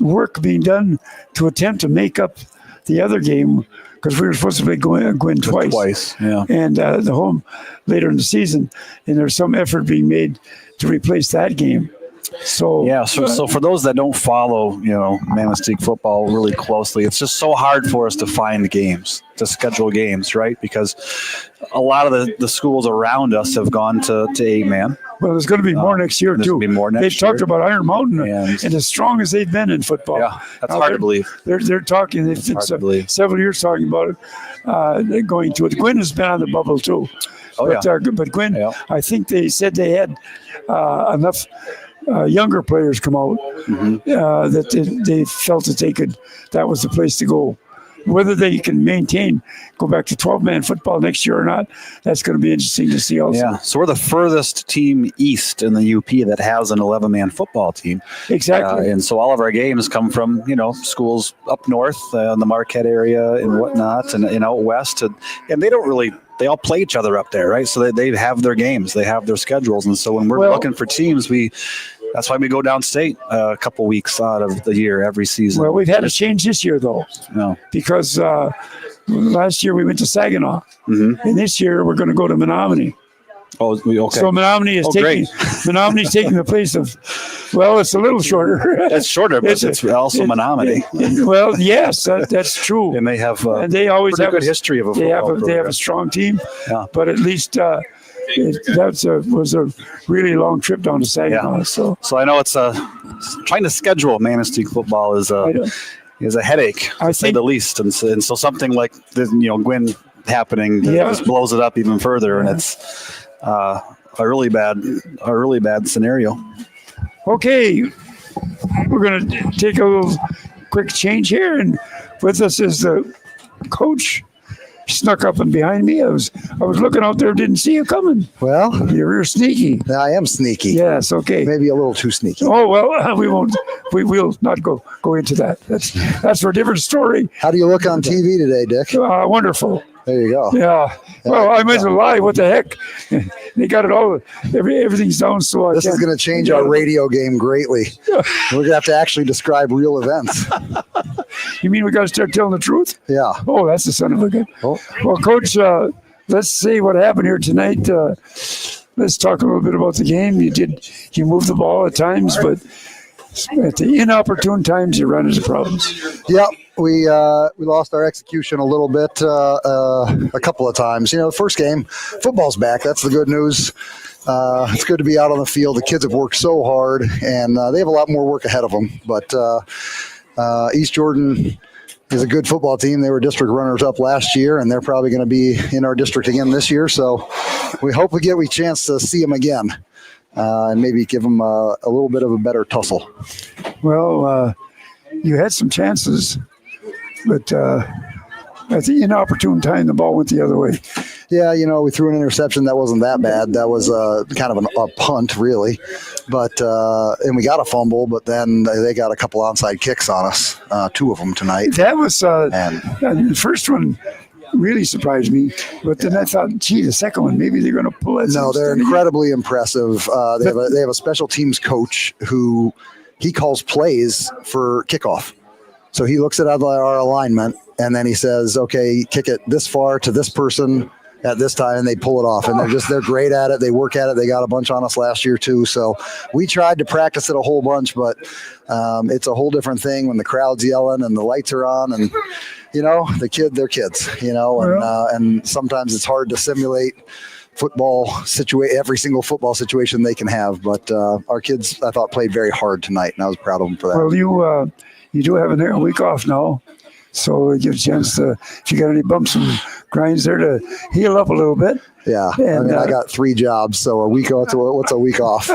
S2: work being done to attempt to make up the other game because we were supposed to play Gwyn twice.
S4: Yeah.
S2: And the home later in the season, and there's some effort being made to replace that game. So
S4: for those that don't follow, Manistique football really closely, it's just so hard for us to find games, to schedule games, right? Because a lot of the schools around us have gone to 8-man.
S2: Well, there's going to be more next year, too.
S4: There's going to be more next year.
S2: They've talked about Iron Mountain and as strong as they've been in football.
S4: Yeah, that's hard to believe.
S2: They're talking, they've been several years talking about it. They're going to it. Gwyn has been on the bubble, too. But Gwyn, I think they said they had enough younger players come out that they felt that that was the place to go. Whether they can go back to 12-man football next year or not, that's going to be interesting to see also.
S4: Yeah, so we're the furthest team east in the U.P. that has an 11-man football team.
S2: Exactly.
S4: And so all of our games come from, schools up north in the Marquette area and whatnot and out west. And they all play each other up there, right? So they have their games, they have their schedules. And so when we're looking for teams, that's why we go downstate a couple weeks out of the year every season.
S2: Well, we've had a change this year, though, because last year we went to Saginaw, and this year we're going to go to Menominee.
S4: Oh, okay.
S2: So Menominee is Menominee's taking the place of. Well, it's a little shorter.
S4: It's shorter, but it's also Menominee.
S2: Well, yes, that's true.
S4: And they have
S2: they always have
S4: a good history of a football program.
S2: They have a strong team, but at least. That was a really long trip down to Saginaw.
S4: Yeah.
S2: So
S4: I know it's trying to schedule Manistique football is a headache, to say the least. And so something like Gwyn happening just blows it up even further, and it's a really bad scenario.
S2: Okay, we're going to take a little quick change here, and with us is the coach. Snuck up and behind me. I was looking out there, didn't see you coming.
S3: Well,
S2: you're sneaky.
S3: I am sneaky.
S2: Yes, okay.
S3: Maybe a little too sneaky.
S2: Oh well, we won't. We will not go into that. That's for a different story.
S3: How do you look on TV today, Dick?
S2: Wonderful.
S3: There you go.
S2: Yeah. Well, I might as well lie. What the heck? They got it all. Everything's down. So
S3: this is going to change our radio game greatly. We're going to have to actually describe real events.
S2: You mean we got to start telling the truth?
S3: Yeah.
S2: Oh, that's the son of a gun. Oh. Well, Coach, let's see what happened here tonight. Let's talk a little bit about the game. You moved the ball at times, but at the inopportune times, you run into problems.
S3: Yep. We lost our execution a little bit a couple of times. The first game, football's back. That's the good news. It's good to be out on the field. The kids have worked so hard, and they have a lot more work ahead of them. But East Jordan is a good football team. They were district runners-up last year, and they're probably going to be in our district again this year. So we hope we get a chance to see them again and maybe give them a little bit of a better tussle.
S2: Well, you had some chances, but at the inopportune time, the ball went the other way.
S3: Yeah, we threw an interception that wasn't that bad. That was kind of a punt, really. But and we got a fumble, but then they got a couple onside kicks on us, 2 of them tonight.
S2: That was the first one really surprised me. But then I thought, gee, the second one, maybe they're going to pull it.
S3: No, they're incredibly impressive. They have a special teams coach who he calls plays for kickoff. So he looks at our alignment, and then he says, okay, kick it this far to this person, at this time, and they pull it off. And they're great at it. They work at it. They got a bunch on us last year too. So we tried to practice it a whole bunch, but it's a whole different thing when the crowd's yelling and the lights are on, and they're kids, and sometimes it's hard to simulate every single football situation they can have. But our kids, I thought, played very hard tonight, and I was proud of them for that.
S2: Well, you do have a week off now, so it gives a chance to, if you got any bumps and grinds there, to heal up a little bit.
S3: Yeah,
S2: and,
S3: I got 3 jobs, so a week off. What's a week off?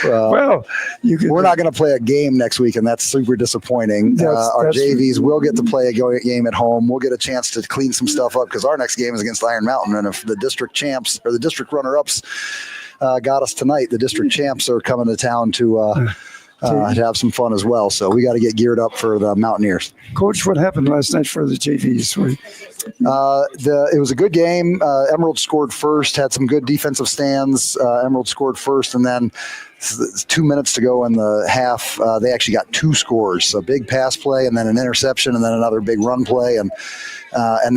S2: Well,
S3: we're not going to play a game next week, and that's super disappointing. Our JVs will get to play a game at home. We'll get a chance to clean some stuff up because our next game is against Iron Mountain, and if the district champs or the district runner-ups got us tonight, the district champs are coming to town to have some fun as well. So we got to get geared up for the Mountaineers.
S2: Coach, what happened last night for the JVs?
S3: It was a good game. Emerald scored first, had some good defensive stands. Emerald scored first, and then 2 minutes to go in the half, they actually got 2 scores: a big pass play, and then an interception, and then another big run play, and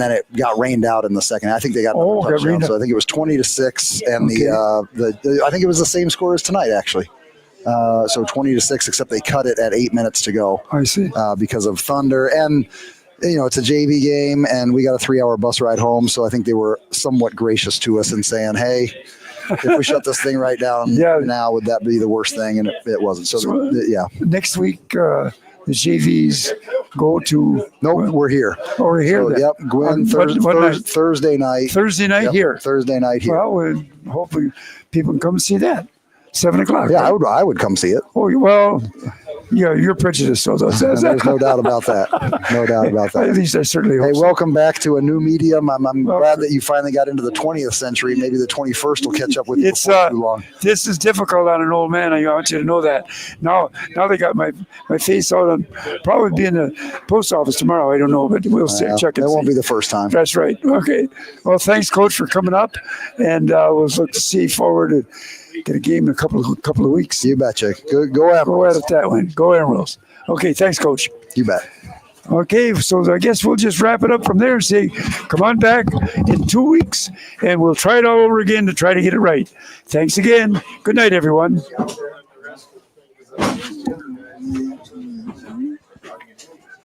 S3: then it got rained out in the second. I think they got another touchdown. So I think it was 20-6, and I think it was the same score as tonight, actually. So 20-6, except they cut it at 8 minutes to go.
S2: I see.
S3: Because of thunder, and it's a JV game, and we got a 3-hour bus ride home. So I think they were somewhat gracious to us in saying, "Hey, if we shut this thing right down now, would that be the worst thing?" And it wasn't. So
S2: next week, the JVs go to.
S3: No, we're here.
S2: Oh, we're here.
S3: So, yep, Gwen, Thursday night.
S2: Thursday night here.
S3: Thursday night here.
S2: Well, hopefully people can come see that. 7 o'clock.
S3: Yeah,
S2: right?
S3: I would come see it.
S2: Oh, well, yeah, you're prejudiced. So there's
S3: no doubt about that. No doubt about that.
S2: At least I certainly hope so.
S3: Welcome back to a new medium. I'm glad that you finally got into the 20th century. Maybe the 21st will catch up with you before too long.
S2: This is difficult on an old man. I want you to know that. Now they got my face out on probably be in the post office tomorrow. I don't know, but we'll check it.
S3: It won't be the first time.
S2: That's right. Okay. Well, thanks, Coach, for coming up, and we'll look to see forward to get a game in a couple of weeks.
S3: You betcha. Go Emeralds.
S2: Go at it that way. Go Emeralds. Okay, thanks, Coach.
S3: You bet.
S2: Okay, so I guess we'll just wrap it up from there and say, come on back in 2 weeks, and we'll try it all over again to try to get it right. Thanks again. Good night, everyone.